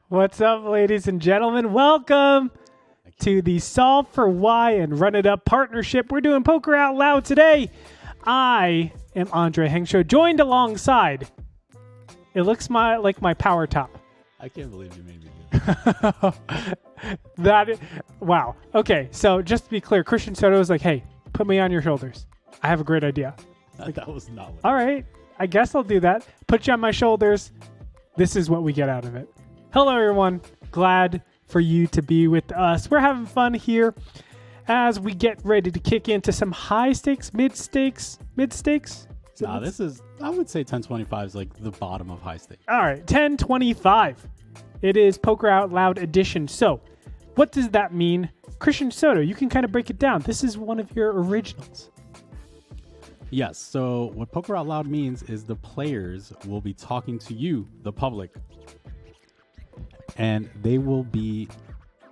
What's up, ladies and gentlemen? Welcome to the Solve For Why and Run It Up partnership. We're doing Poker Out Loud today. I am Andre Hengsho, joined alongside. It looks like my power top. I can't believe you made me do that. Wow. Okay, so just to be clear, Christian Soto was like, "Hey, put me on your shoulders. I have a great idea." Like, that was not what all right, I guess I'll do that. Put you on my shoulders. This is what we get out of it. Hello, everyone. Glad for you to be with us. We're having fun here as we get ready to kick into some high stakes, mid stakes. Nah, this is, I would say 1025 is like the bottom of high stakes. All right, 1025. It is Poker Out Loud edition. So what does that mean? Christian Soto, you can kind of break it down. This is one of your originals. Yes, so what Poker Out Loud means is the players will be talking to you, the public, and they will be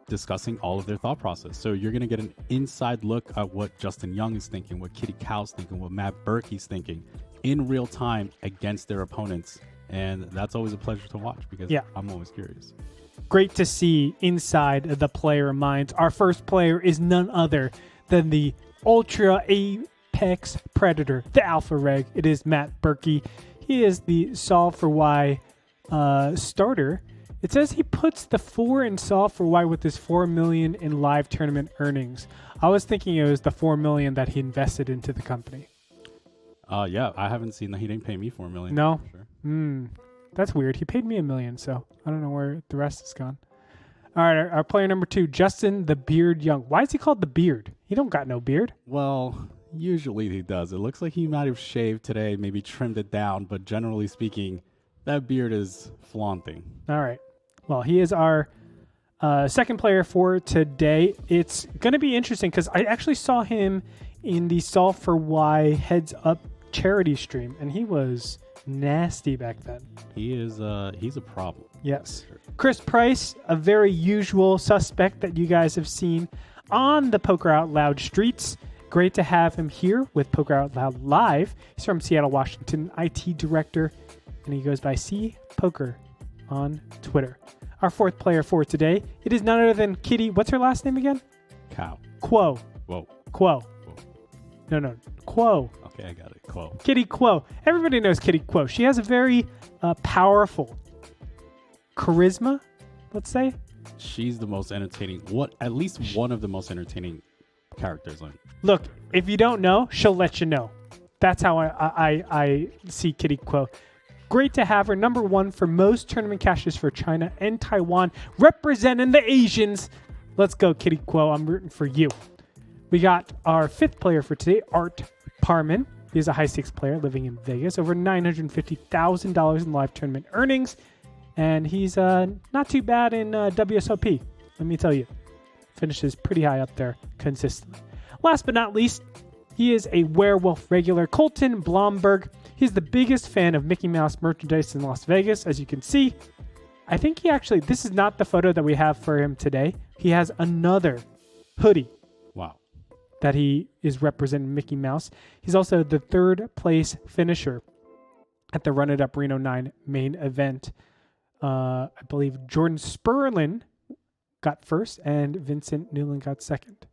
discussing all of their thought process. So you're going to get an inside look at what Justin Young is thinking, what Kitty Cow's thinking, what Matt Berkey's thinking in real time against their opponents. And that's always a pleasure to watch because I'm always curious. Great to see inside the player minds. Our first player is none other than the Ultra Apex Predator, the Alpha Reg. It is Matt Berkey. He is the Solve For Why starter. It says he puts the 4 in Solve For Why with his $4 million in live tournament earnings. I was thinking it was the $4 million that he invested into the company. Yeah, I haven't seen that. He didn't pay me $4 million. No? Sure. That's weird. He paid me $1 million, so I don't know where the rest is gone. All right, our player number 2, Justin the Beard Young. Why is he called the Beard? He don't got no beard. Well, usually he does. It looks like he might have shaved today, maybe trimmed it down, but generally speaking, that beard is flaunting. All right. Well, he is our second player for today. It's going to be interesting because I actually saw him in the Solve For Why Heads Up charity stream, and he was nasty back then. He's a problem. Yes. Chris Price, a very usual suspect that you guys have seen on the Poker Out Loud streets. Great to have him here with Poker Out Loud Live. He's from Seattle, Washington, IT director, and he goes by C Poker on Twitter. Our fourth player for today, it is none other than Kitty. What's her last name again? Cow. Kuo. Whoa. Kuo. Whoa. No. Kuo. Okay, I got it. Kuo. Kitty Kuo. Everybody knows Kitty Kuo. She has a very powerful charisma, let's say. She's the most entertaining. At least one of the most entertaining characters on. Look, if you don't know, she'll let you know. That's how I see Kitty Kuo. Great to have her. Number 1 for most tournament cashes for China and Taiwan, representing the Asians. Let's go, Kitty Kuo. I'm rooting for you. We got our 5th player for today, Art Parmann. He is a high-stakes player living in Vegas, over $950,000 in live tournament earnings. And he's not too bad in WSOP, let me tell you. Finishes pretty high up there consistently. Last but not least, he is a werewolf regular, Colton Blomberg. He's the biggest fan of Mickey Mouse merchandise in Las Vegas, as you can see. I think this is not the photo that we have for him today. He has another hoodie. Wow. That he is representing Mickey Mouse. He's also the 3rd place finisher at the Run It Up Reno 9 main event. I believe Jordan Sperlin got first and Vincent Newland got second.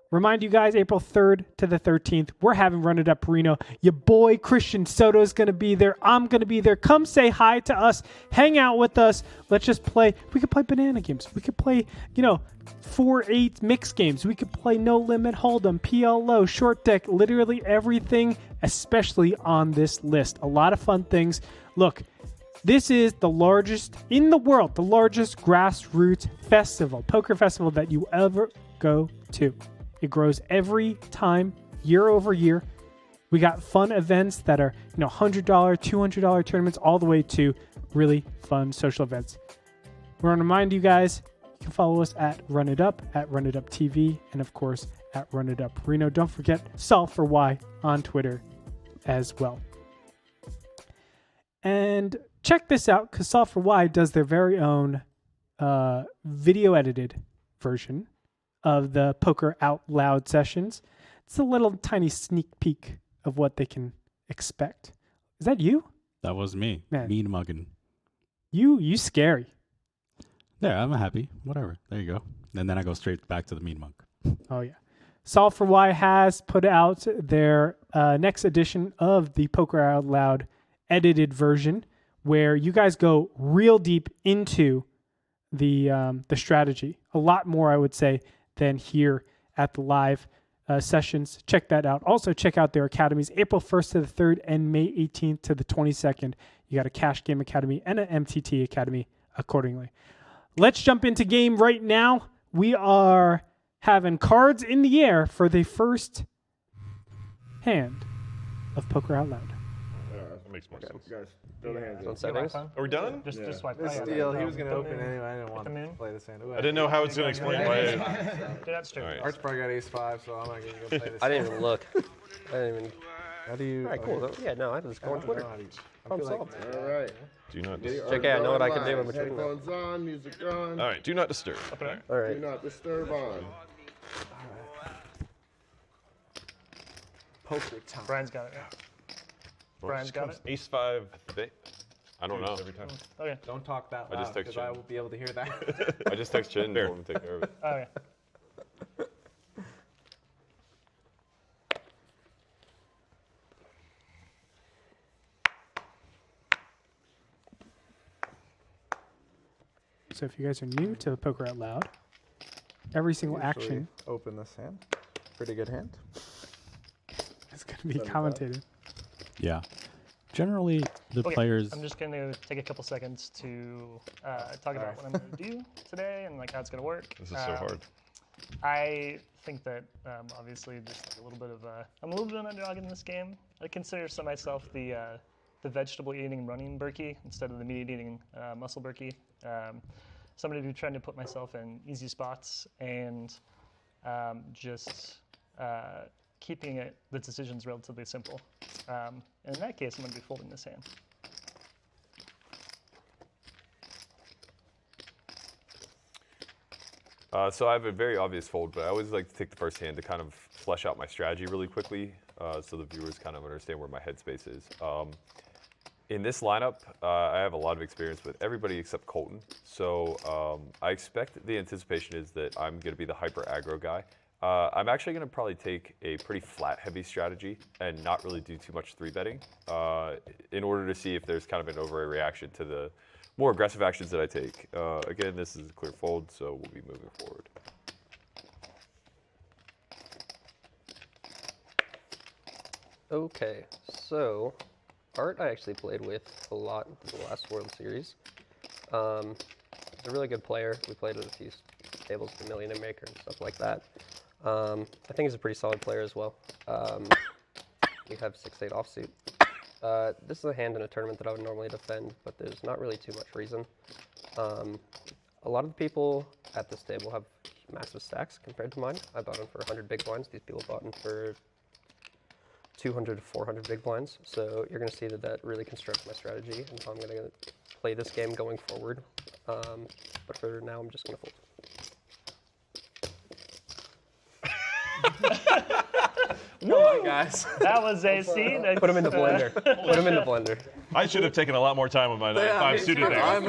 Remind you guys, April 3rd to the 13th, we're having Run It Up Reno. Your boy Christian Soto is going to be there. I'm going to be there. Come say hi to us. Hang out with us. Let's just play. We could play banana games. We could play, 4-8 mix games. We could play No Limit Hold'em, PLO, Short Deck, literally everything, especially on this list. A lot of fun things. Look, this is the largest in the world, the largest grassroots festival, poker festival that you ever go to. It grows every time, year over year. We got fun events that are, $100, $200 tournaments, all the way to really fun social events. We want to remind you guys, you can follow us at Run It Up, at Run It Up TV, and of course, at Run It Up Reno. Don't forget Solve For Why on Twitter as well. And check this out, because Solve For Why does their very own video edited version of the Poker Out Loud sessions. It's a little tiny sneak peek of what they can expect. Is that you? That was me. Man. Mean mugging. You scary. There, I'm happy. Whatever. There you go. And then I go straight back to the mean mug. Oh yeah. Solve For Why has put out their next edition of the Poker Out Loud edited version, where you guys go real deep into the strategy. A lot more, I would say, than here at the live sessions. Check that out. Also, check out their academies, April 1st to the 3rd and May 18th to the 22nd. You got a Cash Game Academy and an MTT Academy accordingly. Let's jump into game right now. We are having cards in the air for the first hand of Poker Out Loud. That makes more sense. Guys, throw the hands in. On settings. Are we done? Just swipe. This deal, he was going to open anyway. I didn't want to play this hand. I didn't know how it's going to explain why. Do that straight. All right. Art's probably got ace-5, so I'm not going to go play this. I didn't even look. I didn't even. How do you... All right, cool. Yeah, no, I just go on Twitter. I'm solved. All right. Do not We disturb. are JK, I know what I can going do in live. between. Headphones on, music on. All right. Do not disturb. All Do right. not disturb on. Poker time. Brian's got it. Brian's got it. Ace-5. I don't know. Every time. Okay. Don't talk that I loud, just text because I Jen. will be able to hear that. I just text Chin and told him to take care of it. Okay. So if you guys are new to the Poker Out Loud, every single action Open this hand. Pretty good hand. is going to be commentated. Yeah. Generally, the Okay, players. I'm just going to take a couple seconds to talk about what I'm going to do today and like how it's going to work. This is so hard. I think that obviously just a little bit of I'm a little bit of an underdog in this game. I consider myself the vegetable eating running Berkey instead of the meat eating muscle Berkey. Somebody who's trying to put myself in easy spots and just keeping the decisions relatively simple. And in that case, I'm going to be folding this hand. So I have a very obvious fold, but I always like to take the first hand to kind of flesh out my strategy really quickly so the viewers kind of understand where my headspace is. In this lineup, I have a lot of experience with everybody except Colton. So I expect the anticipation is that I'm going to be the hyper aggro guy. I'm actually going to probably take a pretty flat heavy strategy and not really do too much 3-betting in order to see if there's kind of an overreaction to the more aggressive actions that I take. Again, this is a clear fold, so we'll be moving forward. Okay, so Art I actually played with a lot in the last World Series. He's a really good player. We played at a few tables, the Millionaire Maker and stuff like that. I think he's a pretty solid player as well. We have 6-8 offsuit. This is a hand in a tournament that I would normally defend, but there's not really too much reason. A lot of the people at this table have massive stacks compared to mine. I bought in for 100 big blinds. These people bought in for 200 to 400 big blinds. So you're going to see that that really constructs my strategy and how I'm going to play this game going forward. But for now, I'm just going to fold. Come on, guys. That was a scene. Put him in the blender. Put him in the blender. I should have taken a lot more time with my 9-5 suited there.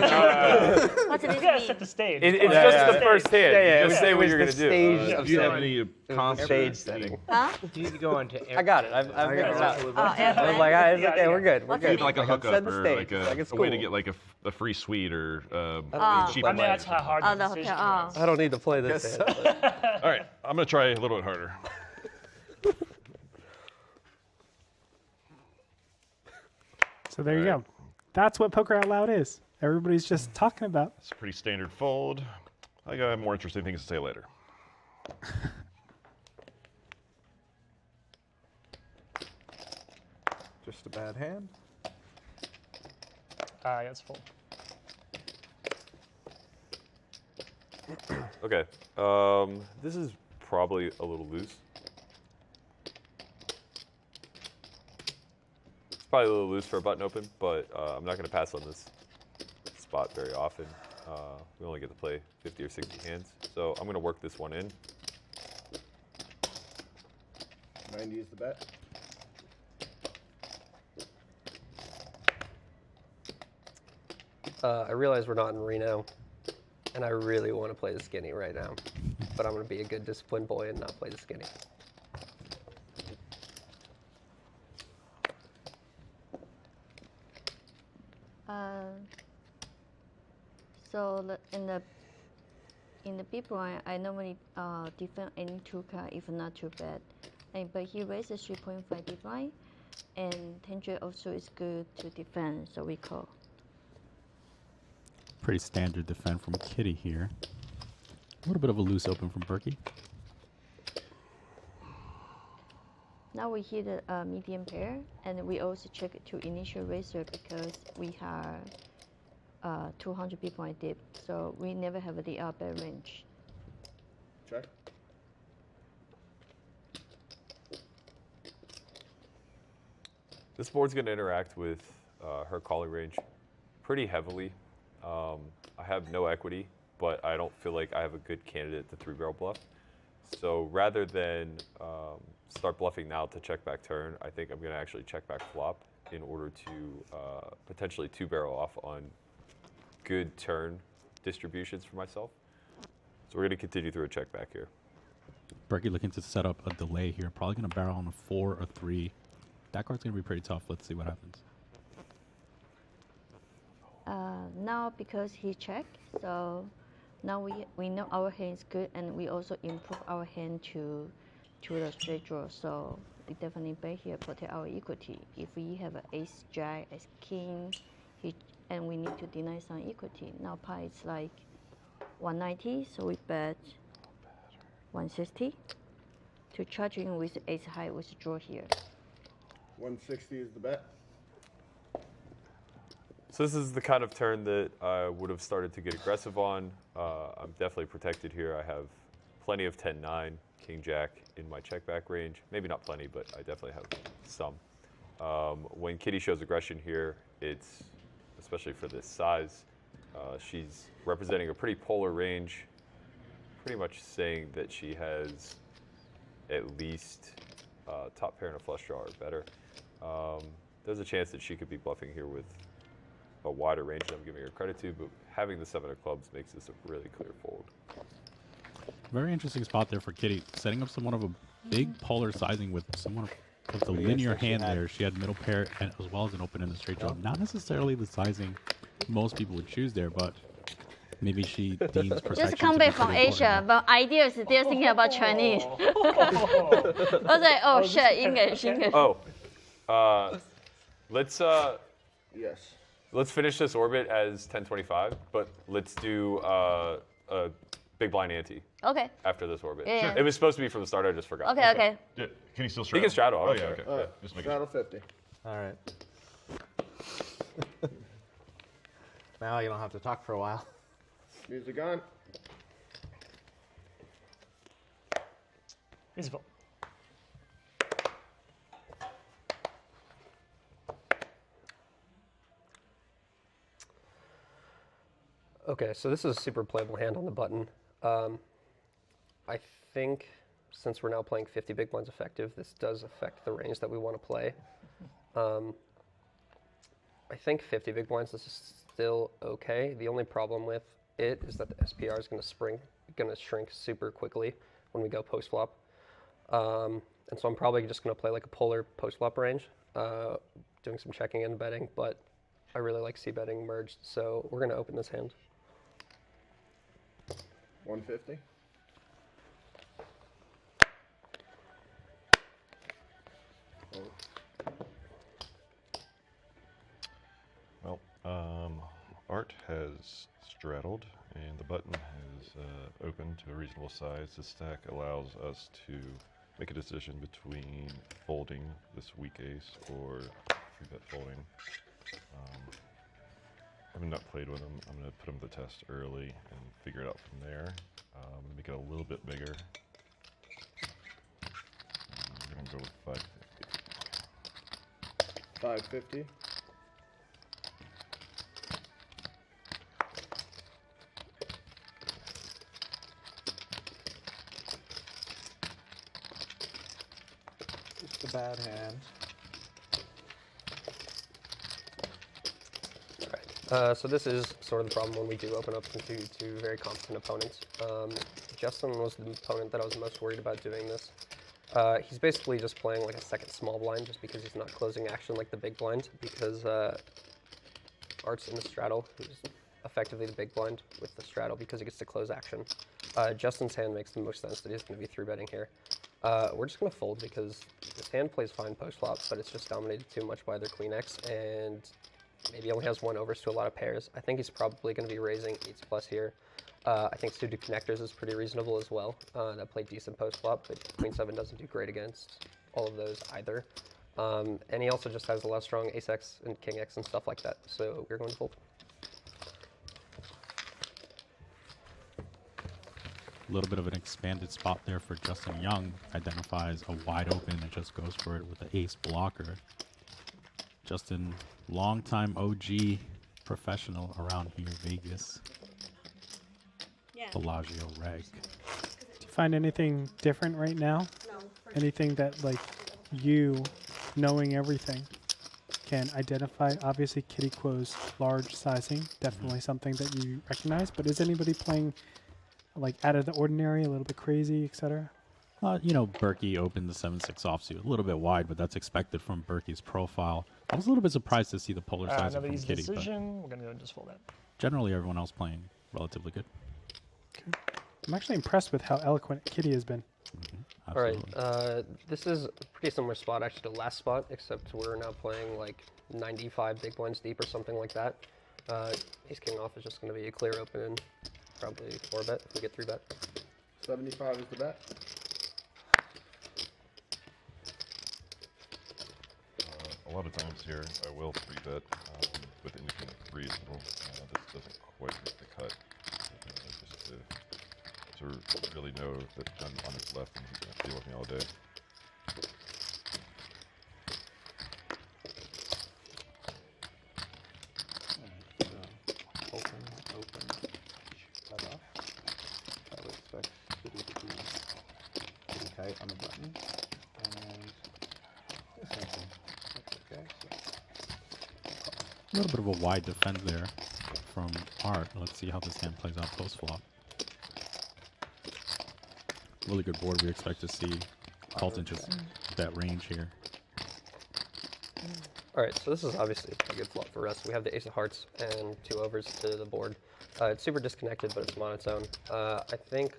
What's it You gotta set the stage. It's just the first hand. Just say what you're going to do. Do you have any stage setting. Huh? You need to go into I got it. I've figured it out. Oh, I was like, all right, it's okay, we're good. We're What's good. it like a Set hookup the or stage. like it's a way to cool. get like a free suite or cheap I mean, that's how hard Oh, the the decision hotel. is. I don't need to play this hand. but- All right, I'm going to try a little bit harder. So there you go. That's what Poker Out Loud is. Everybody's just talking about. It's a pretty standard fold. I think I have more interesting things to say later. Just a bad hand. Yeah, it's full. Okay, this is probably a little loose. It's probably a little loose for a button open, but I'm not going to pass on this spot very often. We only get to play 50 or 60 hands, so I'm going to work this one in. 90 is the bet. I realize we're not in Reno, and I really want to play the skinny right now, but I'm going to be a good disciplined boy and not play the skinny. In the big blind, I normally defend any 2 card if not too bad. But he raises 3.5 big blind, and 10J also is good to defend, so we call. Pretty standard defend from Kitty here. A little bit of a loose open from Berkey. Now we hit a medium pair, and we also check to initial raiser because we have 200 big blind dip, so we never have the bet range. Check. This board's going to interact with her calling range pretty heavily. I have no equity, but I don't feel like I have a good candidate to 3-barrel bluff. So rather than start bluffing now to check back turn, I think I'm going to actually check back flop in order to potentially 2-barrel off on good turn distributions for myself. So we're going to continue through a check back here. Berkey looking to set up a delay here. Probably going to barrel on a 4 or 3. That card's going to be pretty tough. Let's see what happens. Now because he checked, so now we know our hand is good, and we also improve our hand to the straight draw. So we definitely bet here, protect our equity. If we have an ace jack, ace king, and we need to deny some equity. Now pot is like 190, so we bet 160 to charge in with ace high withdraw here. 160 is the bet. So this is the kind of turn that I would have started to get aggressive on. I'm definitely protected here. I have plenty of 10-9, king-jack in my check-back range. Maybe not plenty, but I definitely have some. When Kitty shows aggression here, it's, especially for this size, she's representing a pretty polar range, pretty much saying that she has at least top pair and a flush draw or better. There's a chance that she could be bluffing here with a wider range than I'm giving her credit to, but having the 7 of clubs makes this a really clear fold. Very interesting spot there for Kitty. Setting up somewhat of a big polar sizing with somewhat of the linear hand there. She had middle pair and as well as an open and a straight draw. Not necessarily the sizing most people would choose there, but maybe she deems protection. Just come back from Asia, but ideas still thinking about Chinese. I was like, oh shit, English. Let's Yes. let's finish this orbit as 1025, but let's do a big blind ante Okay. after this orbit. Yeah, yeah. It was supposed to be from the start. I just forgot. Okay, okay. Yeah, can he still He straddle? can straddle. I Oh, don't yeah, care. okay. All right. Just make Straddle 50. All right. Now you don't have to talk for a while. Music on. Easy fold. Okay, so this is a super playable hand on the button. I think since we're now playing 50 big blinds effective, this does affect the range that we want to play. I think 50 big blinds, this is still okay. The only problem with it is that the SPR is going to shrink super quickly when we go post flop. And so I'm probably just going to play like a polar post flop range, doing some checking and betting, but I really like c-betting merged, so we're going to open this hand. 150. Well, Art has straddled, and the button has opened to a reasonable size. This stack allows us to make a decision between folding this weak ace or 3-bet folding. Having not played with him, I'm going to put him to the test early and figure it out from there. Make it a little bit bigger. We're going to go with 550. 550. Just a bad hand. So this is sort of the problem when we do open up into two very competent opponents. Justin was the opponent that I was most worried about doing this. He's basically just playing like a second small blind just because he's not closing action like the big blind, because Art's in the straddle, who's effectively the big blind with the straddle because he gets to close action. Justin's hand makes the most sense that he's going to be 3-betting here. We're just going to fold because this hand plays fine post-flop, but it's just dominated too much by their queen X, and maybe only has one overs to a lot of pairs. I think he's probably going to be raising 8s plus here. I think suited connectors is pretty reasonable as well. That played decent post-flop, but queen 7 doesn't do great against all of those either. And he also just has a lot of strong ace X and king X and stuff like that, so we're going to fold. A little bit of an expanded spot there for Justin Young. Identifies a wide open and just goes for it with the ace blocker. Justin, longtime OG professional around here, Vegas. Bellagio reg. Do you find anything different right now? No. Anything that, like, you, knowing everything, can identify? Obviously, Kitty Kuo's large sizing, definitely something that you recognize, but is anybody playing, like, out of the ordinary, a little bit crazy, etc.? You know, Berkey opened the 7-6 offsuit a little bit wide, but that's expected from Berkey's profile. I was a little bit surprised to see the polar sizing Another from easy Kitty, decision. We're going to go and just fold that. generally everyone else playing relatively good. Okay. I'm actually impressed with how eloquent Kitty has been. All right, this is a pretty similar spot actually to last spot, except we're now playing like 95 big blinds deep or something like that. Ace king off is just going to be a clear open and probably 4-bet if we get 3-bet. 75 is the bet. A lot of times here, I will 3-bet with independent reasonable. This doesn't quite hit the cut. Just to really know that I'm on his left and he's going to deal with me all day. Open, cut off. I would expect Kitty to be pretty tight on the button. And the same thing. That's okay. A little bit of a wide defend there from Art. Let's see how this hand plays out post-flop. Really good board. We expect to see Colton just bet range here. All right, so this is obviously a good flop for us. We have the ace of hearts and 2 overs to the board. It's super disconnected, but it's monotone. I think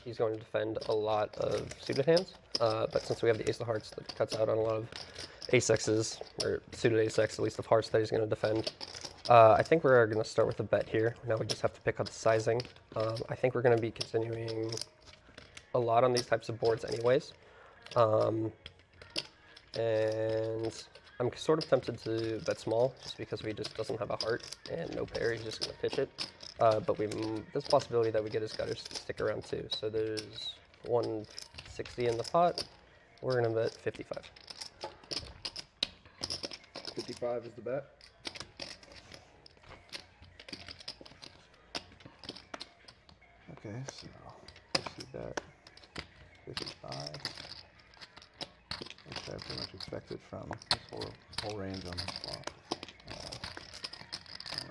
he's going to defend a lot of suited hands, but since we have the ace of hearts, that cuts out on a lot of ace X's, or suited ace X, at least of hearts, that he's going to defend. I think we're going to start with a bet here. Now we just have to pick up the sizing. I think we're going to be continuing a lot on these types of boards anyways. And I'm sort of tempted to bet small just because he just doesn't have a heart and no pair. He's just going to pitch it. But there's a possibility that we get his gutters to stick around too. So there's 160 in the pot. We're going to bet 55. 55 is the bet. Okay, so let's see that 55, which I pretty much expected from this whole range on this flop. I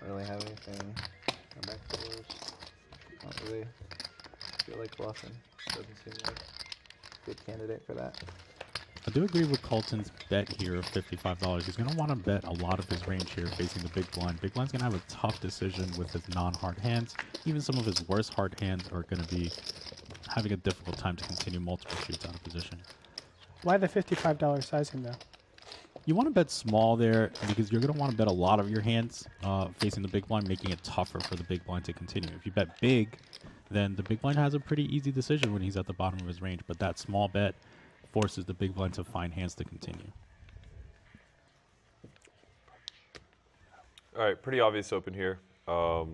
don't really have anything. No backdoors. Don't really feel like bluffing. Doesn't seem like a good candidate for that. I do agree with Colton's bet here of $55. He's going to want to bet a lot of his range here facing the big blind. Big blind's going to have a tough decision with his non-hard hands. Even some of his worst hard hands are going to be having a difficult time to continue multiple shoots out of position. Why the $55 sizing, though? You want to bet small there because you're going to want to bet a lot of your hands facing the big blind, making it tougher for the big blind to continue. If you bet big, then the big blind has a pretty easy decision when he's at the bottom of his range, but that small bet forces the big blind to find hands to continue. All right, pretty obvious open here. I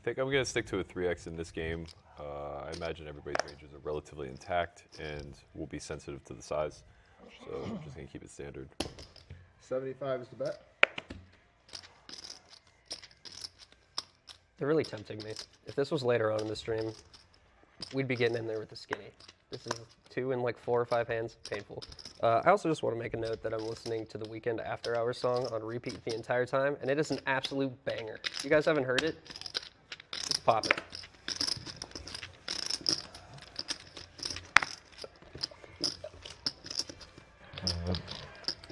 think I'm going to stick to a 3x in this game. I imagine everybody's ranges are relatively intact and will be sensitive to the size. So I'm just going to keep it standard. 75 is the bet. They're really tempting me. If this was later on in the stream, we'd be getting in there with the skinny. This is 2 in like 4 or 5 hands. Painful. I also just want to make a note that I'm listening to the Weekend After Hours song on repeat the entire time, and it is an absolute banger. You guys haven't heard it? Just pop it.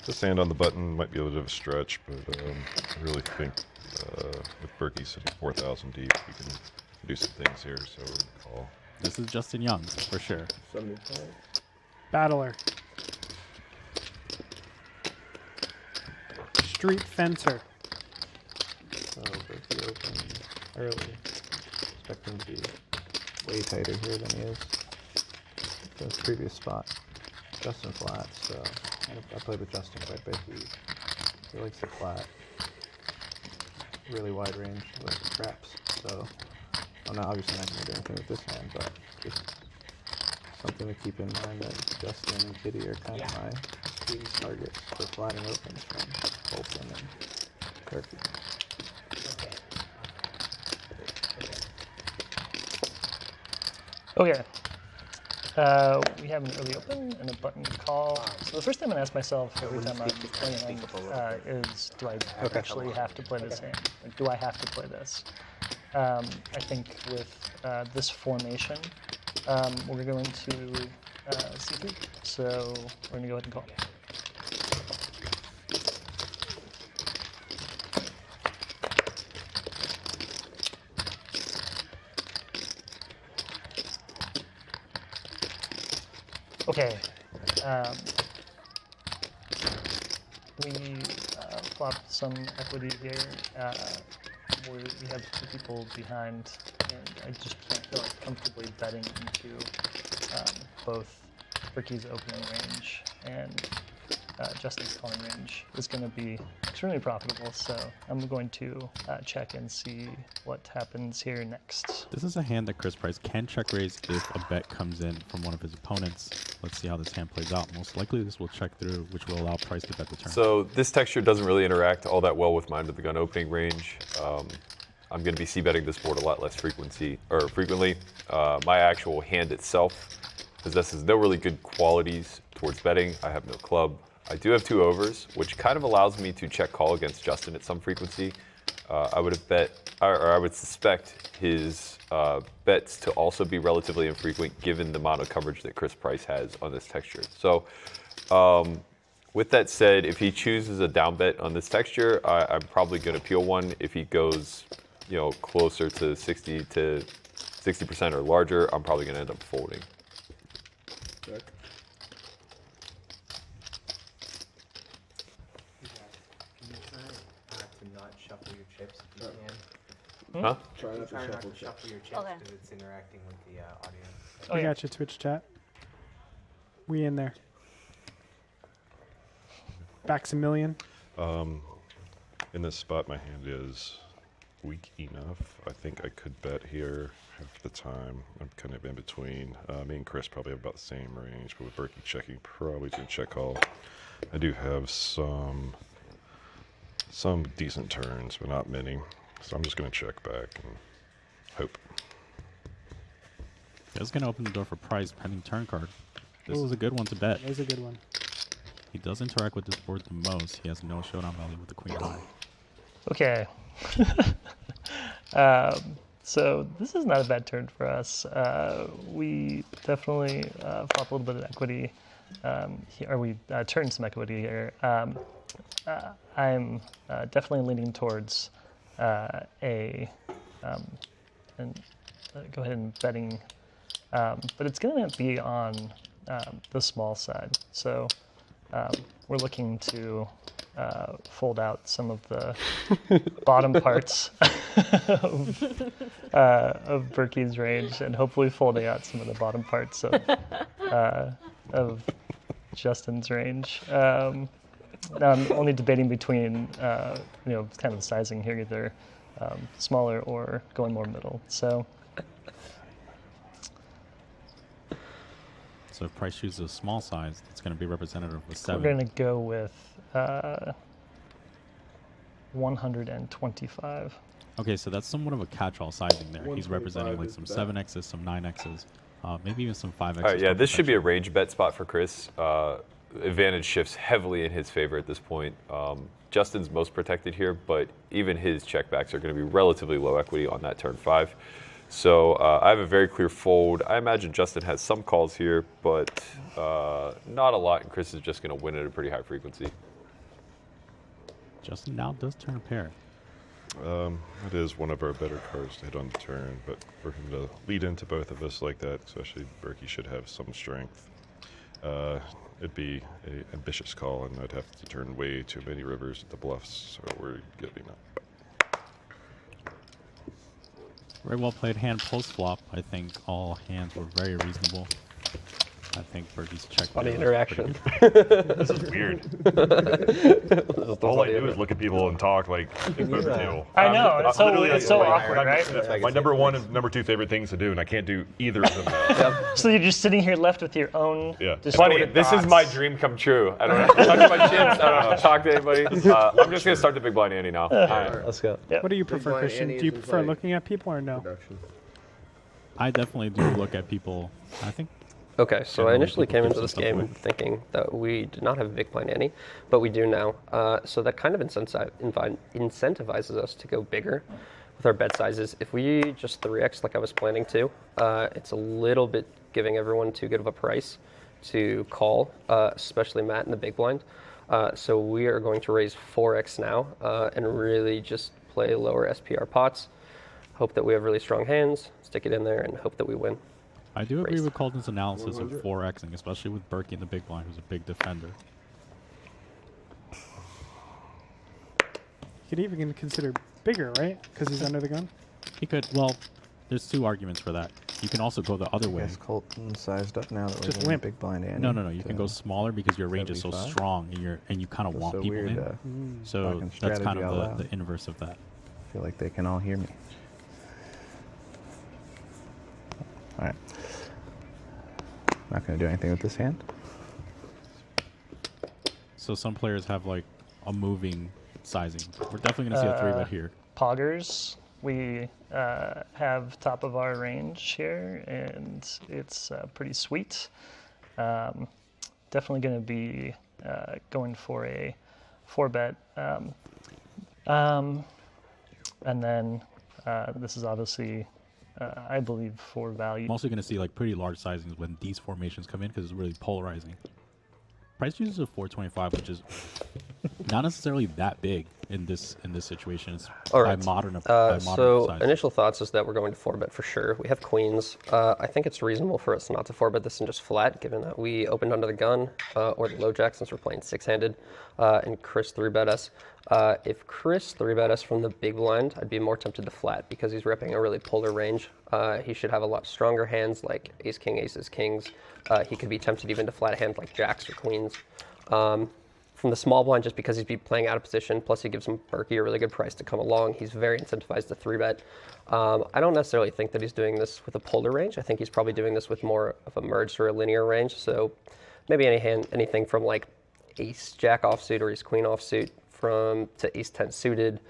This hand on the button might be a little bit of a stretch, but I really think with Berkey sitting 4,000 deep, we can do some things here, so we're going to call. This is Justin Young, for sure. 75. Battler. Street Fencer. So Berkey open early. Expect him to be way tighter here than he is. So his previous spot, Justin flat. So I played with Justin quite a bit. He likes the flat, really wide range with traps. So I'm not obviously not going to do anything with this hand, but just something to keep in mind that Justin and Kitty are kind of my squeeze targets for flatting opens from Colton and Berkey. Okay. We have an early open and a button call. So the first thing I'm gonna ask myself every time I'm playing is, do I actually have to play this hand? Like, do I have to play this? I think with this formation, we're going to C3. So we're gonna go ahead and call. Okay. We flopped some equity here. We have 2 people behind, and I just can't feel like comfortably betting into both Berkey's opening range and Justin's calling range is going to be extremely profitable. So I'm going to check and see what happens here next. This is a hand that Chris Price can check raise if a bet comes in from one of his opponents. Let's see how this hand plays out. Most likely this will check through, which will allow Price to bet the turn. So this texture doesn't really interact all that well with my under the gun opening range. I'm going to be c-betting this board a lot less frequently. My actual hand itself possesses no really good qualities towards betting. I have no club. I do have 2 overs, which kind of allows me to check call against Justin at some frequency. I would suspect his bets to also be relatively infrequent given the amount of coverage that Chris Price has on this texture. So with that said, if he chooses a down bet on this texture, I'm probably going to peel one. If he goes, closer to 60% or larger, I'm probably going to end up folding. Check. Huh? Try not to shuffle chips. your chips Okay. because it's interacting with the audience. Oh, We yeah. got you, Twitch chat. We in there. Maximilian. In this spot, my hand is weak enough. I think I could bet here half the time. I'm kind of in between. Me and Chris probably have about the same range, but with Berkey checking, probably to check call. I do have some decent turns, but not many. So I'm just going to check back and hope. That's going to open the door for Price pending turn card. This is a good one to bet. That was a good one. He does interact with this board the most. He has no showdown value with the queen high. Okay. So this is not a bad turn for us. We definitely flop a little bit of equity, or we turn some equity here. I'm definitely leaning towards and go ahead and betting, but it's going to be on the small side. So we're looking to fold out some of the bottom parts of Berkey's range, and hopefully folding out some of the bottom parts of Justin's range. Now I'm only debating between, kind of the sizing here, either smaller or going more middle. So if Price chooses a small size, it's going to be representative of a we're 7. going to go with 125. Okay, so that's somewhat of a catch-all sizing there. He's representing 125 like is some the bet. 7Xs, some 9Xs. maybe even some 5x. All right, yeah, this should be a range bet spot for Chris. Advantage shifts heavily in his favor at this point. Justin's most protected here, but even his checkbacks are going to be relatively low equity on that turn 5. So I have a very clear fold. I imagine Justin has some calls here, but not a lot, and Chris is just going to win at a pretty high frequency. Justin now does turn a pair. It is one of our better cards to hit on the turn, but for him to lead into both of us like that, especially Berkey should have some strength. It'd be an ambitious call, and I'd have to turn way too many rivers at the bluffs, so we're giving up. Very well played hand post flop. I think all hands were very reasonable. I think Berkey's check. Funny interaction. This is weird. All I do is look at people and talk like think about the table. I know. It's so like, awkward, right? My number one and number two favorite things to do, and I can't do either of them now. So you're just sitting here left with your own. Yeah. Funny, this is my dream come true. I don't have to touch my chips. I don't have to talk to anybody. I'm just going to start the big blind ante now. All right, let's go. What do you prefer, blind Christian? ante Do you is prefer like looking at people or no? Production. I definitely do look at people. I think. Okay, so I initially came into this Generally, game thinking that we did not have a big blind ante, but we do now. So that kind of incentivizes us to go bigger with our bet sizes. If we just 3x like I was planning to, it's a little bit giving everyone too good of a price to call, especially Matt in the big blind. So we are going to raise 4x now and really just play lower SPR pots. Hope that we have really strong hands, stick it in there, and hope that we win. I do agree with Colton's analysis of 4xing, especially with Berkey in the big blind, who's a big defender. You could even consider bigger, right? Because he's under the gun. He could. Well, there's two arguments for that. You can also go the other way. Yes, Colton sized up now that we're Just doing limp. big blind ante. No. You can go smaller because your range is so 75? strong, and you kind of want so people weird, in. So talking that's strategy kind out of loud. the inverse of that. I feel like they can all hear me. All right. Not going to do anything with this hand. So some players have like a moving sizing. We're definitely going to see a 3-bet here. Poggers. We have top of our range here, and it's pretty sweet. Definitely going to be going for a 4-bet. And then this is obviously, I believe, for value. I'm also going to see like pretty large sizings when these formations come in because it's really polarizing. Price uses a 425, which is not necessarily that big in this situation. It's All right. by modern So size. initial thoughts is that we're going to 4-bet for sure. We have queens. I think it's reasonable for us not to 4-bet this and just flat, given that we opened under the gun or the low jack since we're playing 6-handed, and Chris 3-bet us. If Chris 3-bet us from the big blind, I'd be more tempted to flat because he's ripping a really polar range. He should have a lot stronger hands like ace, king, aces, kings. He could be tempted even to flat a hand like jacks or queens. From the small blind, just because he'd be playing out of position, plus he gives him Berkey a really good price to come along. He's very incentivized to 3-bet. I don't necessarily think that he's doing this with a polar range. I think he's probably doing this with more of a merged or a linear range. So maybe anything from like ace jack offsuit or ace queen offsuit to ace 10 suited,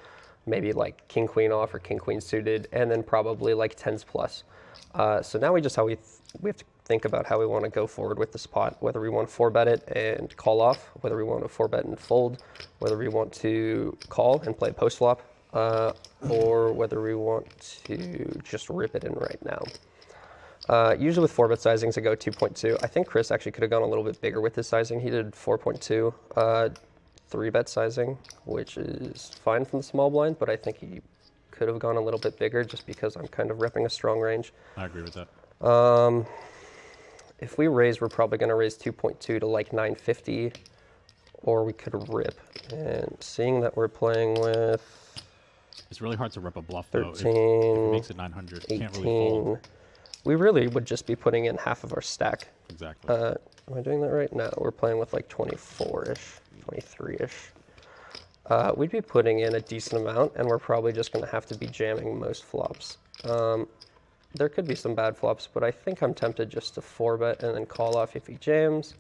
maybe like king queen off or king queen suited, and then probably like 10s plus. So now we have to think about how we want to go forward with the spot, whether we want to 4-bet it and call off, whether we want to 4-bet and fold, whether we want to call and play post flop, or whether we want to just rip it in right now. Usually with 4-bet sizings, I go 2.2. I think Chris actually could have gone a little bit bigger with his sizing. He did 4.2, 3-bet sizing, which is fine from the small blind, but I think he could have gone a little bit bigger just because I'm kind of ripping a strong range. I agree with that. If we raise, we're probably going to raise 2.2 to like 950, or we could rip. And seeing that we're playing with It's really hard to rip a bluff 13, though. If it makes it 900, 18, can't really fold. we really would just be putting in half of our stack. Exactly. Am I doing that right? No, we're playing with like 24-ish, 23-ish. We'd be putting in a decent amount, and we're probably just going to have to be jamming most flops. There could be some bad flops, but I think I'm tempted just to 4-bet and then call off if he jams.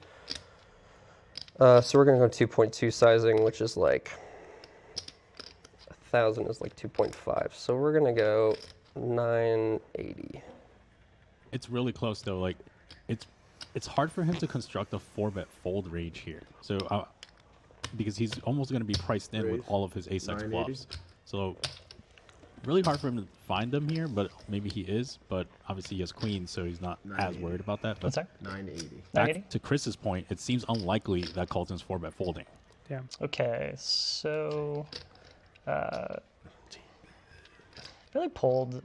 So we're going to go 2.2 sizing, which is like 1,000 is like 2.5. So we're going to go 980. It's really close though. Like, it's hard for him to construct a 4-bet fold range here. So because he's almost going to be priced in with all of his ace-x bluffs. So really hard for him to find them here, but maybe he is. But obviously he has queens, so he's not as worried about that. But 980. back to Chris's point, it seems unlikely that Colton's 4-bet folding. Yeah. Okay, so really pulled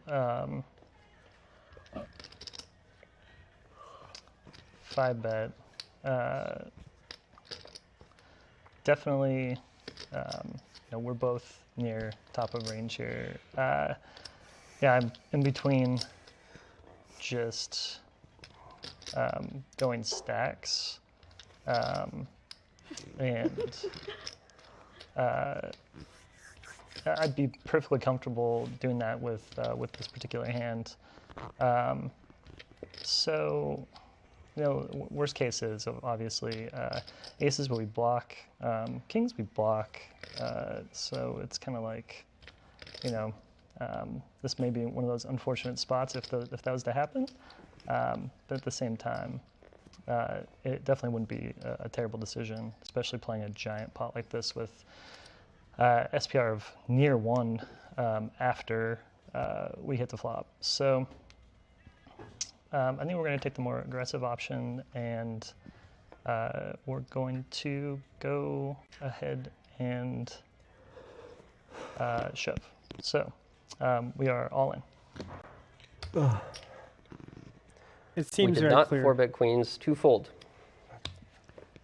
5-bet. Definitely, we're both near top of range here. Yeah, I'm in between just going stacks and I'd be perfectly comfortable doing that with this particular hand. So, worst case is obviously aces where we block, kings we block. So it's kind of like, this may be one of those unfortunate spots if that was to happen. But at the same time, it definitely wouldn't be a terrible decision, especially playing a giant pot like this with SPR of near 1 after we hit the flop. So I think we're going to take the more aggressive option, and we're going to go ahead and shove. So we are all in. It seems we did very not clear. 4-bet queens to fold.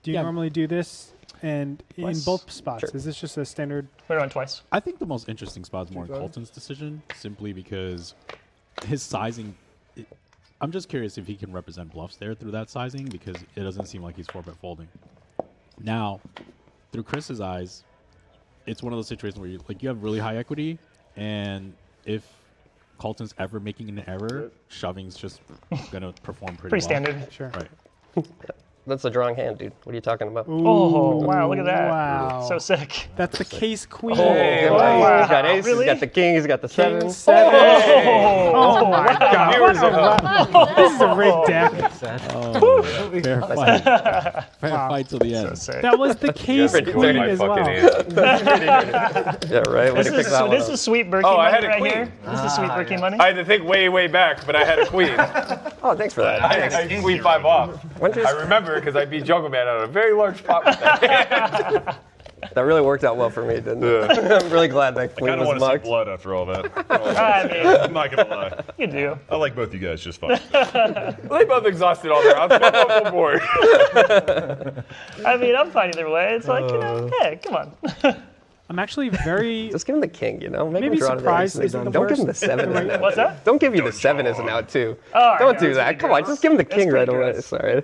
Do you normally do this? And Twice. in both spots, Sure. is this just a standard? We're on twice. I think the most interesting spot is more in Colton's decision, simply because his sizing. I'm just curious if he can represent bluffs there through that sizing, because it doesn't seem like he's 4-bet folding. Now, through Chris's eyes, it's one of those situations where you have really high equity, and if Colton's ever making an error, shoving's just gonna perform pretty well. Standard. Sure. Right. That's a drawing hand, dude. What are you talking about? Oh, wow, look at that. Wow. So sick. That's the case queen. Hey, wow. He's got ace, Really? he's got the king, he's got the 7. King 7. Oh my God. Viewers at home. This is a rigged deck. Oh, fair fight. Fair fight till the end. So sick. That was the case Pretty queen my as fucking well. hand. Yeah, right? Way to pick that one This up. is sweet Berkey Oh, I money had a right queen. here. This is sweet Berkey money. I had to think way back, but I had a queen. Oh, thanks for that. I queen 5 off. When did- I remember because I beat Jungle Man out of a very large pot with that. That really worked out well for me, didn't it? I'm really glad that I queen kind of was want to see mugged. blood after all that. I mean, I'm not going to lie. you do. I like both you guys just fine. They both exhausted all their options. I'm up on board. I mean, I'm fine either way. It's like, hey, come on. I'm actually very. Just give him the king, Make Maybe him draw to the surprise ace. isn't the Don't give him the worst. 7 as an out. What's that? Don't give you the 7 as an out, too. Oh, Don't I do know, that. it's Come on, pretty just give him the gross. king It's right pretty away. gross. Sorry.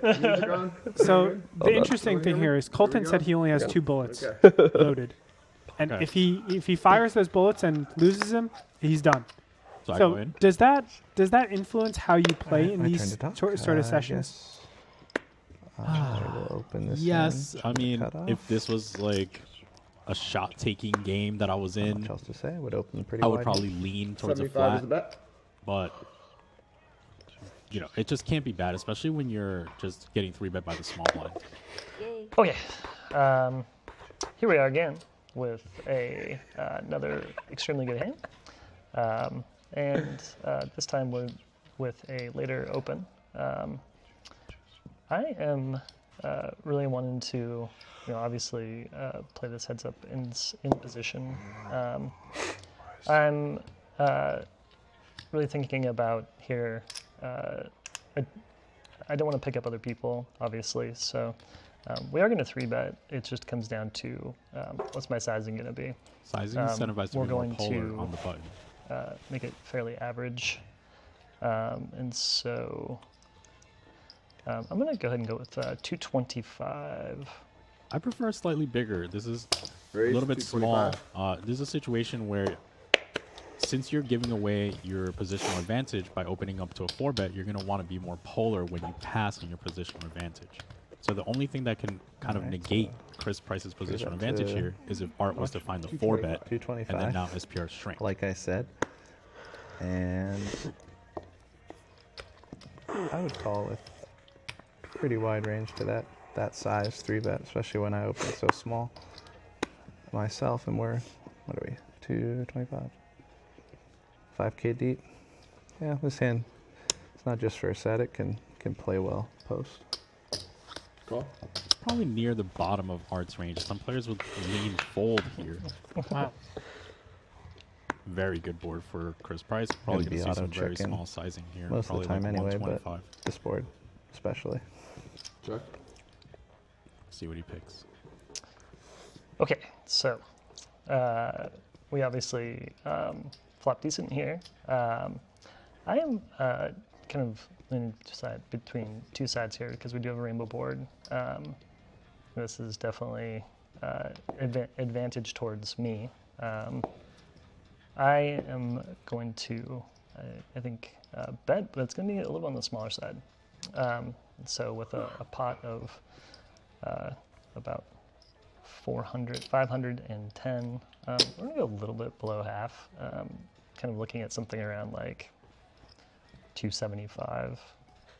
So the on. interesting thing here is Colton said he only has 2 bullets loaded, and Okay. if he fires those bullets and loses them, he's done. So I go So in. does that influence how you play in My these turn to talk. sort of sessions? I will open this. Yes, hand. I mean, Cut off. if this was like a shot-taking game that I was Not in, much else to say. I would open pretty I would wide. probably lean towards a 75 is flat. the bet. But it just can't be bad, especially when you're just getting 3-bet by the small blind. Yay. Okay. Here we are again with another extremely good hand. And this time we're with a later open. I am really wanting to, obviously play this heads up in position. I'm really thinking about here. I don't want to pick up other people, obviously. So we are going to 3-bet. It just comes down to what's my sizing going to be. Sizing incentivized to we're be more going polar to on the button. make it fairly average. And so I'm going to go ahead and go with 225. I prefer slightly bigger. This is a Raise little bit small. 225. This is a situation where, since you're giving away your positional advantage by opening up to a 4-bet, you're going to want to be more polar when you pass on your positional advantage. So the only thing that can kind of negate Chris Price's positional up advantage to here is if Art was to find the 4-bet, and 225. then now SPR shrink. Like I said. And I would call with pretty wide range to that size 3-bet, especially when I open so small myself, and we're, what are we, 225? 5K deep. Yeah, this hand, it's not just for a set, it can play well post. Call. Probably near the bottom of Art's range. Some players would lean fold here. Wow. Very good board for Chris Price. Probably going to see some very small sizing here. Most Probably of the time like anyway, 125. but this board especially. Check. See what he picks. Okay, so we obviously flop decent here. I am kind of leaning between two sides here because we do have a rainbow board. This is definitely advantage towards me. I am going to, I think, bet, but it's going to be a little bit on the smaller side. So with a pot of about 510, we're going to go a little bit below half, kind of looking at something around like 275.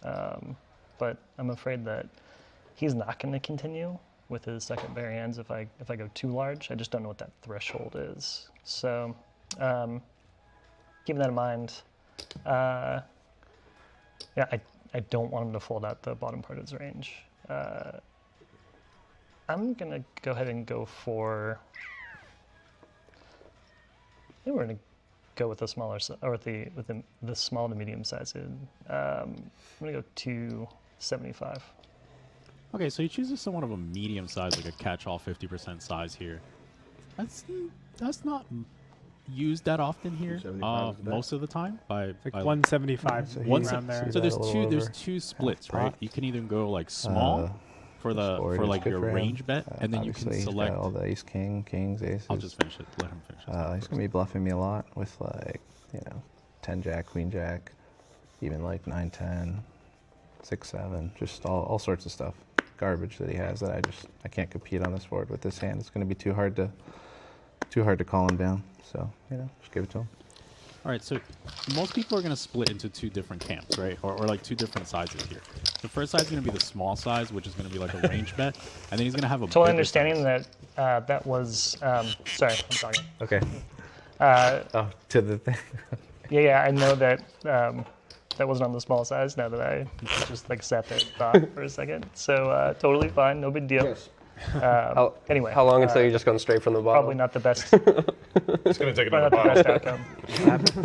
But I'm afraid that he's not going to continue with his second pair hands if I go too large. I just don't know what that threshold is. So keeping that in mind, yeah, I don't want him to fold out the bottom part of his range. I'm gonna go ahead and go for. I think we're gonna go with the smaller or with the small to medium size. I'm gonna go 275. Okay, so he chooses somewhat of a medium size, like a catch-all 50% size here. That's not used that often here. Most of the time by Like by 175 So around there. So there's a little there's over two splits, right? pot. You can either go like small for like your range bet, and then you can Obviously, select. he's got all the ace, king, kings, aces. I'll just finish it. Let him finish it. He's gonna be bluffing me a lot with like 10 jack, queen jack, even like 9 10, 6 7, just all sorts of stuff, garbage that he has that I can't compete on this board with this hand. It's gonna be too hard to call him down. So just give it to him. All right, so most people are going to split into two different camps, right? Or like two different sizes here. The first size is going to be the small size, which is going to be like a range bet, and then he's going to have a Totally bigger understanding size. that was sorry, I'm talking. Okay. To the thing. Yeah, I know that that wasn't on the small size. Now that I just like sat there and thought for a second, so totally fine, no big deal. Yes. Anyway, How long until you're just going straight from the bottom? probably not the best. It's going to take Probably another not the best bottle.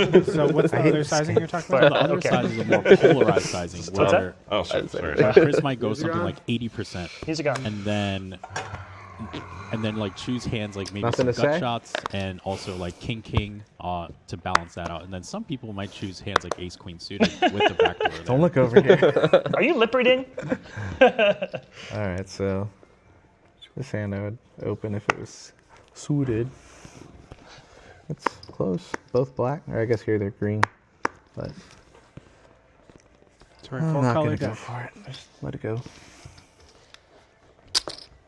outcome. So what's the other sizing you're talking But, about? The other okay. size is a more polarized sizing, What's where Oh, sorry. Chris might go something like 80%, He's a gun. and then like choose hands like maybe Nothing some to gut say? shots and also like king to balance that out. And then some people might choose hands like ace queen suited with the backdoor. there. Don't look over here. Are you lip reading? All right, so this hand I would open if it was suited. It's close. Both black, or I guess here they're green, but Sorry, I'm full not color gonna go deck. for it. Just let it go.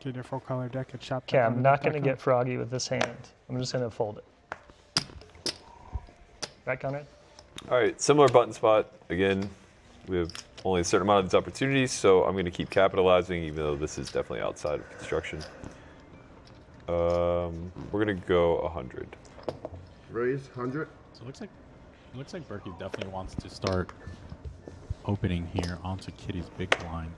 Get your full color deck and shop. Okay, I'm not going to get froggy with this hand. I'm just going to fold it. Right, Conrad? All right, similar button spot. Again, we have only a certain amount of these opportunities, so I'm going to keep capitalizing, even though this is definitely outside of construction. We're going to go 100. Raise 100. So it looks like Berkey definitely wants to start opening here onto Kitty's big blind.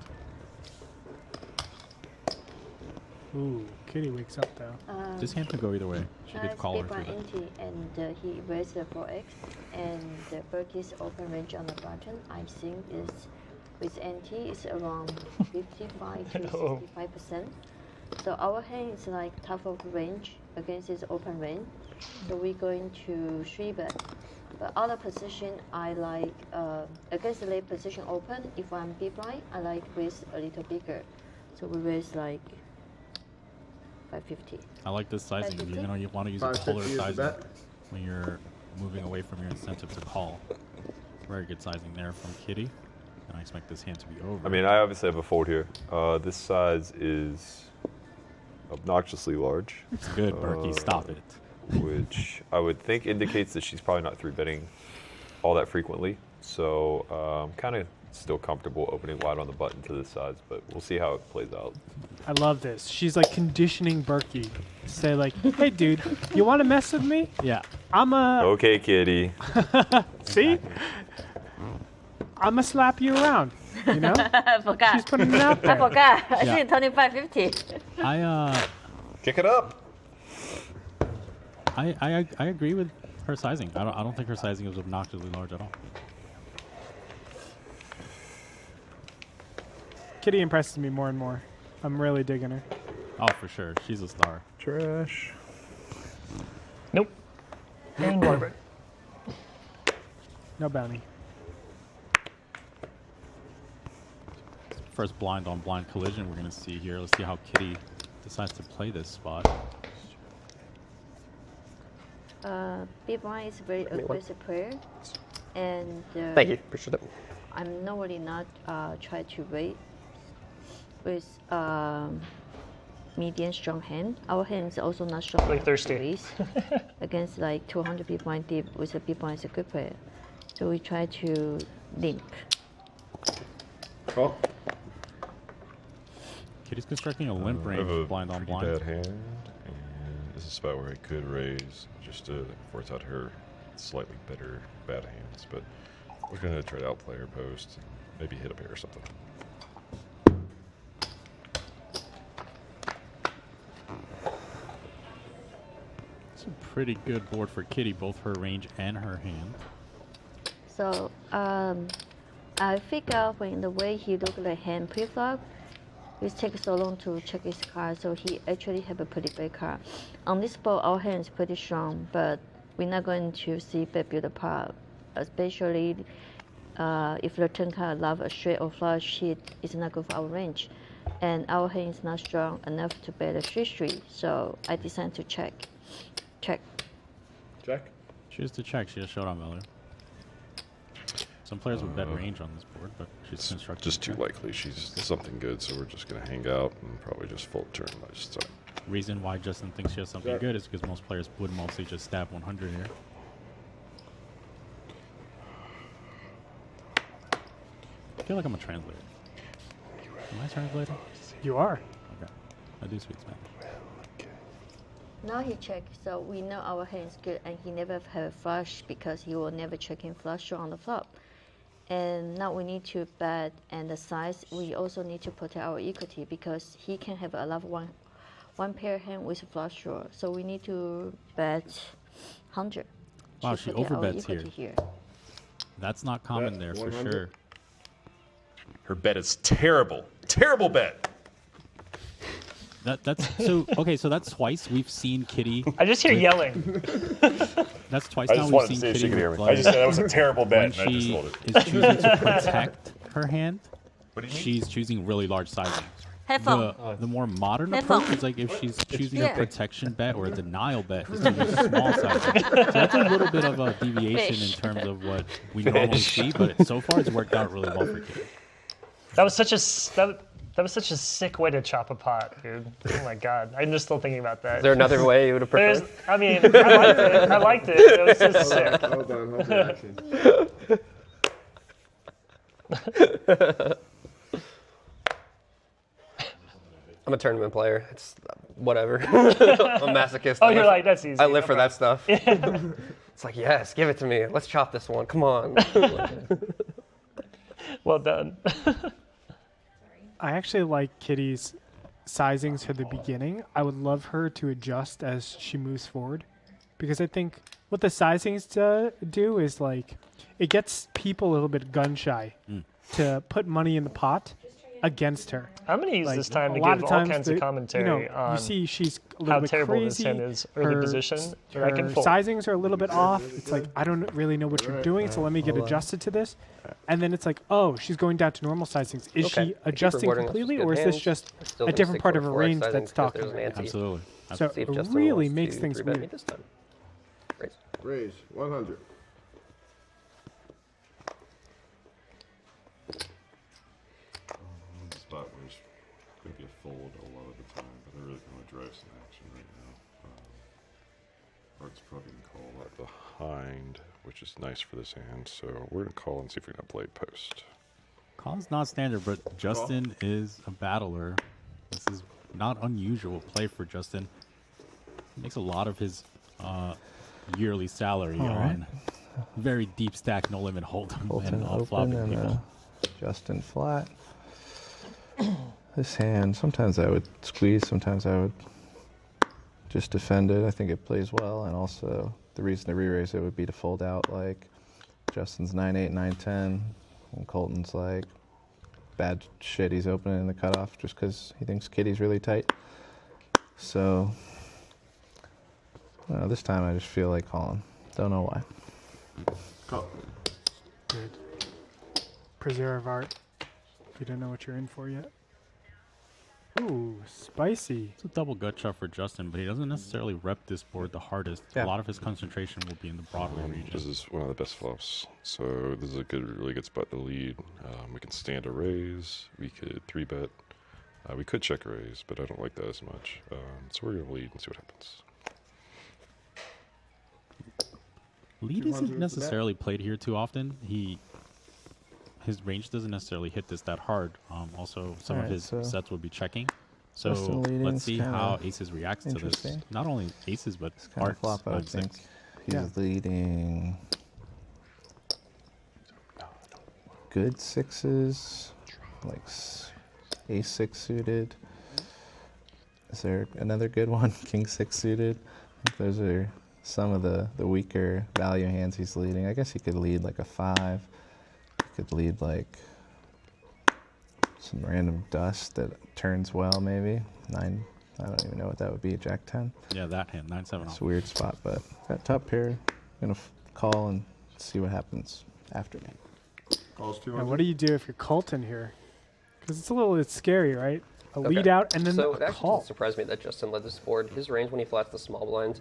Ooh, Kitty wakes up though. This hand could go either way. She could call or big blind three bet. NT, and he raised the 4x, and the Berkey's open range on the button, I think is with NT is around 55 to 65%. So our hand is like top of range against his open range. So we're going to 3-bet. But other position, I like against the late position open. If I'm big blind, I like raise a little bigger. So we raise like 550. I like this sizing. You're gonna want to use a 550 polar is the sizing bet. when you're moving away from your incentive to call. Very good sizing there from Kitty. And I expect this hand to be over. I mean, I obviously have a fold here. This size is obnoxiously large. It's good, Berkey. Stop it. Which I would think indicates that she's probably not 3-betting all that frequently. So I'm kind of still comfortable opening wide on the button to the sides, but we'll see how it plays out. I love this. She's like conditioning Berkey to say like, "Hey, dude, you want to mess with me? Yeah. I'm a Okay, kitty. see, I'm a slap you around." You know? I forgot. She's putting it out there. I forgot. I Yeah. see 25-50. Kick it up. I agree with her sizing. I don't think her sizing is obnoxiously large at all. Kitty impresses me more and more. I'm really digging her. Oh, for sure. She's a star. Trash. Nope. And Blomberg. No bounty. First blind on blind collision we're going to see here. Let's see how Kitty decides to play this spot. Big blind is a very aggressive player, and Thank you. Appreciate it. I'm normally not try to wait with medium strong hand. Our hand is also not strong. Like thirsty. Raise against like 200 big blind deep with a big blind is a good player. So we try to limp. Call. Kitty's constructing a limp I have a range blind on pretty blind. bad hand, and this is a spot where I could raise just to force out her slightly better bad hands, but we're gonna try to outplay her post, and maybe hit a pair or something. It's a pretty good board for Kitty, both her range and her hand. So I figure out when the way he look like hand pre-flop, it takes so long to check his card, so he actually have a pretty bad card. On this board, our hand is pretty strong, but we're not going to see bad build apart, especially if the turn card love a straight or flush hit, it's not good for our range. And our hand is not strong enough to bet a straight, so I decided to check. Check. Check. Choose to check. She has showdown value. Some players with better range on this board, but she's constructing. Just too likely she's something good, so we're just gonna hang out and probably just fold turn most time. Reason why Justin thinks she has something Check. good is because most players would mostly just stab 100 here. I feel like I'm a translator. Am I a translator? You are. Okay. I do speak Spanish. Now he check, so we know our hand is good, and he never have a flush because he will never check in flush draw on the flop. And now we need to bet, and the size, we also need to protect our equity because he can have a lot of one pair hand with a flush draw. So we need to bet 100. Wow, to she protect our overbets equity here. That's not common there for 100. sure. Her bet is terrible. Terrible bet. That's so okay. So that's twice we've seen Kitty. I just hear yelling. That's twice I now just we've wanted to seen see if Kitty she could hear me. with, I just said that was a terrible when bet, and I just she folded. is choosing to protect her hand. What do you mean? She's choosing really large sizing. Headphone. The more modern Headphone. approach is like if she's choosing Yeah. a protection bet or a denial bet, is to use small sizing. So that's a little bit of a deviation in Fish. terms of what we normally see, but so far it's worked out really well for Kitty. That was such a that was such a sick way to chop a pot, dude. Oh my god, I'm just still thinking about that. Is there another way you would have There's, preferred? I mean, I liked it. I liked it. It was just sick. Hold on, hold the action. I'm a tournament player. It's whatever. I'm a masochist. Oh, I you're live- like, that's easy. I live no for that problem. stuff. It's like, yes, give it to me. Let's chop this one. Come on. Well done. I actually like Kitty's sizings for the beginning. I would love her to adjust as she moves forward, because I think what the sizings do is like it gets people a little bit gun shy to put money in the pot against her. I'm going to use Like, this time to a lot give of all times kinds of you commentary know, on you see she's a little how bit terrible crazy. this hand is early her, position. But I her can fold. sizings are a little bit off. It's like I don't really know what you're doing, so let me get adjusted to this. And then it's like, oh, she's going down to normal sizings. Is Okay. she Keep adjusting rewarding us with completely, good or is this hands. just I'm still a gonna different stick part to of her 4x range sizing that's because talking? there's an ante. Absolutely. So See if it Justin really wants makes to things 3-bet me weird. this time. Raise. Raise 100. Spot where it's going to be a fold a lot of the time, but they're really going to drive some action right now. Art's probably going to call that behind which is nice for this hand. So we're going to call and see if we're going to play post. Call is not standard, but Justin is a battler. This is not unusual play for Justin. He makes a lot of his yearly salary on very deep stack, no limit hold'em and off-flopping people. Justin flat. This hand, sometimes I would squeeze, sometimes I would just defend it. I think it plays well, and also the reason to re-raise it would be to fold out like Justin's 9-8, 9-10, and Colton's like bad shit he's opening in the cutoff just because he thinks Kitty's really tight. So, I don't know, this time I just feel like calling. Don't know why. Call. Good. Preserve art. You don't know what you're in for yet. Ooh, spicy. It's a double gut shot for Justin, but he doesn't necessarily rep this board the hardest. Yeah. A lot of his concentration will be in the Broadway region. This is one of the best flops. So this is a really good spot to lead. We can stand a raise. We could 3-bet. We could check a raise, but I don't like that as much. So we're going to lead and see what happens. Lead isn't necessarily played here too often. His range doesn't necessarily hit this that hard. Also, some of his sets would be checking. So let's see how Aces reacts to this. Not only Aces, but Arts. Flop, I would think he's leading good sixes, like Ace-6 suited. Is there another good one? King-6 suited. I think those are some of the weaker value hands he's leading. I guess he could lead like a 5. Could lead like some random dust that turns well, maybe 9. I don't even know what that would be. Jack 10. Yeah, that hand 9-7. It's a weird spot, but that top pair, I'm gonna call and see what happens after me. Calls 200. Now, what do you do if you're Colton here? Because it's scary, right? A lead out and then so a it actually call. doesn't surprise me that Justin led this board. His range when he flats the small blind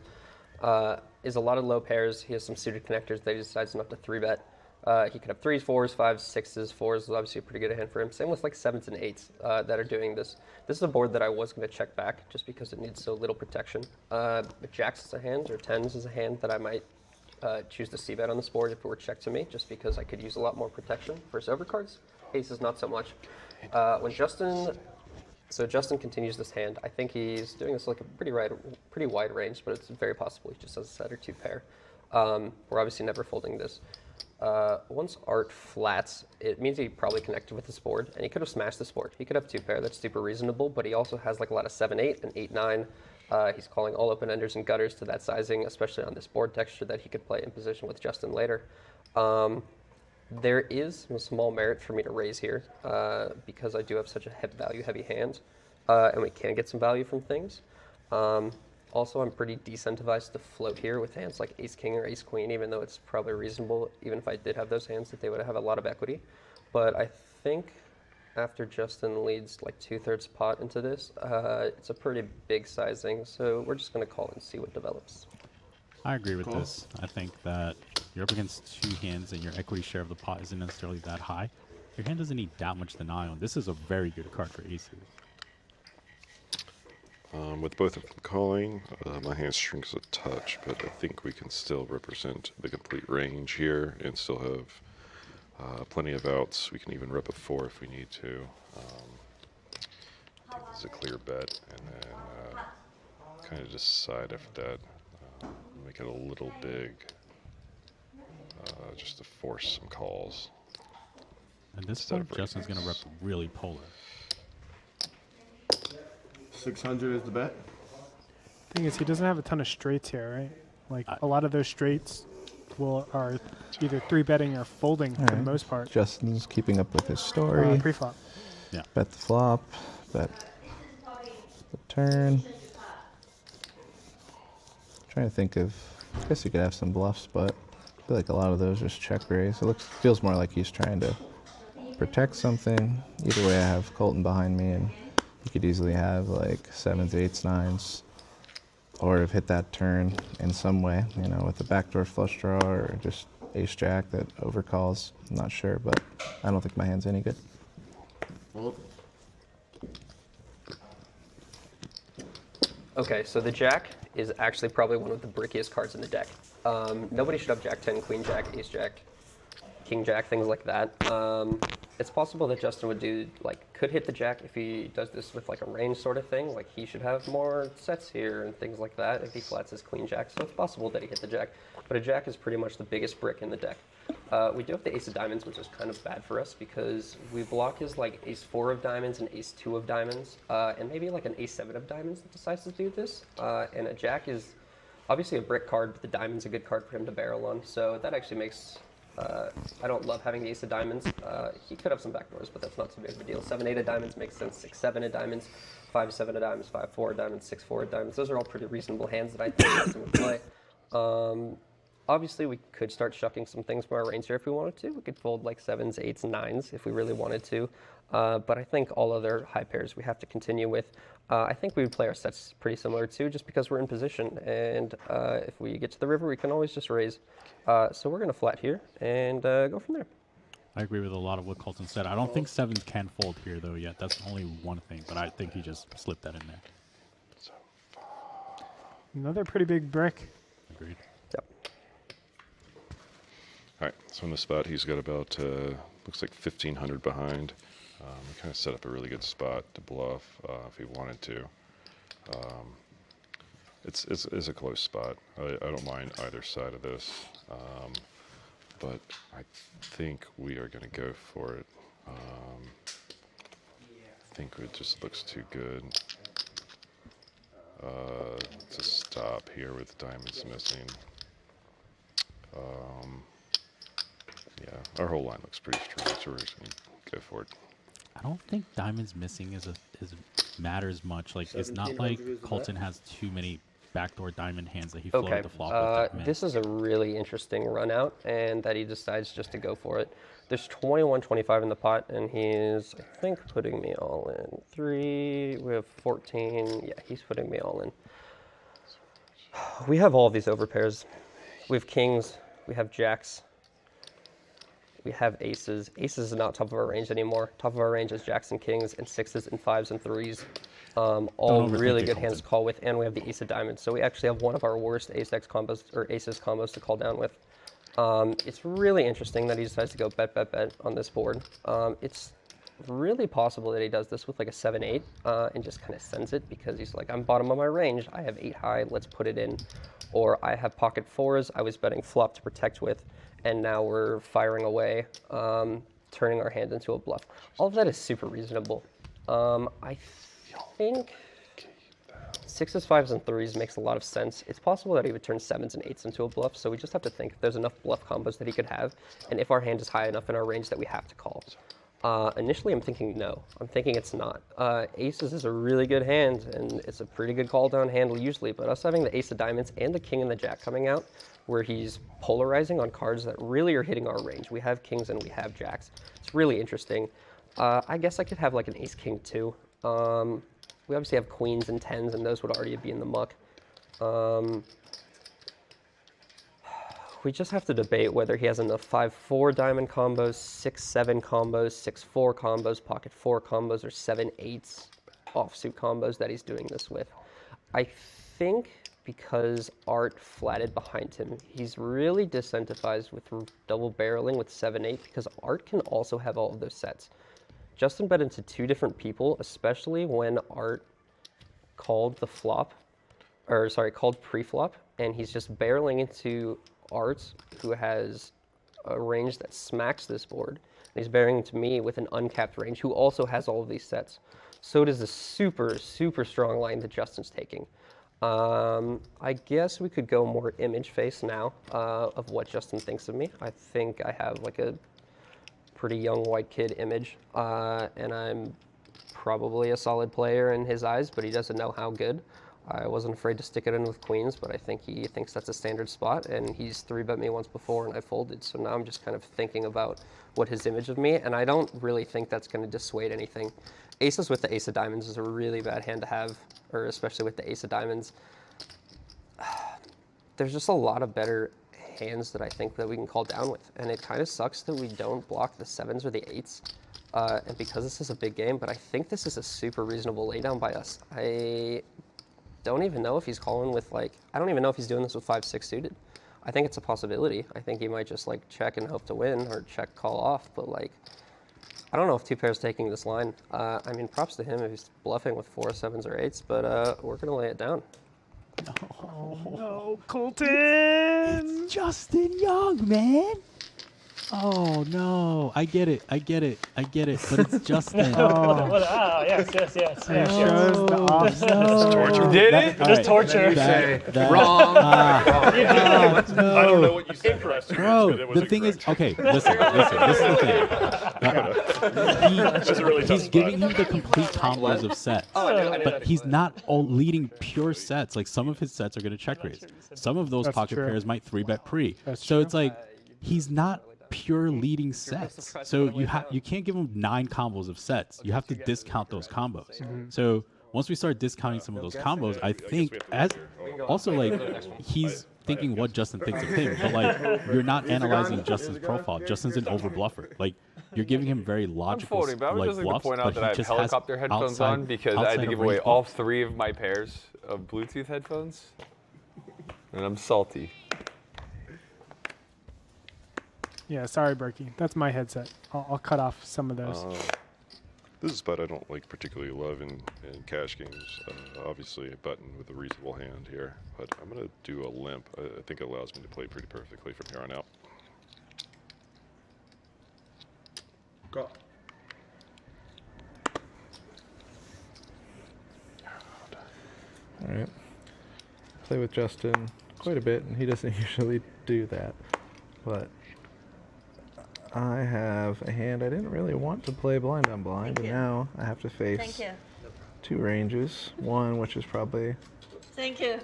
is a lot of low pairs. He has some suited connectors that he decides not to 3-bet. He could have 3s, 4s, 5s, 6s. 4s is obviously a pretty good hand for him. Same with like 7s and 8s that are doing this. This is a board that I was going to check back just because it needs so little protection. But Jacks is a hand, or 10s is a hand that I might choose to c-bet on this board if it were checked to me, just because I could use a lot more protection versus overcards. Aces not so much. So Justin continues this hand. I think he's doing this like a pretty wide range, but it's very possible he just has a set or 2 pair. We're obviously never folding this. Once Art flats, it means he probably connected with this board, and he could have smashed this board. He could have 2 pair, that's super reasonable, but he also has like a lot of 7-8 and 8-9. He's calling all open enders and gutters to that sizing, especially on this board texture that he could play in position with Justin later. There is a small merit for me to raise here, because I do have such a value-heavy hand, and we can get some value from things. Also, I'm pretty decentivized to float here with hands like Ace-King or Ace-Queen, even though it's probably reasonable, even if I did have those hands, that they would have a lot of equity. But I think after Justin leads like 2/3 pot into this, it's a pretty big sizing, so we're just going to call and see what develops. I agree with this. I think that you're up against 2 hands and your equity share of the pot isn't necessarily that high. Your hand doesn't need that much denial. This is a very good card for Aces. With both of them calling, my hand shrinks a touch, but I think we can still represent the complete range here and still have plenty of outs. We can even rep a 4 if we need to. I think this is a clear bet, and then kind of decide after that, make it a little big, just to force some calls. And this point, Justin's going to rep really polar. 600 is the bet. Thing is, he doesn't have a ton of straights here, right? Like a lot of those straights are either 3-betting or folding for the most part. Justin's keeping up with his story. Pre-flop. Yeah. Bet the flop. Bet the turn. Trying to think of. I guess you could have some bluffs, but I feel like a lot of those just check raise. It feels more like he's trying to protect something. Either way, I have Colton behind me, and he could easily have like 7s, 8s, 9s, or have hit that turn in some way, you know, with a backdoor flush draw or just ace-jack that overcalls. I'm not sure, but I don't think my hand's any good. Okay, so the jack is actually probably one of the brickiest cards in the deck. Nobody should have Jack 10, Queen Jack, Ace Jack, King Jack, things like that. It's possible that Justin would do, like, could hit the Jack if he does this with, like, a range sort of thing. Like, he should have more sets here and things like that if he flats his Queen Jack. So it's possible that he hit the Jack. But a Jack is pretty much the biggest brick in the deck. We do have the Ace of Diamonds, which is kind of bad for us because we block his, like, Ace 4 of Diamonds and Ace 2 of Diamonds, and maybe, like, an Ace 7 of Diamonds that decides to do this. And a Jack is obviously a brick card, but the Diamond's a good card for him to barrel on. So that actually makes... I don't love having the Ace of Diamonds. He could have some backdoors, but that's not too big of a deal. 7-8 of Diamonds makes sense. 6-7 of Diamonds, 5-7 of Diamonds, 5-4 of Diamonds, 6-4 of Diamonds. Those are all pretty reasonable hands that I think Justin would play. Obviously, we could start shucking some things from our range here if we wanted to. We could fold like 7s, 8s, 9s if we really wanted to. But I think all other high pairs we have to continue with. I think we would play our sets pretty similar too, just because we're in position. And if we get to the river, we can always just raise. So we're going to flat here and go from there. I agree with a lot of what Colton said. I don't think 7s can fold here, though, yet. That's only one thing, but I think he just slipped that in there. Another pretty big brick. Agreed. Yep. All right, so in the spot, he's got about, looks like 1,500 behind. We kind of set up a really good spot to bluff if he wanted to. It's a close spot. I don't mind either side of this, but I think we are going to go for it. I think it just looks too good to stop here with diamonds missing. Yeah, our whole line looks pretty strong, so we're just going to go for it. I don't think diamonds missing matters much. Like, it's not like Colton has too many backdoor diamond hands that he floated the flop with. This is a really interesting run out, and that he decides just to go for it. There's 21-25 in the pot, and he's, I think, putting me all in. 3, we have 14. Yeah, he's putting me all in. We have all of these overpairs. We have kings, we have jacks, we have aces. Aces is not top of our range anymore. Top of our range is jacks and kings and 6s and 5s and 3s. All really good hands to call with, and we have the ace of diamonds. So we actually have one of our worst ace-x combos, or aces combos to call down with. It's really interesting that he decides to go bet, bet, bet on this board. It's really possible that he does this with like a 7-8 and just kind of sends it because he's like, I'm bottom of my range. I have 8 high, let's put it in. Or I have pocket 4s, I was betting flop to protect with, and now we're firing away, turning our hand into a bluff. All of that is super reasonable. I think 6s, 5s, and 3s makes a lot of sense. It's possible that he would turn 7s and 8s into a bluff, so we just have to think if there's enough bluff combos that he could have, and if our hand is high enough in our range that we have to call. Initially, I'm thinking no. I'm thinking it's not. Aces is a really good hand, and it's a pretty good call down handle usually, but us having the ace of diamonds and the king and the jack coming out, where he's polarizing on cards that really are hitting our range. We have kings and we have jacks. It's really interesting. I guess I could have like an ace-king too. We obviously have queens and 10s, and those would already be in the muck. We just have to debate whether he has enough 5-4 diamond combos, 6-7 combos, 6-4 combos, pocket 4 combos, or 7-8s offsuit combos that he's doing this with. I think because Art flatted behind him, he's really disincentivized with double barreling with 7-8 because Art can also have all of those sets. Justin bet into 2 different people, especially when Art called the flop, or sorry, called pre-flop, and he's just barreling into Art, who has a range that smacks this board. And he's barreling into me with an uncapped range, who also has all of these sets. So it is a super, super strong line that Justin's taking. I guess we could go more image face now of what Justin thinks of me. I think I have like a pretty young white kid image, and I'm probably a solid player in his eyes, but he doesn't know how good. I wasn't afraid to stick it in with queens, but I think he thinks that's a standard spot, and he's 3-bet me once before, and I folded. So now I'm just kind of thinking about what his image of me, and I don't really think that's going to dissuade anything. Aces with the ace of diamonds is a really bad hand to have, or especially with the ace of diamonds. There's just a lot of better hands that I think that we can call down with, and it kind of sucks that we don't block the 7s or the 8s, and because this is a big game, but I think this is a super reasonable laydown by us. I don't even know if he's calling with like, I don't even know if he's doing this with 5-6 suited. I think it's a possibility. I think he might just like check and hope to win, or check call off. But like, I don't know if two pairs taking this line. I mean, props to him if he's bluffing with 4s, 7s, or 8s. But we're gonna lay it down. Oh no, Colton! It's Justin Young, man. Oh no, I get it, but it's Justin. Yes. Shows the offset. Torture. Did it? Just torture. Wrong. I don't know what you said, Bro, the thing is, okay, listen, this is the thing. That's a really tough He's spot. giving you the complete combos of sets, but he's not all leading pure sets. Like, some of his sets are going to check raise. Some of those That's pocket true. pairs might 3-bet pre. That's So true. it's like, he's not pure leading sets. So you can't give him 9 combos of sets. You have to discount those combos. So once we start discounting some of those combos, I think as also like he's thinking what Justin thinks of him, but like you're not analyzing Justin's profile. Justin's an over bluffer. Like, you're giving him very I'm logical folding, but I would like just like bluffs, to point out but that he I have just has helicopter headphones outside- on because I had outside to of give away range all bluff. 3 of my pairs of Bluetooth headphones, and I'm salty. Yeah, sorry, Berkey. That's my headset. I'll cut off some of those. This is a spot I don't like particularly love in cash games. Obviously a button with a reasonable hand here, but I'm going to do a limp. I think it allows me to play pretty perfectly from here on out. Go. All right. Play with Justin quite a bit, and he doesn't usually do that. But I have a hand I didn't really want to play blind on blind, and now I have to face Thank you. 2 ranges. One, which is probably, Thank you.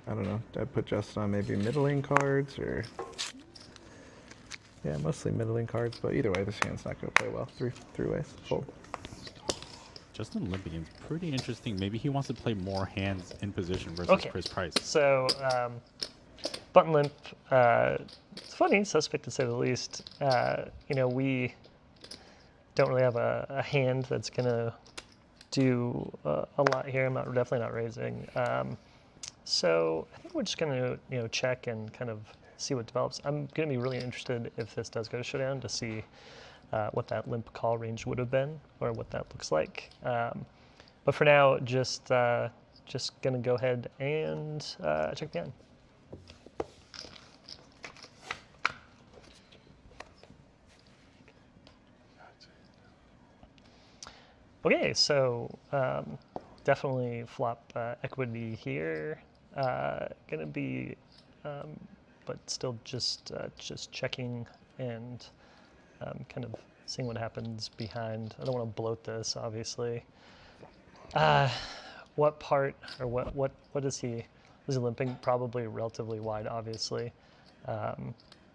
I don't know, I'd put Justin on maybe middling cards, or yeah, mostly middling cards. But either way, this hand's not going to play well. Three ways. Fold. Justin limping is pretty interesting. Maybe he wants to play more hands in position versus Chris Price. So, button limp, it's funny, suspect to say the least. You know, we don't really have a hand that's going to do a lot here. I'm definitely not raising. So I think we're just going to, check and kind of see what develops. I'm going to be really interested if this does go to showdown to see what that limp call range would have been, or what that looks like. But for now, just gonna go ahead and check the end. Okay, so definitely flop equity here. Gonna be, but still just checking and kind of seeing what happens behind. I don't want to bloat this, obviously. What part, or what is he? Was he limping? Probably relatively wide, obviously.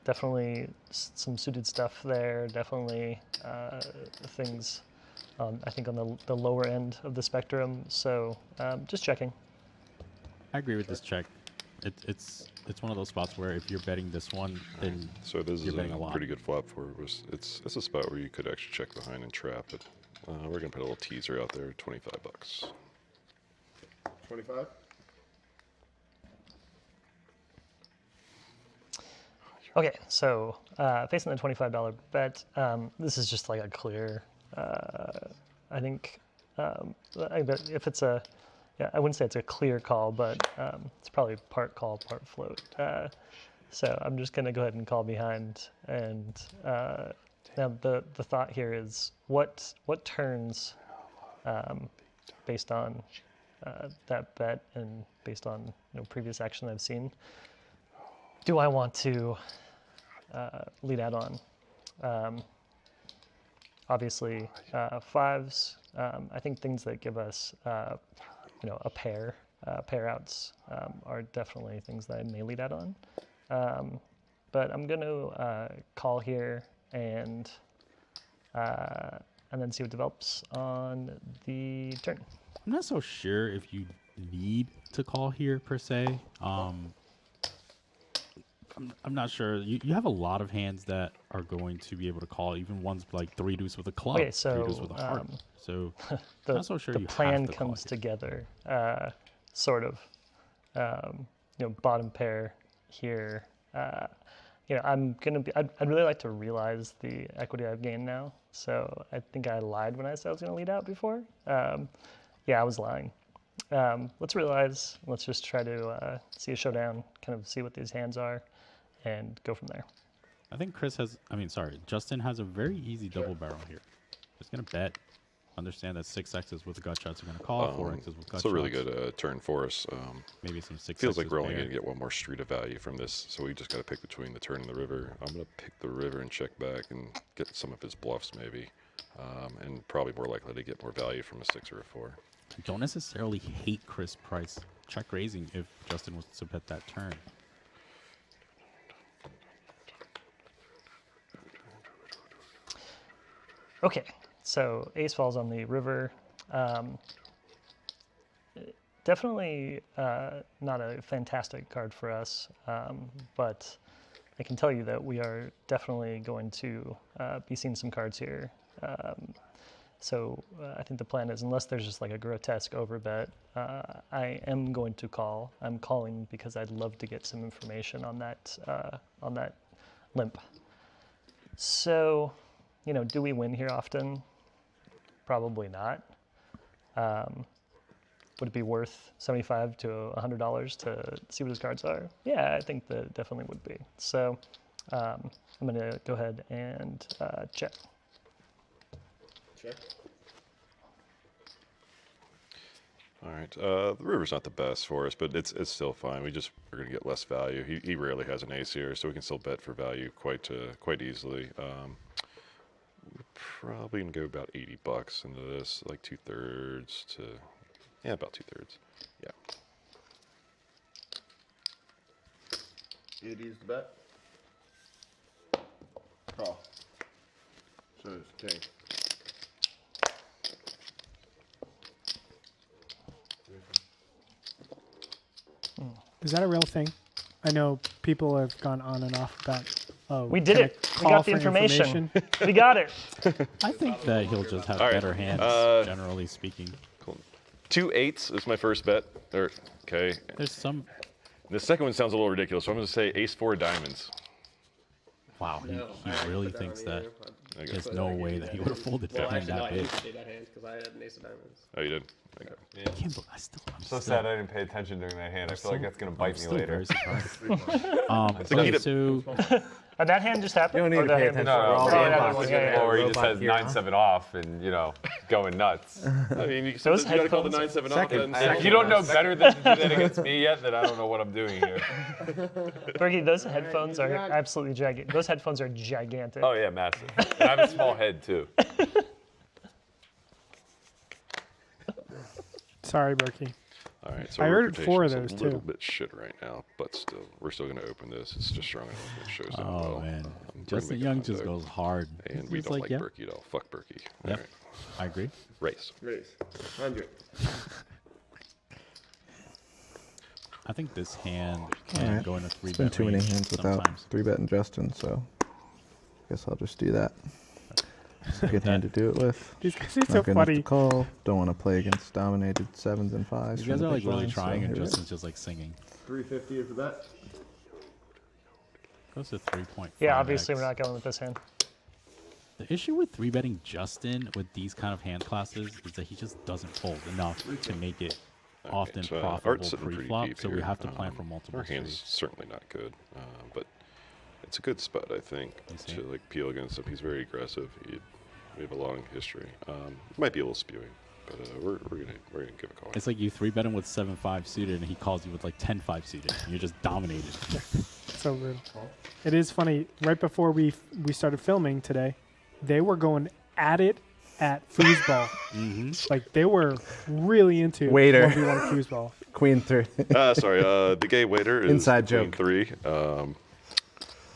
Definitely some suited stuff there. Definitely things, I think, on the lower end of the spectrum. So just checking. I agree with this check. It's one of those spots where if you're betting this one, then So this you're is betting a a lot. pretty good flop for it. It's a spot where you could actually check behind and trap it. We're gonna put a little teaser out there, $25. 25? Okay, so facing the $25 bet, this is just like a clear. I think I bet if it's a, yeah, I wouldn't say it's a clear call, but it's probably part call, part float. So I'm just gonna go ahead and call behind. And now the thought here is what turns based on that bet and based on previous action I've seen. Do I want to lead out on? Obviously, fives. I think things that give us, a pair, pair outs are definitely things that I may lead out on. But I'm going to call here and then see what develops on the turn. I'm not so sure if you need to call here per se. I'm not sure. You have a lot of hands that are going to be able to call, even ones like 3-deuce with a club, Okay, so 3-deuce with a heart. So the, not so sure the you plan have to call comes here. together, sort of. Bottom pair here, you know, I'd really like to realize the equity I've gained now. So I think I lied when I said I was going to lead out before. Yeah, I was lying. Let's realize. Let's just try to see a showdown, kind of see what these hands are, and go from there. I think Justin has a very easy double barrel here. Just gonna bet. Understand that 6X's with the gut shots are gonna call, 4X's with gut shots. It's a really good turn for us. Maybe some 6X's. Feels like we're only gonna get one more street of value from this, so we just gotta pick between the turn and the river. I'm gonna pick the river and check back and get some of his bluffs maybe, and probably more likely to get more value from a 6 or a 4. I don't necessarily hate Chris Price check raising if Justin was to bet that turn. Okay, so ace falls on the river. Definitely not a fantastic card for us, but I can tell you that we are definitely going to be seeing some cards here. So I think the plan is, unless there's just like a grotesque overbet, I am going to call. I'm calling because I'd love to get some information on that limp. So, you know, do we win here often? Probably not. Would it be worth $75 to $100 to see what his cards are? Yeah, I think that definitely would be. So I'm going to go ahead and check. Check. All right, the river's not the best for us, but it's still fine. We're going to get less value. He rarely has an ace here, so we can still bet for value quite easily. We're probably gonna go about $80 into this, like 2/3 to, yeah, about 2/3. Yeah. 80 is the bet. Call. So it's king. Is that a real thing? I know people have gone on and off about. Oh, we did it. We got the information. We got it. I think that he'll just have better hands, generally speaking. Cool. 2 8s is my first bet. Okay. There's some. The second one sounds a little ridiculous, so I'm going to say ace 4 diamonds. Wow, he really thinks that. There's no way that he would have folded for him that big. I did that hand because I had an ace of diamonds. Oh, you did? Okay. Yeah. I'm so sad I didn't pay attention during that hand. I feel like that's going to bite me later. That hand just happened? You don't need to pay attention. No, or he just has 9-7 off and, you know, going nuts. I mean, you gotta call the 9-7 off. If you don't know better than to do that against me yet, then I don't know what I'm doing here. Berkey, those headphones are absolutely gigantic. Those headphones are gigantic. Oh, yeah, massive. And I have a small head, too. Sorry, Berkey. All right, so I ordered 4 of those, too. A little bit shit right now, but still, we're still going to open this. It's just strong enough. It shows them well. Oh, man. Justin Young just goes hard. And we don't like Berkey at all. Fuck Berkey. Yep. All right. I agree. Race. 100. I think this hand can go in a 3-bet range. It's been too many hands without 3-betting Justin, so I guess I'll just do that. It's a good hand to do it with. These guys are so funny. Call. Don't want to play against dominated 7s and 5s. You guys are like really trying, and Justin's just like singing. 350 is the bet. Goes to 3.5. Yeah, obviously we're not going with this hand. The issue with 3-betting Justin with these kind of hand classes is that he just doesn't fold enough to make it often profitable pre-flop. So we have to plan for multiple. Our hand's certainly not good, but it's a good spot, I think, to like peel against him. He's very aggressive. We have a long history. It might be a little spewing, but we're gonna give a call. It's like you 3-bet him with 7-5 suited, and he calls you with like 10-5 suited. And you're just dominated. So rude. It is funny. Right before we started filming today, they were going at it at foosball. Like they were really into waiter. 1v1 foosball. Queen 3. Sorry, the gay waiter is inside Queen joke. 3, and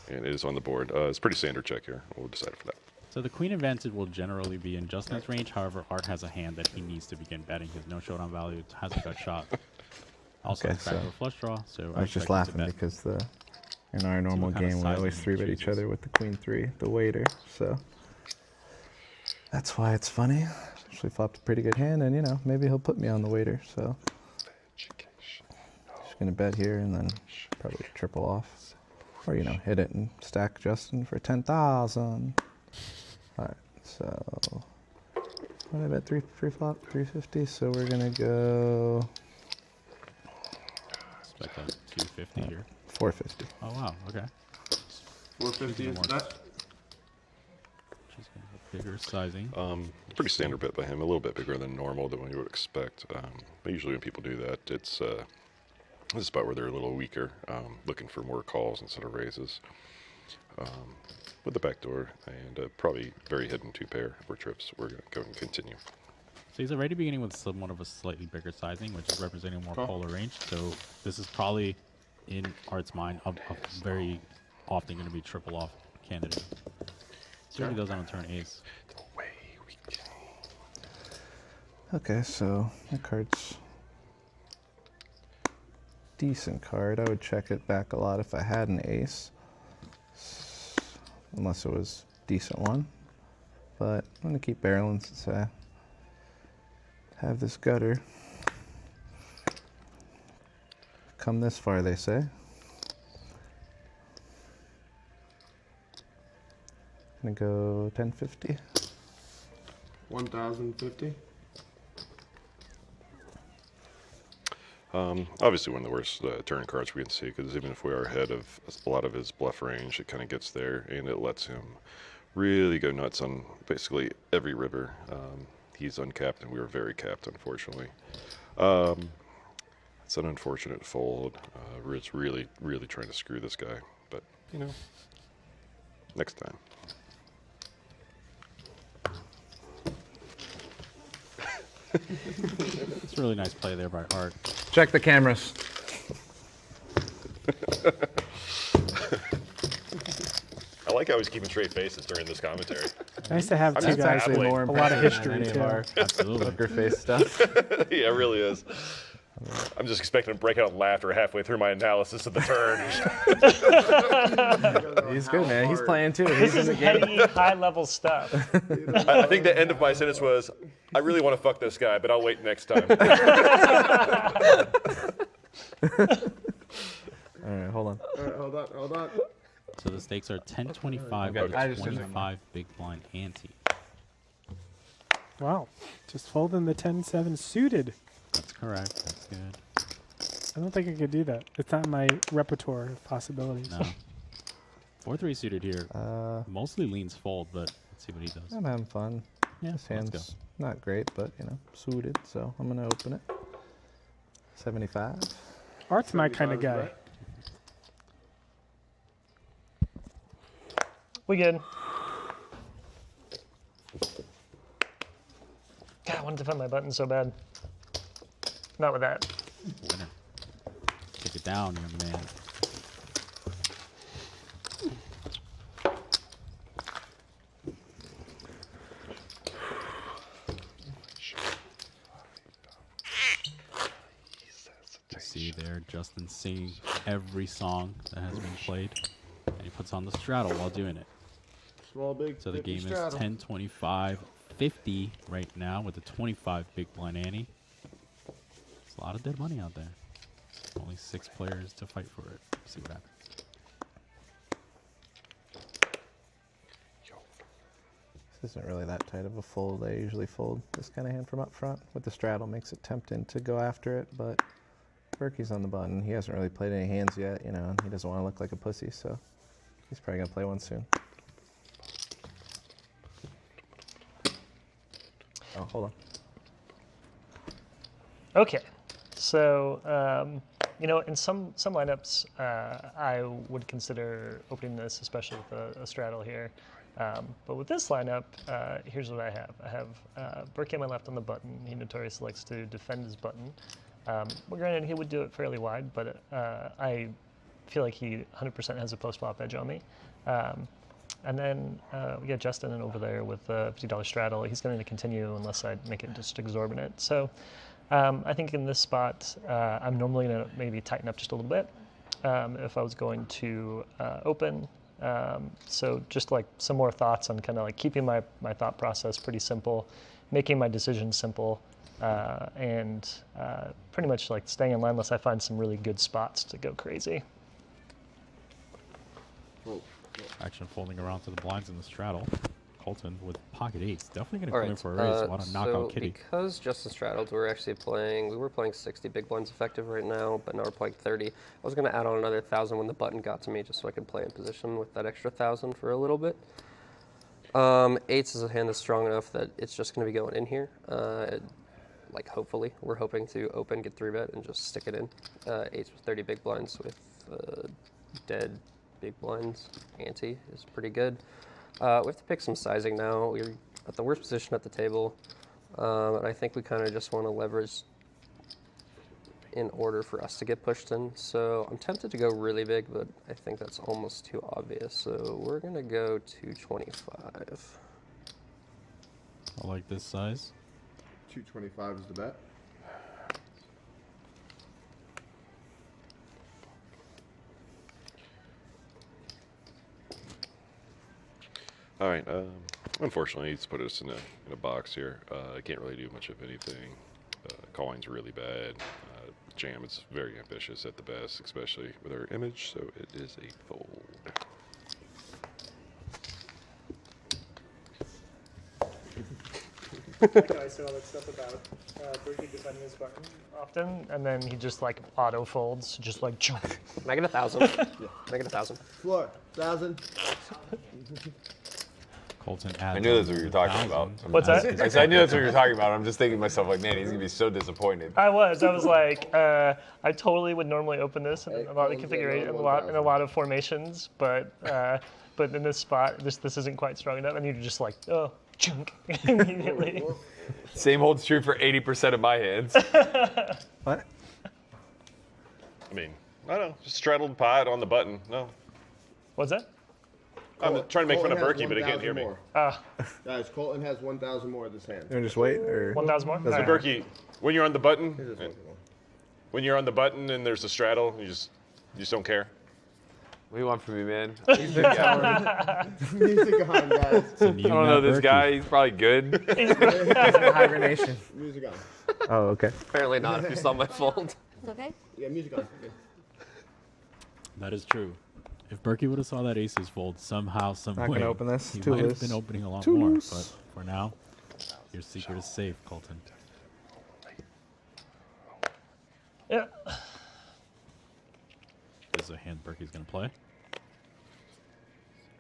it is on the board. It's pretty standard check here. We'll decide for that. So the queen advantage will generally be in Justin's range. However, Art has a hand that he needs to begin betting. He has no showdown value, has a gut shot. Also, Okay, has back to a flush draw. So I was just laughing because in our normal game we always 3-bet each other with the Queen 3, the waiter. So that's why it's funny. Actually flopped a pretty good hand, and you know maybe he'll put me on the waiter. So just gonna bet here and then probably triple off. Or, you know, hit it and stack Justin for 10,000. All right, so what did I bet? Three flop, 350. So we're gonna go. Expect a 250 here. 450. Oh wow. Okay. 450 is that? She's going to bigger sizing. Pretty standard bet by him, a little bit bigger than normal than we would expect. But usually when people do that, it's a spot where they're a little weaker, looking for more calls instead of raises. With the backdoor and probably very hidden 2-pair for trips, we're going to go and continue. So he's already beginning with somewhat of a slightly bigger sizing, which is representing more polar range. So this is probably, in Art's mind, a very often going to be triple off candidate. Certainly goes on turn ace. Okay, so that card's decent card. I would check it back a lot if I had an ace, unless it was a decent one. But I'm going to keep barreling since I have this gutter. Come this far, they say. I'm going to go 1050. 1,050. Obviously one of the worst turn cards we can see, because even if we are ahead of a lot of his bluff range, it kind of gets there and it lets him really go nuts on basically every river. He's uncapped and we were very capped, unfortunately. It's an unfortunate fold. It's really, really trying to screw this guy, but you know, next time. It's a really nice play there by Art. Check the cameras. I like how he's keeping straight faces during this commentary. Nice to have two just guys actually with more a lot of impressive than history any of too. our Absolutely. poker face stuff. Yeah, it really is. I'm just expecting to break out in laughter halfway through my analysis of the turn. He's good, man. He's playing too. This is heady, high-level stuff. I think the end of my sentence was, I really want to fuck this guy, but I'll wait next time. All right, hold on. All right, hold on. So the stakes are 1025 Okay, with I a just didn't 25 big blind ante. Wow, just folding the 10-7 suited. That's correct. That's good. I don't think I could do that. It's not in my repertoire of possibilities. No. 4-3 suited here. Mostly leans fold, but let's see what he does. I'm having fun. Yeah, This let's go. hand's not great, but you know, suited. So I'm gonna open it. 75. Art's my kind of 75 guy. bet. We good. God, I want to defend my button so bad. Not with that. Winner. Take it down, young man. You see there, Justin singing every song that has been played, and he puts on the straddle while doing it. Small, big. So the 50 game is straddle. 10, 25, 50 right now with a 25 big blind ante. There's a lot of dead money out there. Only 6 players to fight for it. See what happens. This isn't really that tight of a fold. I usually fold this kind of hand from up front. With the straddle makes it tempting to go after it, but Berkey's on the button. He hasn't really played any hands yet, you know, and he doesn't want to look like a pussy, so he's probably gonna play one soon. Oh, hold on. Okay, so you know, in some lineups, I would consider opening this, especially with a straddle here. But with this lineup, here's what I have. I have Berkey on my left on the button. He notoriously likes to defend his button. Well, granted, he would do it fairly wide, but I feel like he 100% has a post-flop edge on me. And then we got Justin over there with a $50 straddle. He's going to continue unless I make it just exorbitant. So I think in this spot, I'm normally going to maybe tighten up just a little bit if I was going to open. So just like some more thoughts on kind of like keeping my thought process pretty simple, making my decisions simple, and pretty much like staying in line unless I find some really good spots to go crazy. Action folding around to the blinds in the straddle. Colton with pocket eights. Definitely going to All come in right, for a raise. Want to knock so out Kitty. because Justin straddled, we were playing 60 big blinds effective right now, but now we're playing 30. I was going to add on another 1,000 when the button got to me, just so I could play in position with that extra 1,000 for a little bit. Eights is a hand that's strong enough that it's just going to be going in here. Like hopefully, we're hoping to open, get 3-bet, and just stick it in. Eights with 30 big blinds with dead big blinds ante is pretty good. We have to pick some sizing now. We're at the worst position at the table, and I think we kind of just want to leverage in order for us to get pushed in. So I'm tempted to go really big, but I think that's almost too obvious. So we're going to go 225. I like this size. 225 is the bet. All right. Unfortunately, he's put us in a box here. I can't really do much of anything. Calling's really bad. Jam is very ambitious at the best, especially with our image, so it is a fold. I said all that stuff about Berkey defending his button often, and then he just like auto folds, just like chunk. Make it 1,000. Make it 1,000. Floor, 1,000. Colton adds. I knew that's what you were talking about. What's that? I said I knew that's what you were talking about. I'm just thinking to myself, like, man, he's gonna be so disappointed. I was like, I totally would normally open this in a lot of configuration, in a lot of formations, but in this spot, this isn't quite strong enough, and you're just like, oh, chunk immediately. Same holds true for 80% of my hands. What? I mean, I don't know. Just straddled pot on the button. No. What's that? I'm trying to make fun of Berkey, but he can't hear me. Guys, Colton has 1,000 more of this hand. You want to just wait, or 1,000 more? So Berkey, when you're on the button, and there's a straddle, you just don't care. What do you want from me, man? Music on, guys. I don't know this guy. He's probably good. He's in hibernation. Music on. Oh, okay. Apparently not, if you saw my fold. It's okay? Yeah, music on. Yeah. That is true. If Berkey would have saw that aces fold somehow, some Not way, gonna open this. he Too might loose. have been opening a lot Too more. loose. But for now, your secret is safe, Colton. Yeah. This is a hand Berkey's gonna play.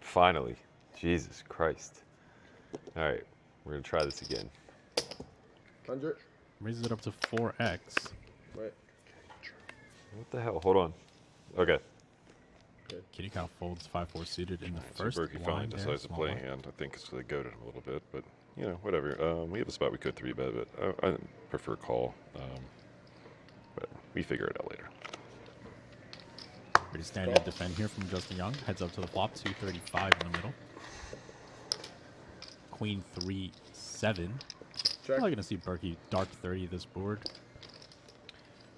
Finally. Jesus Christ. All right, we're gonna try this again. 100. Raises it up to 4x. Wait. What the hell? Hold on. Okay. Kitty cow folds 5-4 suited in the first Berkey finally line there, decides to small play a blind. hand. I think it's they goaded him a little bit, but you know, whatever. We have a spot we could 3-bet, but I prefer call. But we figure it out later. Pretty standard defend here from Justin Young. Heads up to the flop, 235 in the middle. Queen 3-7. Probably gonna see Berkey dark 30 this board.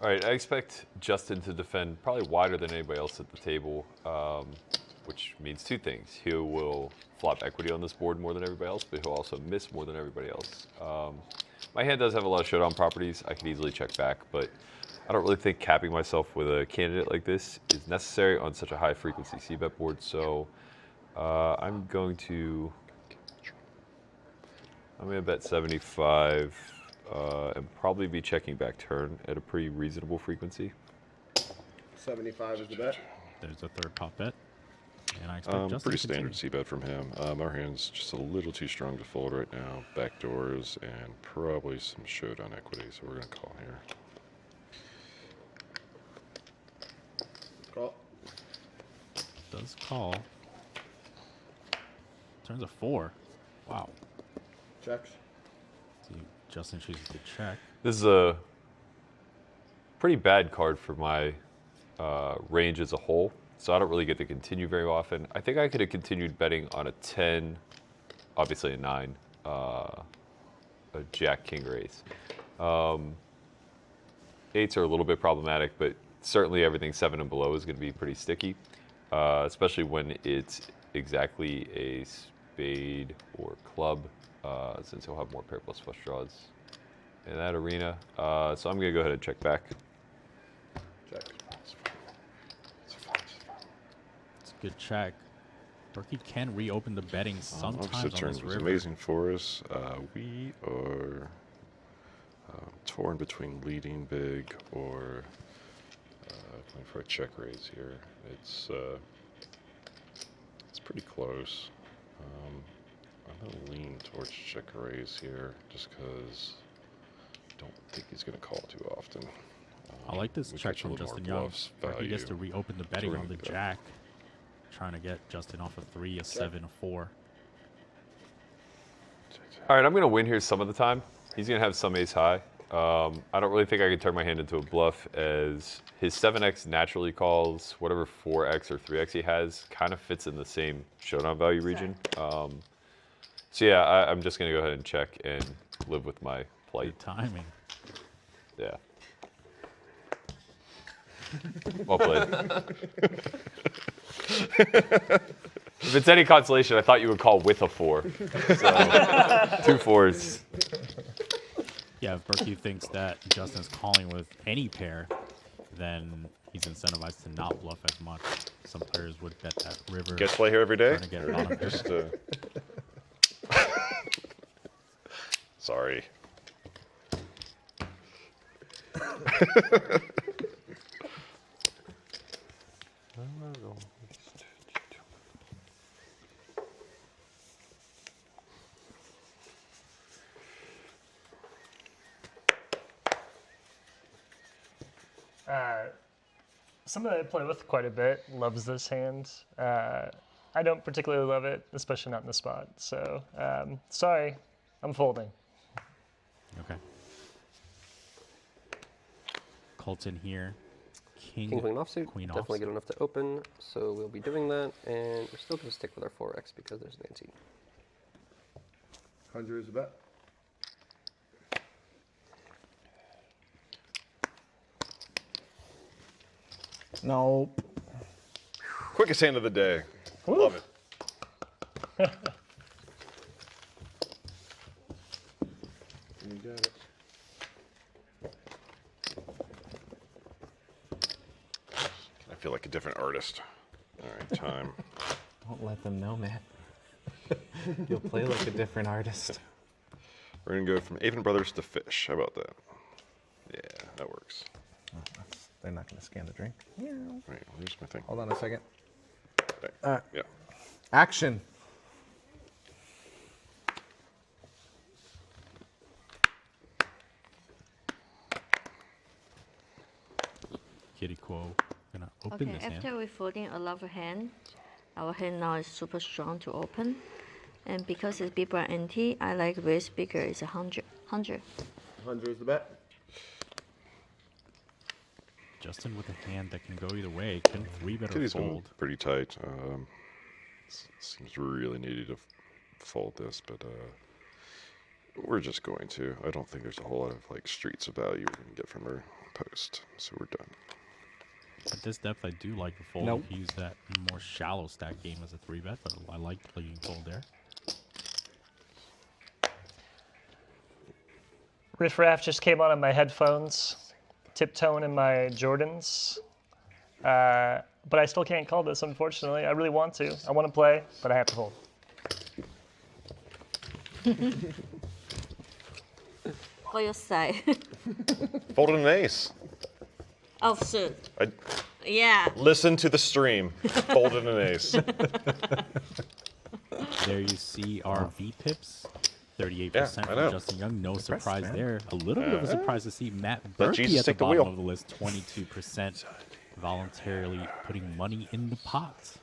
All right, I expect Justin to defend probably wider than anybody else at the table, which means two things. He will flop equity on this board more than everybody else, but he'll also miss more than everybody else. My hand does have a lot of showdown properties. I could easily check back, but I don't really think capping myself with a candidate like this is necessary on such a high frequency c-bet board. So I'm going to bet 75 and probably be checking back turn at a pretty reasonable frequency. 75 is the bet. There's a third pop bet. And I expect Justin Pretty to continue. standard c-bet from him. Our hand's just a little too strong to fold right now. Backdoors and probably some showdown equity, so we're going to call here. Call. Does call. Turns a 4. Wow. Checks. See, Justin chooses to check. This is a pretty bad card for my range as a whole, so I don't really get to continue very often. I think I could have continued betting on a 10, obviously a 9, a jack, king, or ace. 8s are a little bit problematic, but certainly everything 7 and below is going to be pretty sticky, especially when it's exactly a spade or club, since he'll have more pair plus flush draws in that arena. So I'm going to go ahead and check back. Check. It's a good check. Berkey can reopen the betting sometimes Opposite on turn this was river. amazing for us. We are torn between leading big or going for a check raise here. It's pretty close. I'm going to lean towards check raise here just because I don't think he's going to call too often. I like this We check catch a from little Justin more Young. bluffs Berkey gets to value. reopen the betting we're on the gonna do that. jack. Trying to get Justin off a 3, a 7, a 4. All right, I'm going to win here some of the time. He's going to have some ace high. I don't really think I can turn my hand into a bluff, as his 7x naturally calls whatever 4x or 3x he has kind of fits in the same showdown value region. So yeah, I'm just going to go ahead and check and live with my plight. Good timing. Yeah. Well played. If it's any consolation, I thought you would call with a 4. So 2 4s. Yeah, if Berkey thinks that Justin's calling with any pair, then he's incentivized to not bluff as much. Some players would bet that river. Guest play here every day? Trying to get bottom pair. Just, sorry. Someone I play with quite a bit loves this hand. I don't particularly love it, especially not in the spot. So, sorry, I'm folding. Okay. Colton here. King, Queen offsuit, Queen definitely offsuit. good enough to open, so we'll be doing that, and we're still going to stick with our 4x because there's an ante. 100 is a bet. Nope. Quickest hand of the day. Love it. You got it. I feel like a different artist. All right, time. Don't let them know, Matt. You'll play like a different artist. We're going to go from Avon Brothers to Fish. How about that? Yeah, that works. Oh, they're not going to scan the drink. Yeah. Wait, where's my thing? Hold on a second. Okay. Yeah. Action. Kitty Kuo gonna open Okay, this hand. after we folding a lot of hand, our hand now is super strong to open. And because it's big blind ante, I like raise bigger, it's 100. 100 is the bet. Justin with a hand that can go either way. Can 3-bet or Kitty's been fold. pretty tight. Seems really needy to fold this, but we're just going to. I don't think there's a whole lot of like streets of value we can get from her post, so we're done. At this depth, I do like the fold. Nope. He used that more shallow stack game as a 3-bet, but I like playing fold there. Riff Raff just came on my headphones, tiptoeing in my Jordans. But I still can't call this, unfortunately. I really want to. I want to play, but I have to hold. For your side. Folded an ace. Oh, shoot. I Yeah. listen to the stream. Folded an ace. There you see our V pips. 38% Yeah, I for know. Justin Young. No Impressed, surprise man. there. A little bit of a surprise to see Matt Let Berkey Jesus at the take the bottom wheel. of the list. 22% voluntarily putting money in the pot.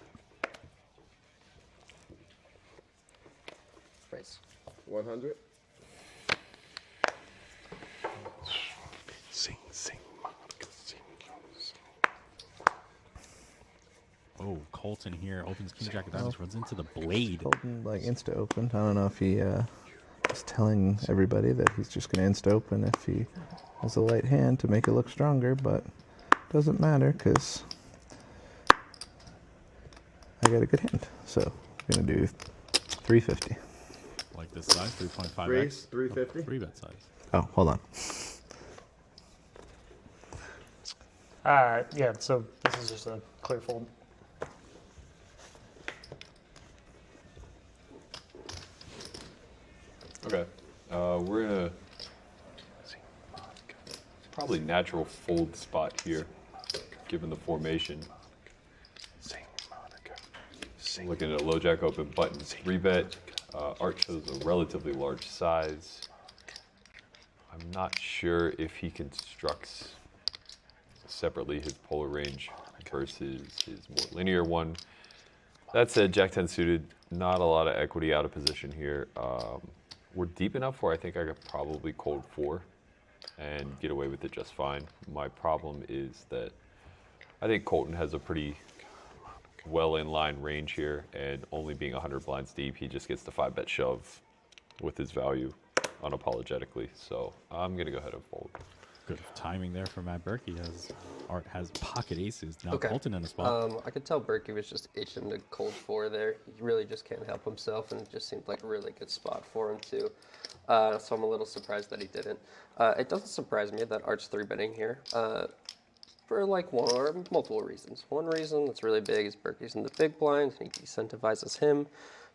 Raise. 100. Sing, Monica, sing. Oh, Colton here opens King Jack of Diamonds, runs into the blade. Colton like insta opened. I don't know if he is telling everybody that he's just going to insta open if he has a light hand to make it look stronger, but doesn't matter because I got a good hand. So I'm going to do 350. Like this size, 3.5x. Raise, 350. 3-bet size. Oh, hold on. Yeah, so this is just a clear fold. Okay. We're in a probably natural fold spot here, given the formation. Looking at a low jack open button 3-bet. Art shows a relatively large size. I'm not sure if he constructs separately his polar range versus his more linear one. That said, Jack 10 suited, not a lot of equity out of position here. We're deep enough where I think I could probably cold 4 and get away with it just fine. My problem is that I think Colton has a pretty well in line range here, and only being 100 blinds deep, he just gets the 5-bet shove with his value unapologetically. So I'm gonna go ahead and fold. Good timing there for Matt Berkey, as Art has pocket aces. Now Colton in the spot. I could tell Berkey was just itching to cold 4 there. He really just can't help himself, and it just seemed like a really good spot for him too. So I'm a little surprised that he didn't. It doesn't surprise me that Art's 3-betting here. For like one or multiple reasons. One reason that's really big is Berkey's in the big blind, and he decentivizes him.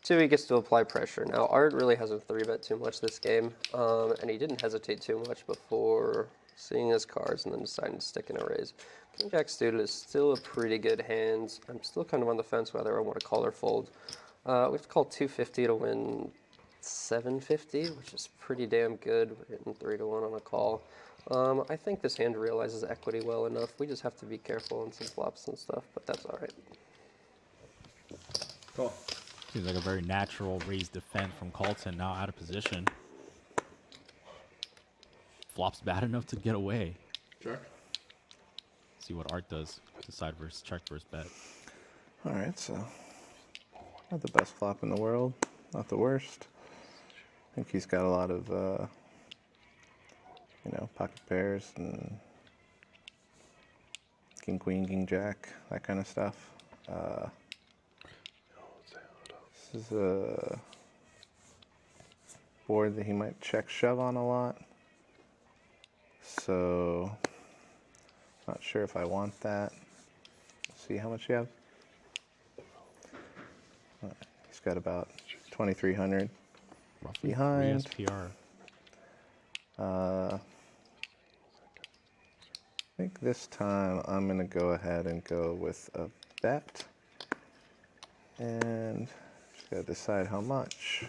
2, he gets to apply pressure. Now, Art really hasn't 3-bet too much this game, and he didn't hesitate too much before seeing his cards and then deciding to stick in a raise. King Jack suited is still a pretty good hand. I'm still kind of on the fence whether I want to call or fold. We have to call 250 to win 750, which is pretty damn good. We're hitting 3-1 on a call. I think this hand realizes equity well enough. We just have to be careful on some flops and stuff, but that's all right. Cool. Seems like a very natural raised defense from Colton, now out of position. Flops bad enough to get away. Check. See what Art does. Decide versus check versus bet. All right, so not the best flop in the world, not the worst. I think he's got a lot of, you know, pocket pairs and king, queen, king, jack, that kind of stuff. This is a board that he might check shove on a lot. So, not sure if I want that. See how much you have? He's got about 2,300 Roughly behind. 3 SPR. I think this time I'm going to go ahead and go with a bet. And just got to decide how much.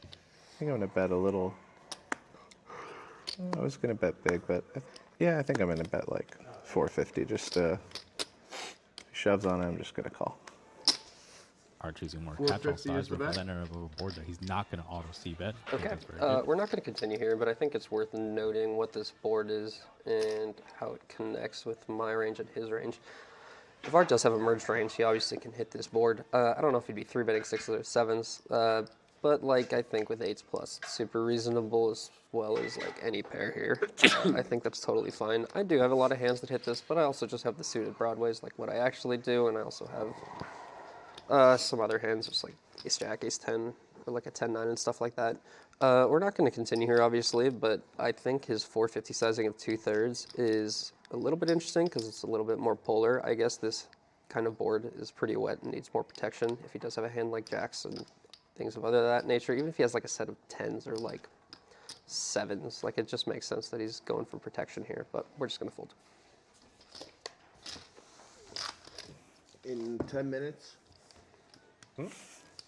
I think I'm going to bet a little. I was going to bet big, but yeah, I think I'm going to bet like 450. Just if he shoves on it, I'm just going to call. Art choosing more catch-all size representative of a board that he's not going to auto c-bet. Okay, we're not going to continue here, but I think it's worth noting what this board is and how it connects with my range and his range. If Art does have a merged range, he obviously can hit this board. I don't know if he'd be 3-betting 6s or 7s, but like I think with 8s plus, it's super reasonable as well as like any pair here. I think that's totally fine. I do have a lot of hands that hit this, but I also just have the suited broadways like what I actually do, and I also have some other hands, just like ace jack, ace 10, or like a 10-9 and stuff like that. We're not going to continue here, obviously, but I think his 450 sizing of 2/3 is a little bit interesting because it's a little bit more polar. I guess this kind of board is pretty wet and needs more protection. If he does have a hand like jacks and things of that nature, even if he has like a set of 10s or like 7s, like it just makes sense that he's going for protection here, but we're just going to fold. In 10 minutes.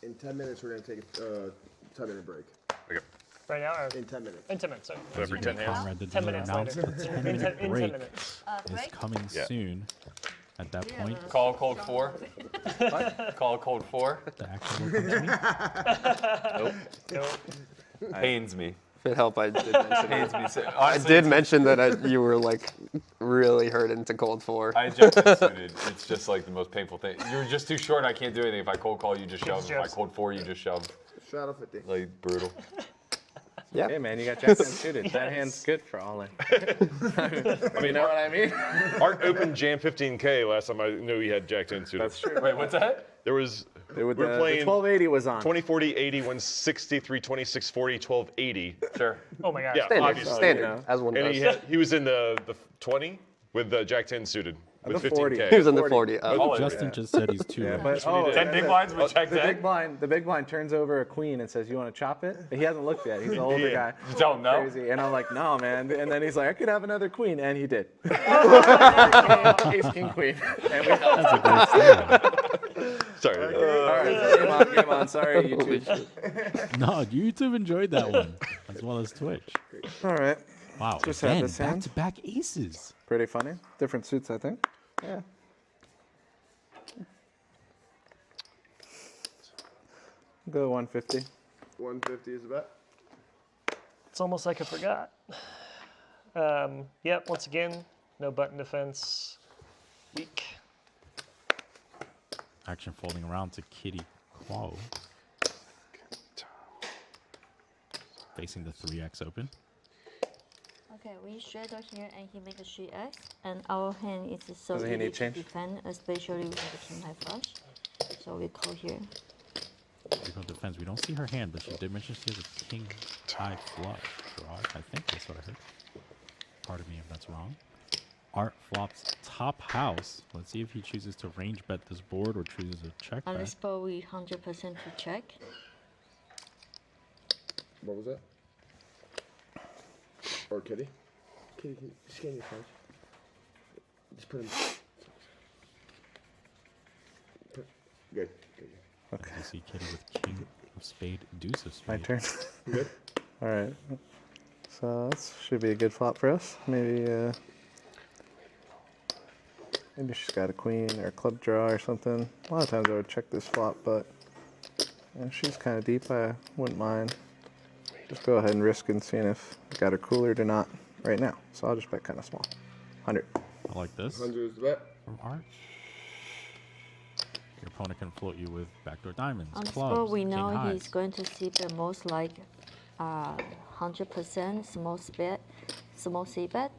In 10 minutes, we're going to take a 10-minute break. Okay. Right now, or In 10 minutes. in 10 minutes, sorry. Every 10 hands? Conrad did 10 not minutes announce later. the In 10-minute 10 break minutes. is coming soon. At that point, Call cold 4. Call cold 4. the action will come to me. Nope. Pains me. If it helped, I did mention Pains me. I Honestly, did mention that you were like really hurt into cold 4. I ejected suited. It's just like the most painful thing. You're just too short. I can't do anything. If I cold call, you just shove. If I cold 4, you just shove. Shot of 50. Like brutal. Yeah. Hey man, you got Jack 10 suited. That hand's good for all in. I mean, You know what I mean? Art opened Jam 15K last time I knew he had Jack 10 suited. That's true. Wait, what's that? There was, We were the playing 1280 was on. 20, 40, 80, 160, 320, 40, 1280. Sure. Oh my gosh. Yeah, Standard, obviously. standard, you know. as one And does. he was in the 20 with the Jack 10 suited. With the 40. 15K. He was in the 40. 40. Call it. Justin just said he's too. Yeah, low. but, 10 big blinds with check the 10? big blind turns over a queen and says, "You want to chop it?" But he hasn't looked yet. He's the older guy. You tell him no? Crazy. And I'm like, "No, man." And then he's like, "I could have another queen," and he did. Ace, king, queen. And we held. That's a great story. Sorry. All right, game on. Sorry, YouTube. No, YouTube enjoyed that one as well as Twitch. All right. Wow, Just had again, this hand. back-to-back aces. Pretty funny. Different suits, I think. Yeah. Go 150. 150 is the bet. It's almost like I forgot. Yep, once again, no button defense. Weak. Action folding around to Kitty Kuo. Facing the 3x open. Okay, we straddle here and he make a 3x, and our hand is so Doesn't he easy need to change? defend, especially with the king high flush. So we call here. There's no defense. We don't see her hand, but she did mention she has a king high flush draw. I think that's what I heard. Pardon me if that's wrong. Art flops top house. Let's see if he chooses to range bet this board or chooses a check On bet. this board, we 100% to check. What was that? Or Kitty? Kitty, just get in your punch. Just put him. Good. Okay. You see Kitty with king of spade, deuce of spade. My turn. Good. All right. So this should be a good flop for us. Maybe she's got a queen or a club draw or something. A lot of times I would check this flop, but if she's kind of deep, I wouldn't mind. Just go ahead and risk and seeing if I got her coolered or not right now. So I'll just bet kind of small. 100. I like this. 100 is the bet. From Art. Your opponent can float you with backdoor diamonds, On this clubs, board, we king know highs. he's going to see the most like 100% small c bet,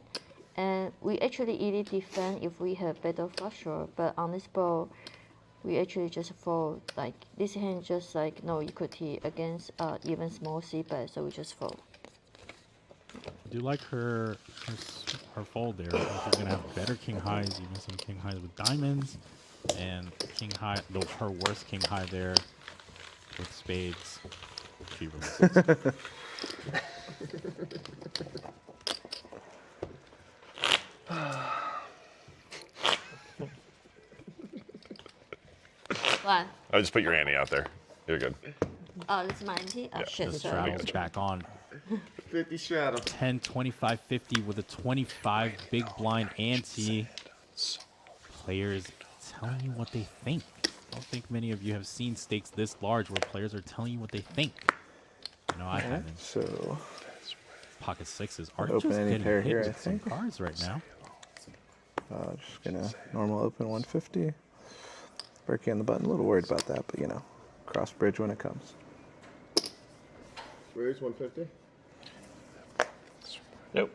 and we actually easily defend if we have better flush draw. But on this board, we actually just fold. Like this hand, just like no equity against even small c bet, so we just fold. I do like her fold there. I think she's gonna have better king highs, even some king highs with diamonds, and king high. Though her worst king high there with spades. She releases. What? I just put your ante out there. You're good. Oh, this is my ante? Oh, shit. The So straddle's back on. 50 straddle. 10, 25, 50 with a 25 big blind ante. Players telling you what they think. I don't think many of you have seen stakes this large where players are telling you what they think. You know, I haven't. So Pocket sixes are open just any getting pair hit here, I with some think. cards right now. Just gonna normal open 150. Berkey on the button. A little worried about that, but you know, cross bridge when it comes. Where's 150? Nope.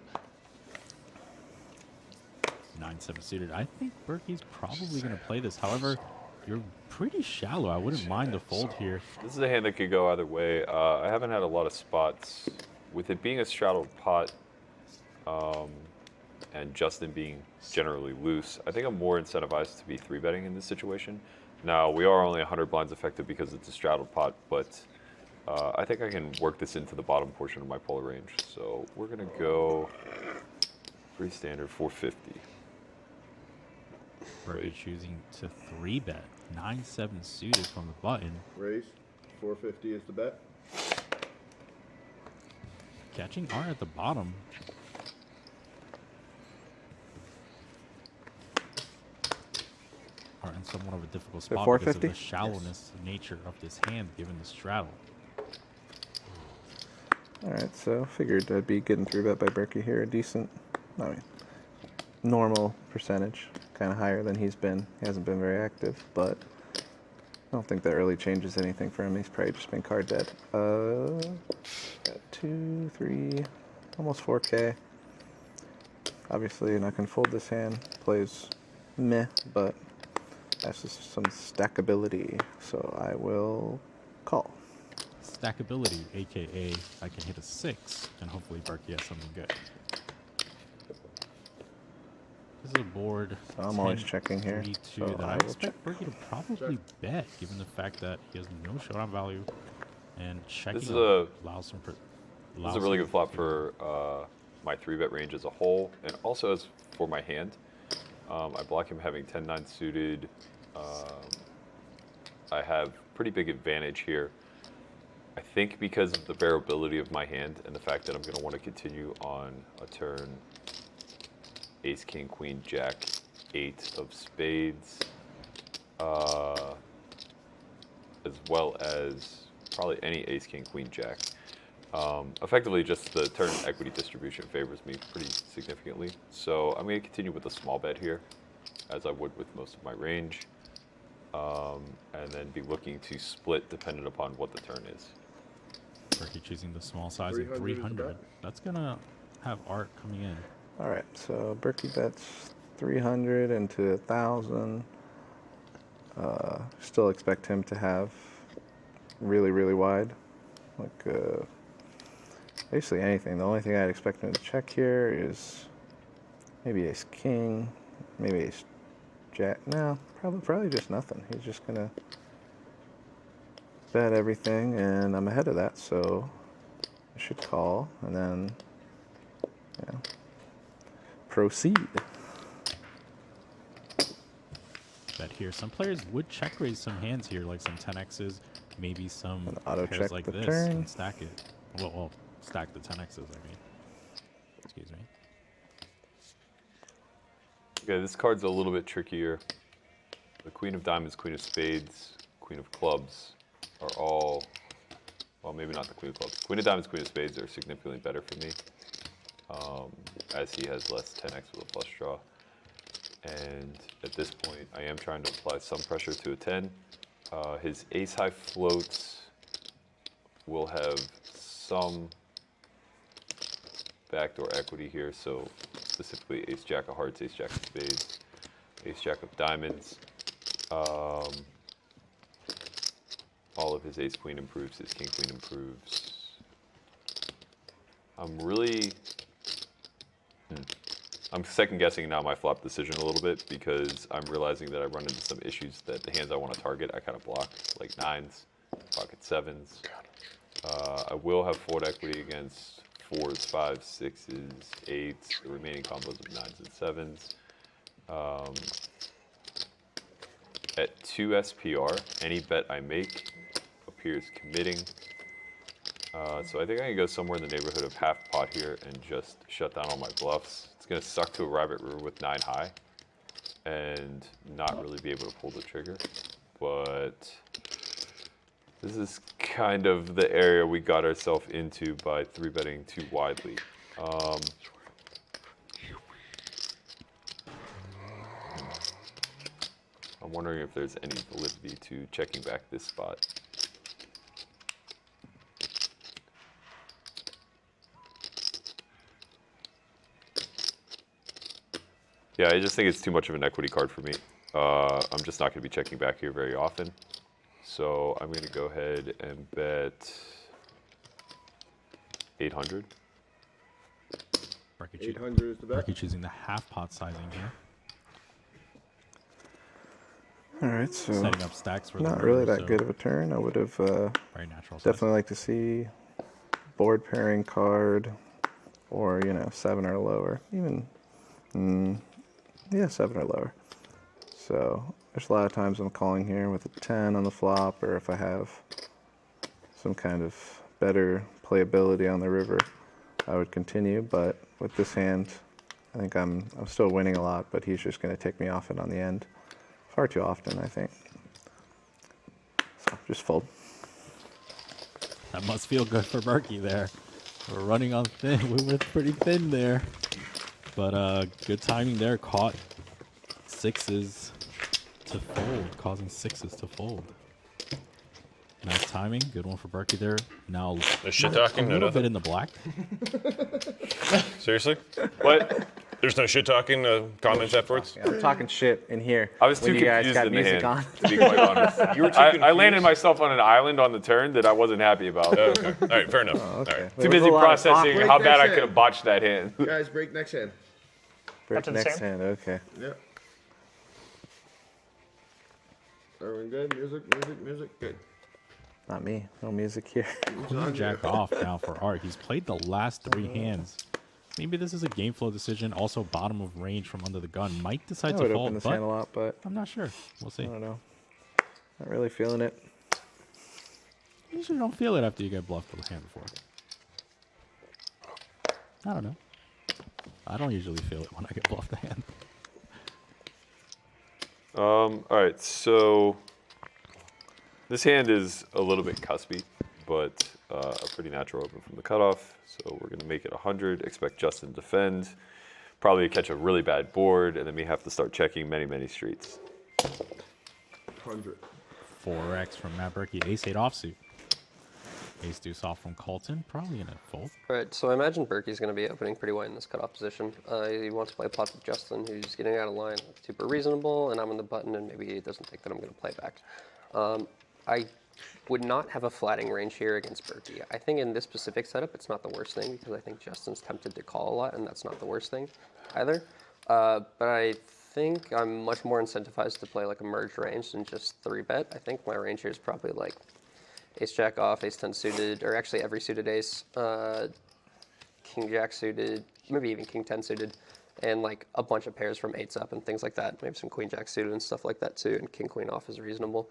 9-7 suited. I think Berkey's probably going to play this. However, you're pretty shallow. I wouldn't mind the fold here. This is a hand that could go either way. I haven't had a lot of spots. With it being a straddled pot and Justin being generally loose, I think I'm more incentivized to be 3-betting in this situation. Now, we are only 100 blinds effective because it's a straddled pot, but I think I can work this into the bottom portion of my polar range. So we're going to go pretty standard 450. Berkey choosing to 3-bet. 9-7 suited from the button. Raise. 450 is the bet. Catching R at the bottom. Are in somewhat of a difficult So spot because of 450? the shallowness nature of this hand given the straddle. All right, so figured I'd be getting 3-bet by Berkey here. A decent, I mean, normal percentage, kind of higher than he's been. He hasn't been very active, but I don't think that really changes anything for him. He's probably just been card dead. Got 2, 3, almost 4K. Obviously, you're not going to fold this hand. Plays meh, but that's just some stackability, so I will call. Stackability, aka I can hit a 6, and hopefully Berkey has something good. This is a board. So I'm always checking here. 3-2 So that I will expect Berkey to probably bet, given the fact that he has no showdown value and checking This is allows some. This is a really good flop for my 3-bet range as a whole, and also as for my hand. I block him having 10-9 suited. I have pretty big advantage here. I think because of the variability of my hand and the fact that I'm going to want to continue on a turn ace, king, queen, jack, 8 of spades, as well as probably any ace, king, queen, jack. Effectively, just the turn equity distribution favors me pretty significantly. So I'm going to continue with a small bet here, as I would with most of my range, and then be looking to split dependent upon what the turn is. Berkey choosing the small size at 300. That's going to have Art coming in. All right, so Berkey bets 300 into 1,000. Still expect him to have really, really wide. Like basically anything. The only thing I'd expect him to check here is maybe ace king, maybe ace jack. No, probably just nothing. He's just gonna bet everything, and I'm ahead of that, so I should call and then proceed. Bet here. Some players would check raise some hands here, like some 10x's, maybe some auto pairs check like the this, turn. and stack it. Well, stack the 10x's, I mean. Excuse me. Okay, this card's a little bit trickier. The queen of diamonds, queen of spades, queen of clubs are all, well, maybe not the queen of clubs. Queen of diamonds, queen of spades are significantly better for me, as he has less 10x with a flush draw. And at this point, I am trying to apply some pressure to a 10. His ace-high floats will have some backdoor equity here, so specifically ace-jack of hearts, ace-jack of spades, ace-jack of diamonds. All of his ace-queen improves, his king-queen improves. I'm second-guessing now my flop decision a little bit because I'm realizing that I run into some issues that the hands I want to target, I kind of block, like 9s, pocket 7s. I will have fold equity against 4s, 5s, 6s, 8s, the remaining combos of 9s and 7s. At 2 SPR, any bet I make appears committing. So I think I can go somewhere in the neighborhood of half pot here and just shut down all my bluffs. It's going to suck to a rabbit river with 9 high and not really be able to pull the trigger. But this is kind of the area we got ourselves into by 3-betting too widely. I'm wondering if there's any validity to checking back this spot. Yeah, I just think it's too much of an equity card for me. I'm just not going to be checking back here very often. So I'm going to go ahead and bet 800. 800 is the bet. Berkey choosing the half pot sizing here. All right, so setting up stacks for not the really river, that so good of a turn. I would have very natural definitely liked to see board pairing card, or 7 or lower. Even 7 or lower. So there's a lot of times I'm calling here with a 10 on the flop, or if I have some kind of better playability on the river, I would continue. But with this hand, I think I'm still winning a lot, but he's just going to take me off it on the end. Far too often, I think. So just fold. That must feel good for Berkey there. We're running on thin. We were pretty thin there. But good timing there. Caught 6s to fold, causing 6s to fold. Nice timing. Good one for Berkey there. Now no shit talking. A little bit in the black. Seriously? What? There's no shit talking comments afterwards? I'm talking shit in here. I was too when you guys confused got in the music hand, on. to be quite honest. You were too confused? I landed myself on an island on the turn that I wasn't happy about. Okay. All right, fair enough. Oh, okay. All right. Too busy processing how bad I could have botched that hand. Guys, break next hand. After the next turn. hand, okay. Yep. Everyone good? Music, good. Not me. No music here. Queen Jack off now for Art. He's played the last 3 hands. Maybe this is a game flow decision. Also, bottom of range from under the gun. Might decide I to would fold, open this but hand a lot, but I'm not sure. We'll see. I don't know. Not really feeling it. You usually don't feel it after you get bluffed the hand before. I don't know. I don't usually feel it when I get bluffed the hand. All right, so this hand is a little bit cuspy, but a pretty natural open from the cutoff. So we're going to make it 100, expect Justin to defend, probably catch a really bad board, and then we have to start checking many streets. 100. 4x from Matt Berkey. Ace-8 offsuit. Ace-deuce off from Colton. Probably going to fold. All right, so I imagine Berkey's going to be opening pretty wide in this cutoff position. He wants to play pot with Justin, who's getting out of line, super reasonable, and I'm on the button, and maybe he doesn't think that I'm going to play back. I would not have a flatting range here against Berkey. I think in this specific setup, it's not the worst thing, because I think Justin's tempted to call a lot, and that's not the worst thing either. But I think I'm much more incentivized to play like a merged range than just 3-bet. I think my range here is probably like Ace-Jack off, Ace-10 suited, or actually every suited ace, King-Jack suited, maybe even King-10 suited, and like a bunch of pairs from 8s up and things like that. Maybe some Queen-Jack suited and stuff like that too, and King-Queen off is reasonable.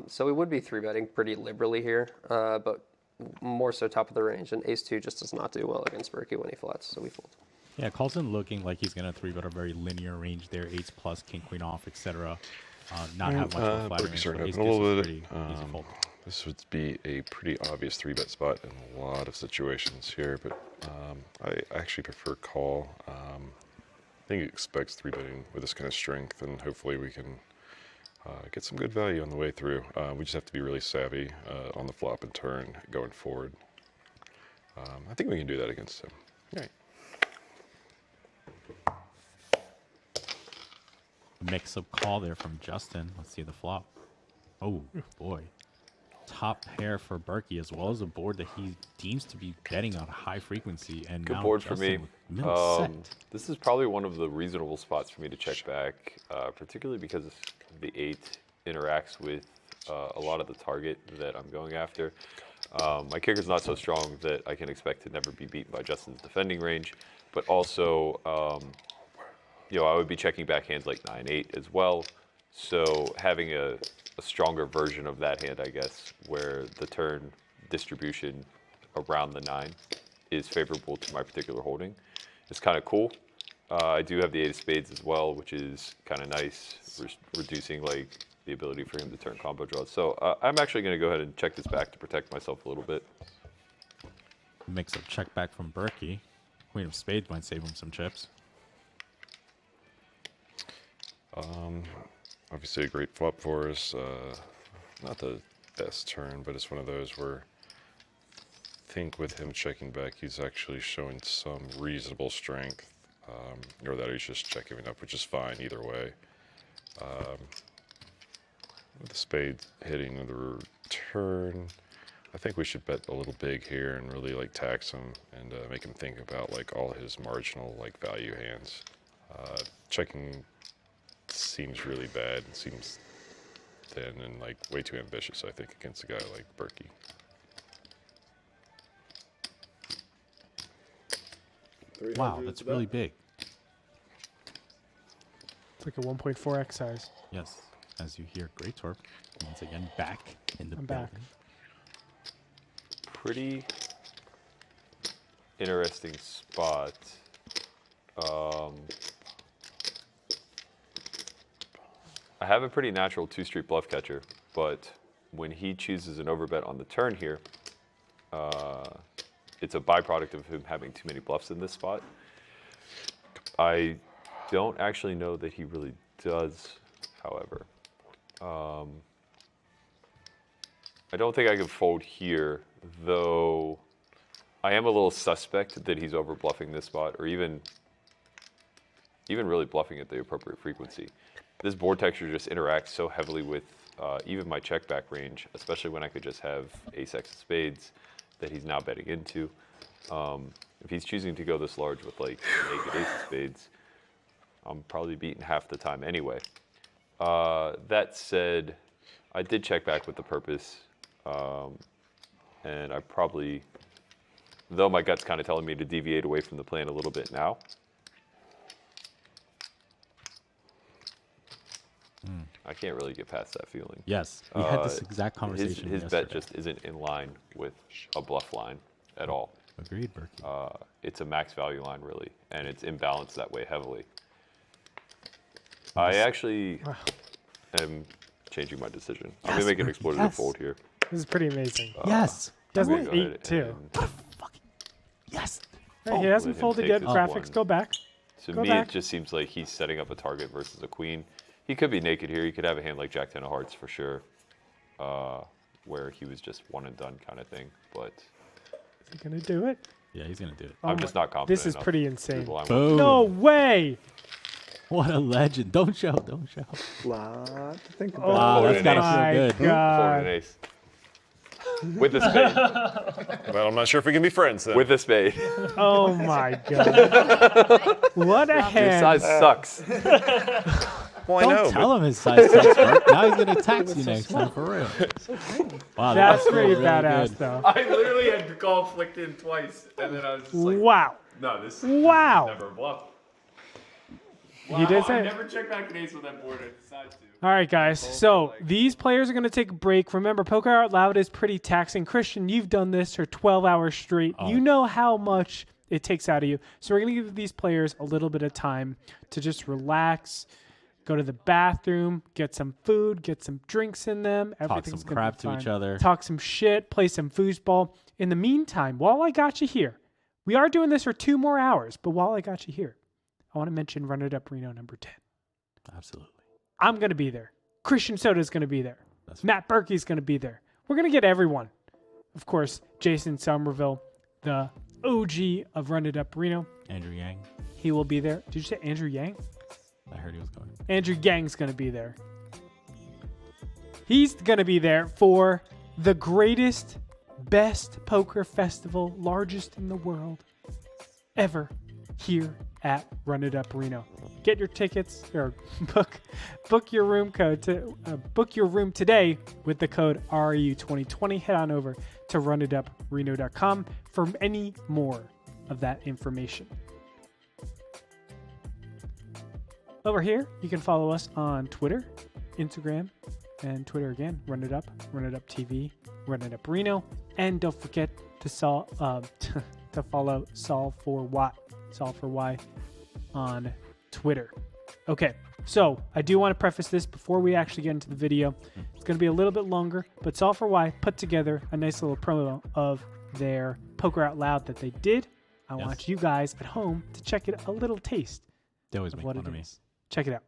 So we would be 3-betting pretty liberally here, but more so top of the range, and Ace-2 just does not do well against Berkey when he flats, so we fold. Yeah, Colton looking like he's going to 3-bet a very linear range there, 8s plus, King-Queen off, etc. Not have much of a flat range, but Berkey's Ace-deuce a little is bit. pretty easy fold. This would be a pretty obvious 3-bet spot in a lot of situations here, but I actually prefer call. I think he expects 3-betting with this kind of strength, and hopefully we can get some good value on the way through. We just have to be really savvy on the flop and turn going forward. I think we can do that against him. Right. Mix-up call there from Justin. Let's see the flop. Oh, boy. Top pair for Berkey, as well as a board that he deems to be betting on high frequency. And Good now board Justin for me. with middle set. This is probably one of the reasonable spots for me to check back, particularly because the 8 interacts with a lot of the target that I'm going after. My kicker's not so strong that I can expect to never be beaten by Justin's defending range, but also, you know, I would be checking back hands like 9-8 as well. So having a stronger version of that hand, I guess, where the turn distribution around the 9 is favorable to my particular holding, is kind of cool. I do have the 8 of spades as well, which is kind of nice, reducing like the ability for him to turn combo draws. So I'm actually going to go ahead and check this back to protect myself a little bit. Mix-up check back from Berkey. Queen of spades might save him some chips. Obviously a great flop for us. Not the best turn, but it's one of those where I think with him checking back, he's actually showing some reasonable strength, or that he's just checking up, which is fine either way. With the spade hitting the return, I think we should bet a little big here and really like tax him and make him think about like all his marginal like value hands. Checking seems really bad. It seems thin and like way too ambitious, I think, against a guy like Berkey. Wow, that's really big. It's like a 1.4x size. Yes, as you hear, Great Torp once again back in the I'm building. back. Pretty interesting spot. I have a pretty natural 2-street bluff catcher, but when he chooses an overbet on the turn here, it's a byproduct of him having too many bluffs in this spot. I don't actually know that he really does, however. I don't think I can fold here, though I am a little suspect that he's over bluffing this spot, or even really bluffing at the appropriate frequency. This board texture just interacts so heavily with even my check back range, especially when I could just have ace-x of spades that he's now betting into. If he's choosing to go this large with like naked ace of spades, I'm probably beaten half the time anyway. That said, I did check back with the purpose, and I probably, though my gut's kind of telling me to deviate away from the plan a little bit now. I can't really get past that feeling. Yes, we had this exact conversation His yesterday. bet just isn't in line with a bluff line at all. Agreed, Berkey. It's a max value line, really, and it's imbalanced that way heavily. I actually am changing my decision. I'm going to make an exploitative fold here. This is pretty amazing. Yes. He has I'm an gonna go ahead 8 too. Yes. Hey, he hasn't folded yet. Graphics, go back. To Go me, back. it just seems like he's setting up a target versus a queen. He could be naked here. He could have a hand like Jack 10 of hearts for sure, where he was just one and done kind of thing. But Is he gonna do it? Yeah, he's gonna do it. I'm just not confident. This is enough pretty to do insane. the line Boom. work. No way! What a legend. Don't show. Don't show. Lot to think Oh about. that's gotta feel my good. Folding an god! ace. With a spade. Well, I'm not sure if we can be friends then. With a spade. Oh my god! What a Your hand! size sucks. Well, I Don't know. tell him his size sucks, Bert. Now he's gonna tax you next time for real. Wow, That's feels pretty really badass, good. though. I literally had to call flicked in twice, and then I was just like, Wow! no, this Wow! never a bluff. You did say. I never check back an ace with that board. I decide to. All right, guys. So these players are going to take a break. Remember, Poker Out Loud is pretty taxing. Christian, you've done this for 12 hours straight. You know how much it takes out of you. So we're going to give these players a little bit of time to just relax, go to the bathroom, get some food, get some drinks in them. Everything's some gonna crap be to fine. each other. Talk some shit, play some foosball. In the meantime, while I got you here, we are doing this for 2 more hours, but while I got you here, I want to mention Run It Up Reno number 10. Absolutely. I'm going to be there. Christian Soto's going to be there. That's Matt Berkey's going to be there. We're going to get everyone. Of course, Jason Somerville, the OG of Run It Up Reno. Andrew Yang. He will be there. Did you say Andrew Yang? I heard he was going. Andrew Yang's going to be there. He's going to be there for the greatest, best poker festival, largest in the world ever, here at Run It Up Reno. Get your tickets or book your room code to book your room today with the code RU2020. Head on over to runitupreno.com for any more of that information. Over here, you can follow us on Twitter, Instagram, and Twitter again. Run It Up TV, Run It Up Reno, and don't forget to follow Solve For Why on Twitter. Okay, so I do want to preface this before we actually get into the video. It's going to be a little bit longer, but Solve For Why put together a nice little promo of their Poker Out Loud that they did. I want you guys at home to check it a little taste. They always of make what fun it of me. is. Check it out.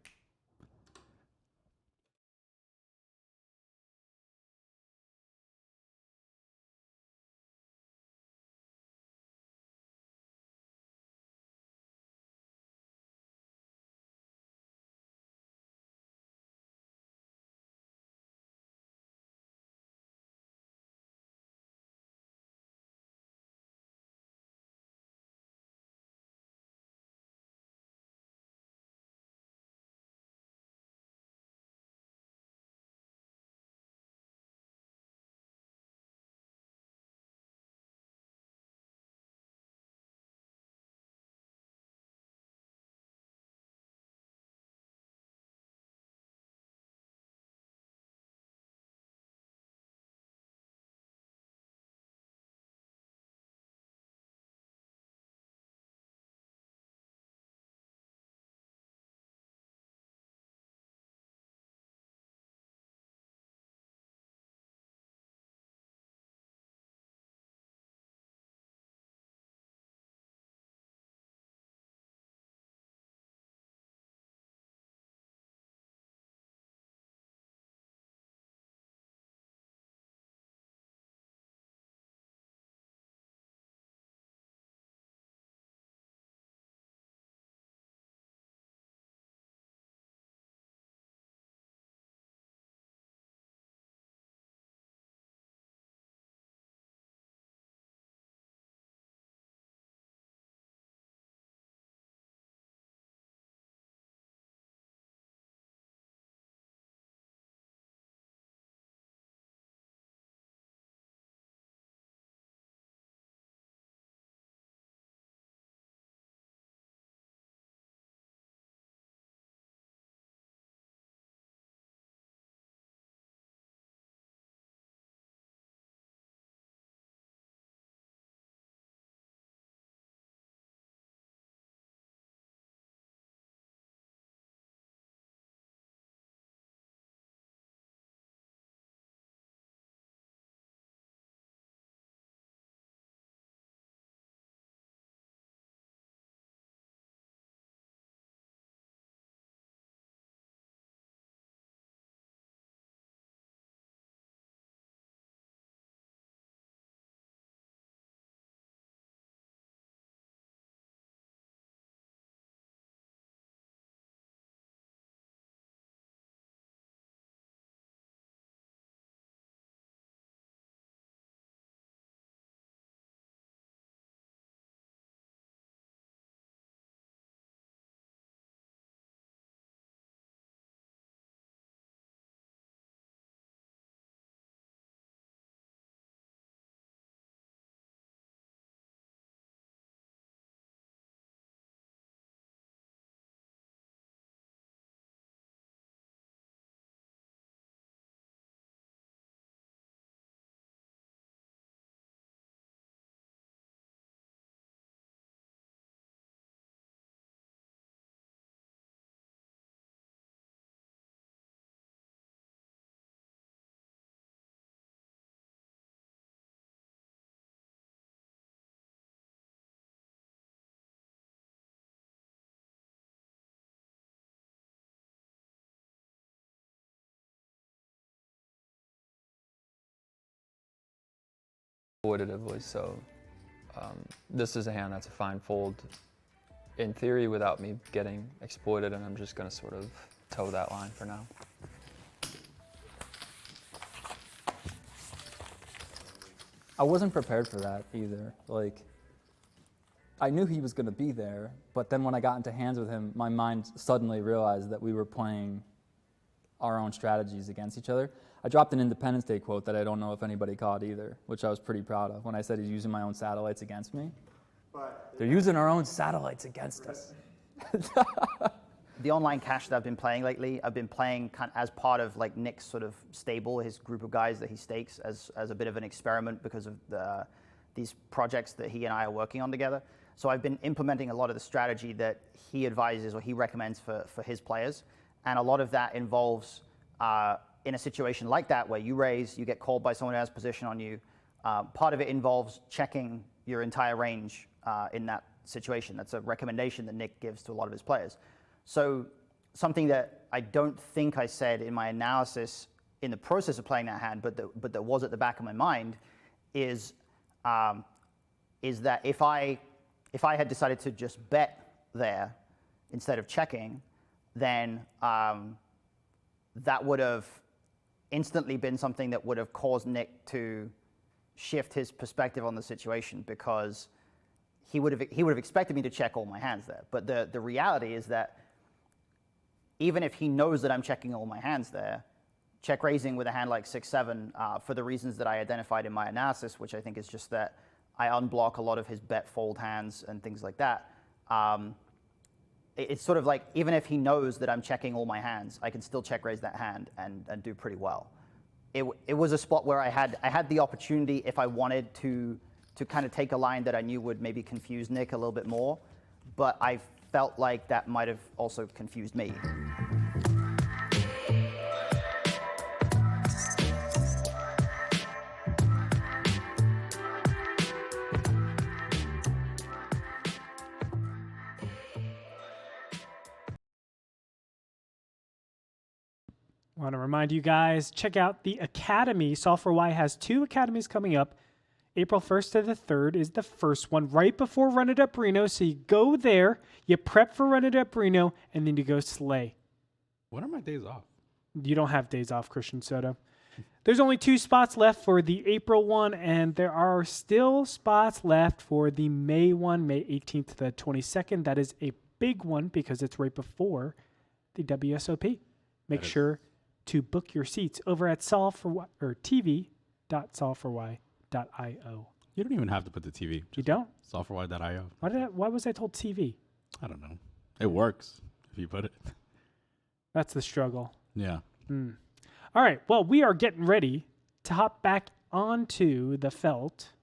exploitatively. So this is a hand that's a fine fold in theory without me getting exploited, and I'm just going to sort of toe that line for now. I wasn't prepared for that either. Like, I knew he was going to be there, but then when I got into hands with him, my mind suddenly realized that we were playing our own strategies against each other. I dropped an Independence Day quote that I don't know if anybody caught either, which I was pretty proud of when I said he's using my own satellites against me. They're using our own satellites against us. The online cash that I've been playing lately, I've been playing as part of like Nick's sort of stable, his group of guys that he stakes as a bit of an experiment because of these projects that he and I are working on together. So I've been implementing a lot of the strategy that he advises or he recommends for his players. And a lot of that involves, in a situation like that where you raise, you get called by someone who has position on you, part of it involves checking your entire range in that situation. That's a recommendation that Nick gives to a lot of his players. So something that I don't think I said in my analysis in the process of playing that hand, but that was at the back of my mind, is that if I had decided to just bet there instead of checking, then that would have instantly been something that would have caused Nick to shift his perspective on the situation, because he would have expected me to check all my hands there. But the reality is that even if he knows that I'm checking all my hands there, check raising with a hand like 6-7 for the reasons that I identified in my analysis, which I think is just that I unblock a lot of his bet fold hands and things like that. It's sort of like, even if he knows that I'm checking all my hands, I can still check raise that hand and do pretty well. It was a spot where I had the opportunity, if I wanted to kind of take a line that I knew would maybe confuse Nick a little bit more, but I felt like that might have also confused me. I want to remind you guys, check out the Academy. Solve For Why has 2 academies coming up. April 1st to the 3rd is the first one, right before Run It Up Reno. So you go there, you prep for Run It Up Reno, and then you go slay. When are my days off? You don't have days off, Christian Soto. There's only 2 spots left for the April one, and there are still spots left for the May one, May 18th to the 22nd. That is a big one because it's right before the WSOP. Make sure to book your seats over at tv.solveforwhy.io. You don't even have to put the TV. You don't? Solveforwhy.io. Why was I told TV? I don't know. It works if you put it. That's the struggle. Yeah. All right. Well, we are getting ready to hop back onto the felt.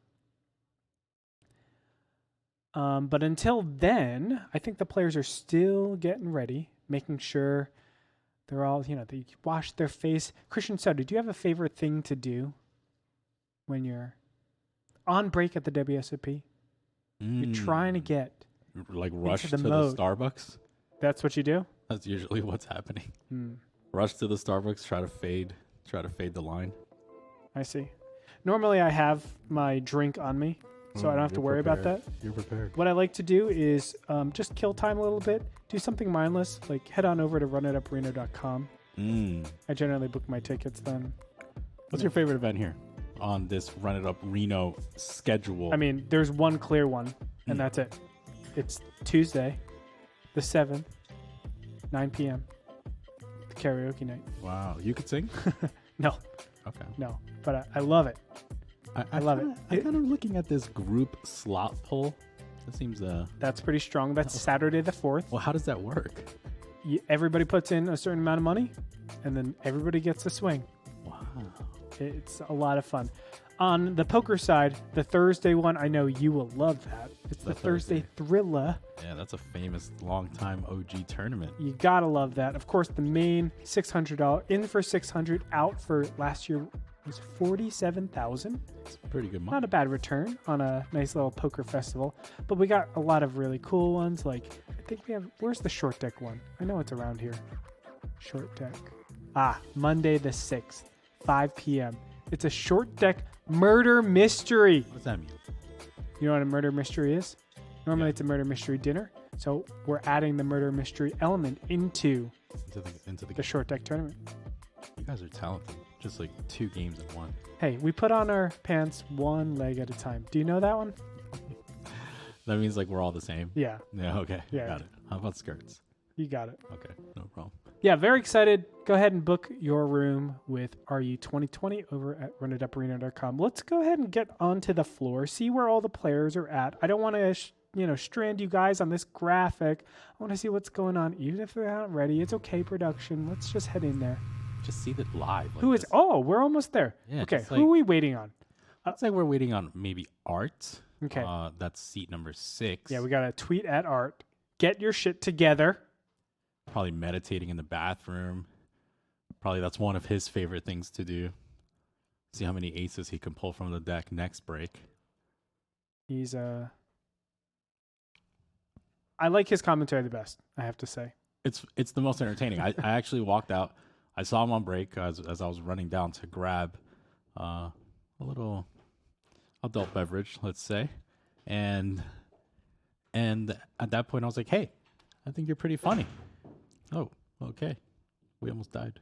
But until then, I think the players are still getting ready, making sure they're all, they wash their face. Christian Soto, do you have a favorite thing to do when you're on break at the WSOP? You're trying to get rush into to mode. the Starbucks? That's what you do? That's usually what's happening. Rush to the Starbucks, try to fade the line. I see. Normally I have my drink on me, so I don't have to worry about that. You're prepared. What I like to do is just kill time a little bit, do something mindless, like head on over to runitupreno.com. I generally book my tickets then. What's your favorite event here on this Run It Up Reno schedule? I mean, there's one clear one, and that's it. It's Tuesday, the 7th, 9 p.m., the karaoke night. Wow. You could sing? No. Okay. No, but I love it. I love it. I'm kind of looking at this group slot pull. That seems That's pretty strong. That's Saturday the 4th. Well, how does that work? Everybody puts in a certain amount of money, and then everybody gets a swing. Wow. It's a lot of fun. On the poker side, the Thursday one, I know you will love that. It's the Thursday Thriller. Yeah, that's a famous long-time OG tournament. You gotta love that. Of course, the main $600 in for $600, out for last year was $47,000. It's pretty good money. Not a bad return on a nice little poker festival. But we got a lot of really cool ones. Like, I think we have, where's the short deck one? I know it's around here. Short deck. Monday the 6th, 5 p.m. It's a short deck murder mystery. What does that mean? You know what a murder mystery is? Normally it's a murder mystery dinner. So we're adding the murder mystery element into the short deck tournament. You guys are talented. Just like 2 games in one. Hey, we put on our pants one leg at a time. Do you know that one? That means like we're all the same? Yeah. Yeah, okay. Yeah. Got it. How about skirts? You got it. Okay, no problem. Yeah, very excited. Go ahead and book your room with RU 2020 over at runituparena.com. Let's go ahead and get onto the floor, see where all the players are at. I don't want to strand you guys on this graphic. I want to see what's going on. Even if they're not ready, it's okay, production. Let's just head in there. Just see that live. Like Who is? this. Oh, we're almost there. Yeah, okay, just who like- are we waiting on? Looks like we're waiting on maybe Art. Okay. That's seat number 6. Yeah, we got a tweet at Art. Get your shit together. Probably meditating in the bathroom. Probably that's one of his favorite things to do. See how many aces he can pull from the deck next break. He's I like his commentary the best, I have to say. It's the most entertaining. I actually walked out. I saw him on break as I was running down to grab a little adult beverage, let's say. And at that point I was like, hey, I think you're pretty funny. Oh, okay. We almost died.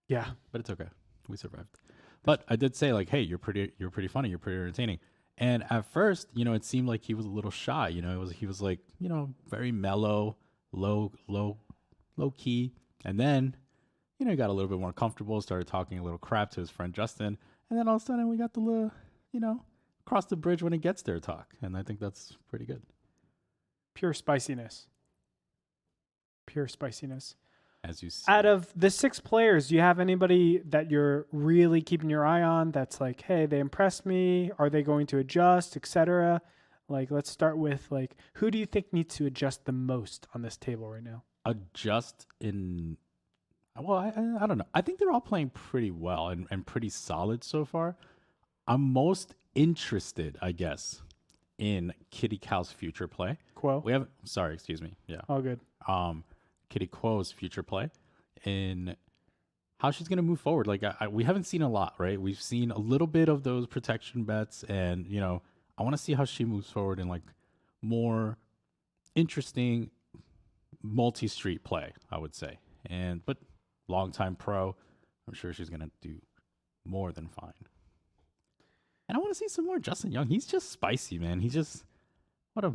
Yeah. But it's okay. We survived. But I did say like, hey, you're pretty funny, you're pretty entertaining. And at first, it seemed like he was a little shy, he was like, very mellow, low key. And then, he got a little bit more comfortable, started talking a little crap to his friend Justin, and then all of a sudden we got the little, cross the bridge when it gets there talk. And I think that's pretty good. Pure spiciness. As you see. Out of the 6 players, do you have anybody that you're really keeping your eye on that's like, hey, they impressed me? Are they going to adjust, etc.? Like, let's start with, like, who do you think needs to adjust the most on this table right now? Adjust in... Well, I don't know. I think they're all playing pretty well and pretty solid so far. I'm most interested, I guess, in Kitty Cow's future play. Kuo? Sorry, excuse me. Yeah. All good. Kitty Kuo's future play in how she's going to move forward. Like, we haven't seen a lot, right? We've seen a little bit of those protection bets, and, I want to see how she moves forward in, like, more interesting multi-street play, I would say. But longtime pro, I'm sure she's going to do more than fine. And I want to see some more Justin Young. He's just spicy, man. He's just, what a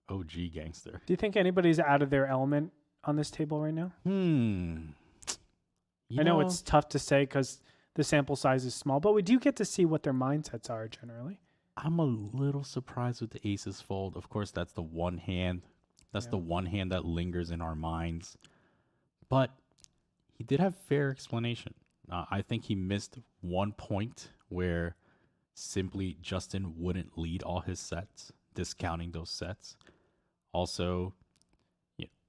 OG gangster. Do you think anybody's out of their element on this table right now? I know it's tough to say because the sample size is small, but we do get to see what their mindsets are generally. I'm a little surprised with the aces fold. Of course, that's the one hand. That's the one hand that lingers in our minds. But he did have fair explanation. I think he missed one point where simply Justin wouldn't lead all his sets, discounting those sets. Also,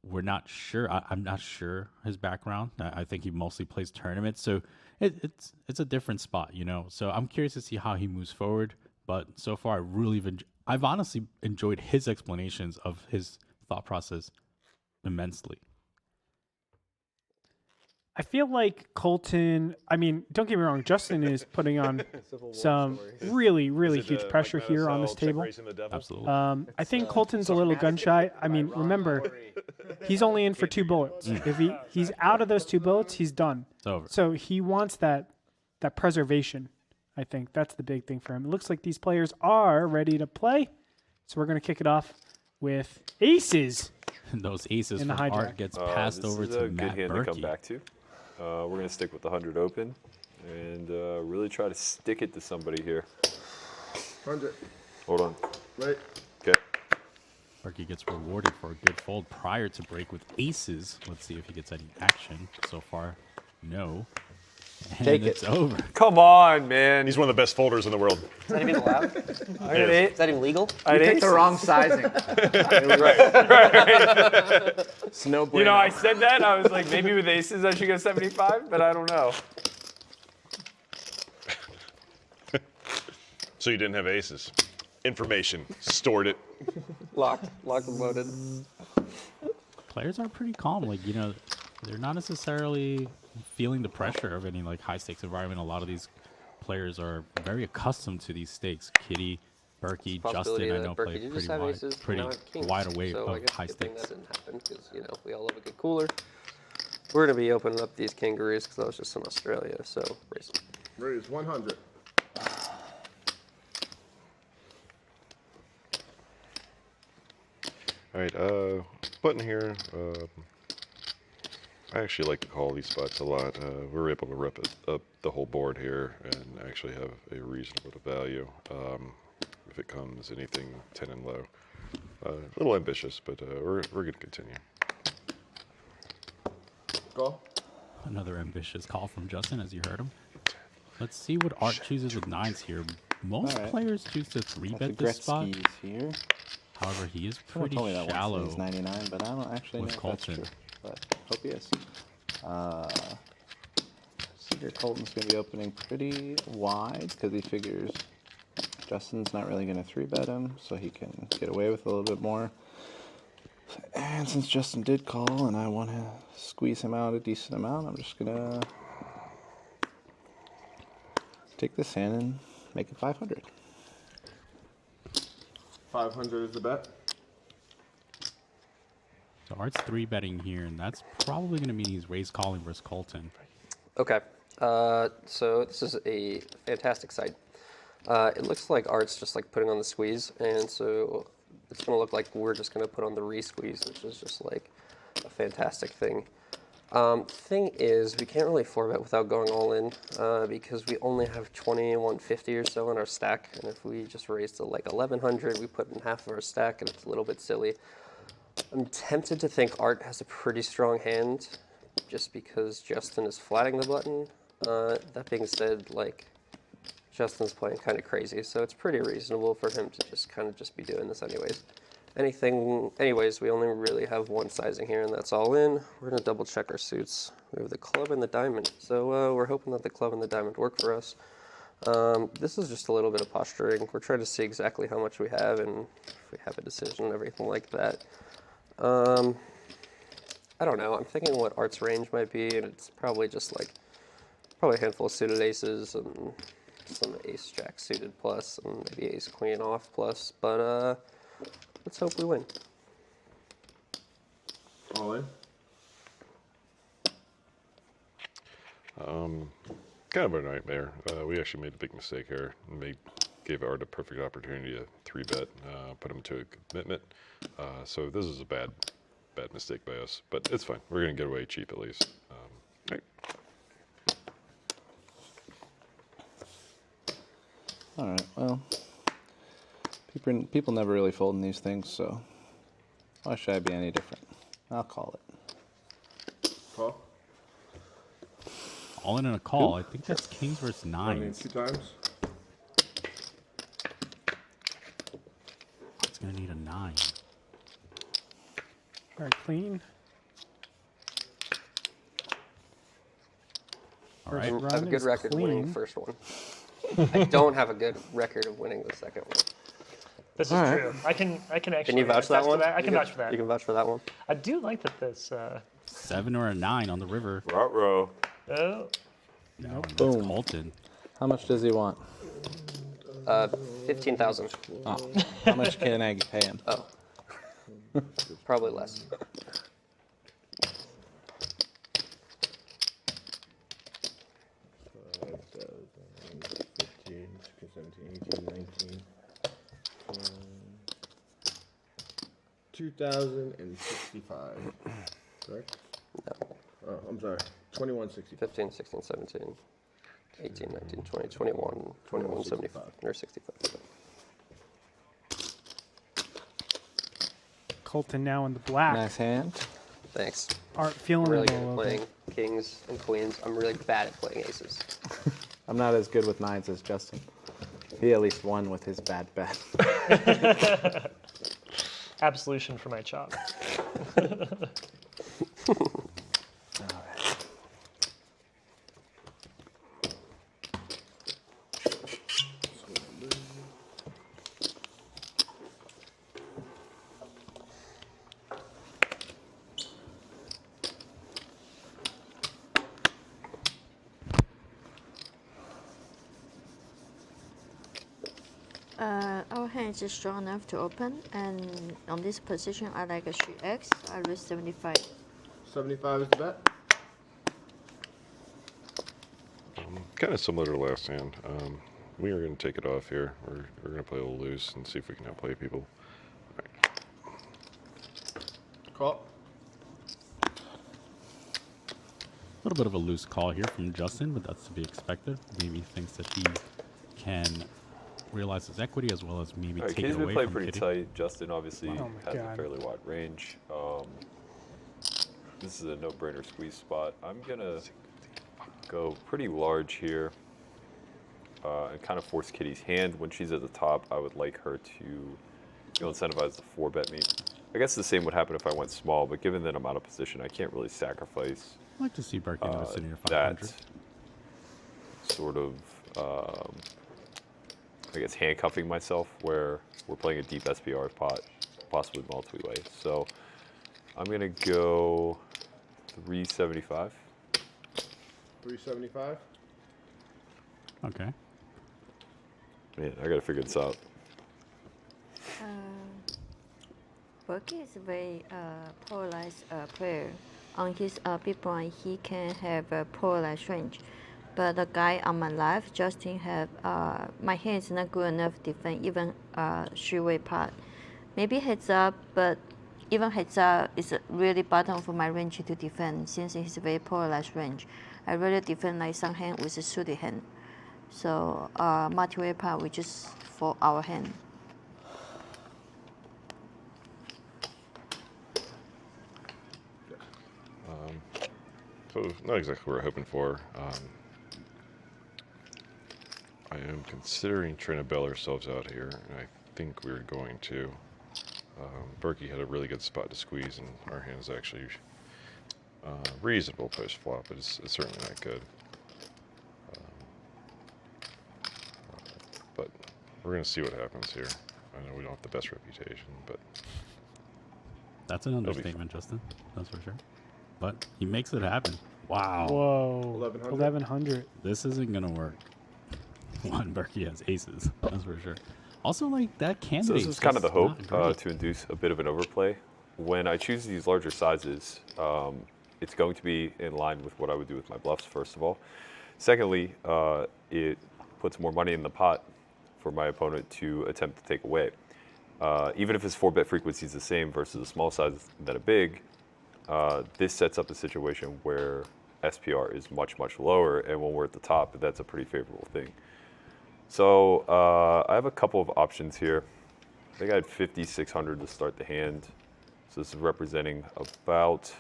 we're not sure. I'm not sure his background. I think he mostly plays tournaments, so it's a different spot, So I'm curious to see how he moves forward. But so far, I've honestly enjoyed his explanations of his thought process immensely. I feel like Colton, don't get me wrong, Justin is putting on some really, really huge pressure here on this table. Absolutely. I think Colton's a little gun shy. Remember, he's only in for 2 bullets. If he's out of those 2 bullets, he's done. It's over. So he wants that preservation. I think that's the big thing for him. It looks like these players are ready to play. So we're going to kick it off with aces. And those aces in the from hijack. Art gets passed over to Matt This is a good hand Berkey. to come back to. We're going to stick with the 100 open and really try to stick it to somebody here. 100. Hold on. Right. Okay. Berkey gets rewarded for a good fold prior to break with aces. Let's see if he gets any action. So far, no. And Take it's it. over. Come on, man. He's one of the best folders in the world. Is that even allowed? Is that even legal? You picked the wrong sizing. right. It's no bueno. I said that. I was like, maybe with aces I should go 75, but I don't know. So you didn't have aces. Information. Stored it. Locked and loaded. Players are pretty calm. Like, they're not necessarily feeling the pressure of any, like, high-stakes environment. A lot of these players are very accustomed to these stakes. Kitty, Berkey, Possibility Justin, I that know Berkey play did pretty just have wide, aces, pretty now have kings. wide away So I of guess high good thing stakes. that didn't happen because we all love a good cooler. We're gonna be opening up these kangaroos because I was just in Australia. So raise. Raise 100. All right, button here. I actually like to call these spots a lot. We're able to rep up the whole board here and actually have a reasonable value. If it comes anything 10 and low, a little ambitious, but we're going to continue. Go. Another ambitious call from Justin, as you heard him. Let's see what Art chooses with nines here. Most players choose to 3-bet this spot. Here. However, he is Someone pretty told me that shallow. once, he's 99, but I don't actually know with if that's Colton. true. But hope he is. Figure Colton's going to be opening pretty wide because he figures Justin's not really going to 3-bet him, so he can get away with a little bit more. And since Justin did call and I want to squeeze him out a decent amount, I'm just going to take this hand and make it 500. 500 is the bet. So Art's 3-betting here, and that's probably going to mean he's raise calling versus Colton. Okay, so this is a fantastic site. It looks like Art's just like putting on the squeeze, and so it's going to look like we're just going to put on the re-squeeze, which is just like a fantastic thing. Thing is, we can't really 4-bet without going all in because we only have 2150 or so in our stack, and if we just raise to like 1100, we put in half of our stack, and it's a little bit silly. I'm tempted to think Art has a pretty strong hand, just because Justin is flatting the button. That being said, like Justin's playing kind of crazy, so it's pretty reasonable for him to just kind of just be doing this anyways. Anyways, we only really have one sizing here, and that's all in. We're gonna double check our suits. We have the club and the diamond, so we're hoping that the club and the diamond work for us. This is just a little bit of posturing. We're trying to see exactly how much we have and if we have a decision and everything like that. I don't know. I'm thinking what Art's range might be, and it's probably just like a handful of suited aces and some ace jack suited plus and maybe ace queen off plus, but let's hope we win. All in. Kind of a nightmare. We actually made a big mistake here. We gave Art a perfect opportunity to 3-bet, put him to a commitment. So this is a bad mistake by us, but it's fine. We're going to get away cheap at least. Right. All right, well, people never really fold in these things, so why should I be any different? I'll call it. Call. All in and a call. I think that's kings versus nines. 2 times. It's going to need a 9. All right, clean. All right. I have a good record of winning the first one. I don't have a good record of winning the second one. This is true. I can actually. Can you vouch for that one? I can vouch for that. You can vouch for that one. I do like that this. 7 or a 9 on the river. Ruh-roh. Oh. No, that's Boom. Colton. How much does he want? 15,000. Oh, how much can I pay him? Oh, probably less. $2,065, correct? No. Oh, I'm sorry. 2165. 15, 16, 17, 18, 19, 20, 21, 21, 75, or 65. Colton now in the black. Nice hand. Thanks. Art feeling I'm really it good all at over. playing kings and queens. I'm really bad at playing aces. I'm not as good with nines as Justin. He at least won with his bad bet. Absolution for my chop. our hand is strong enough to open, and on this position, I like a 3x. I risk 75. 75 is the bet. Kind of similar to last hand. We are going to take it off here. We're going to play a little loose and see if we can outplay people. All right. Call. A little bit of a loose call here from Justin, but that's to be expected. Maybe he thinks that he can realize his equity as well as maybe All right, take it Kitty's away been playing from pretty Kitty. tight. Justin obviously Oh my has a God. fairly wide range. This is a no-brainer squeeze spot. I'm gonna go pretty large here and kind of force Kitty's hand. When she's at the top, I would like her to feel incentivized to 4-bet me. I guess the same would happen if I went small, but given that I'm out of position, I can't really sacrifice I'd like to see Berkey in the vicinity of that 500. sort of, I guess, handcuffing myself where we're playing a deep SPR pot, possibly multi-way. So I'm going to go 375. 375. Okay. Man, I got to figure this out. Berkey is a very polarized player. On his big blind, he can have a polarized range. But the guy on my left, Justin, have my hand is not good enough to defend even 3-way pot. Maybe heads up, but even heads up is really bottom for my range to defend since it's a very polarized range. I really defend like some hand with a suited hand. So multi-way pot, we just for our hand. So not exactly what we're hoping for. I am considering trying to bail ourselves out here, and I think we're going to. Berkey had a really good spot to squeeze, and our hand is actually reasonable post flop, but it's certainly not good. But we're going to see what happens here. I know we don't have the best reputation, but That's an understatement, Justin. That's for sure. But he makes it happen. Wow. Whoa. 1100. 1100. This isn't going to work. One, Berkey has aces. That's for sure. Also, like, that So candidate. this is kind of the hope not great. to induce a bit of an overplay. When I choose these larger sizes, it's going to be in line with what I would do with my bluffs, first of all. Secondly, it puts more money in the pot for my opponent to attempt to take away. Even if his 4-bet frequency is the same versus a small size than a big, this sets up a situation where SPR is much, much lower, and when we're at the top, that's a pretty favorable thing. So I have a couple of options here. I think I had 5,600 to start the hand. So this is representing about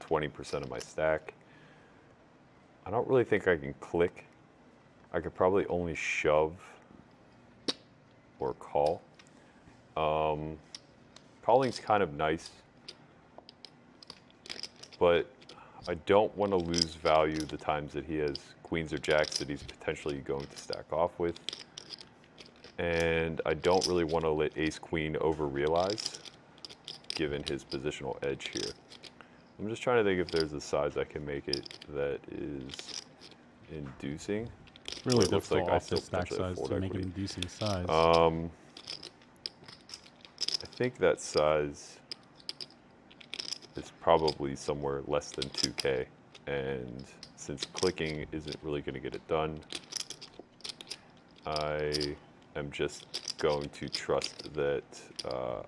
20% of my stack. I don't really think I can click. I could probably only shove or call. Calling's kind of nice, but I don't want to lose value the times that he has queens or jacks that he's potentially going to stack off with. And I don't really want to let ace-queen over-realize, given his positional edge here. I'm just trying to think if there's a size I can make it that is inducing. Really It looks difficult like I off still the stack potentially have size fold to make an equity. inducing size. I think that size is probably somewhere less than 2K, and since clicking isn't really going to get it done, I am just going to trust that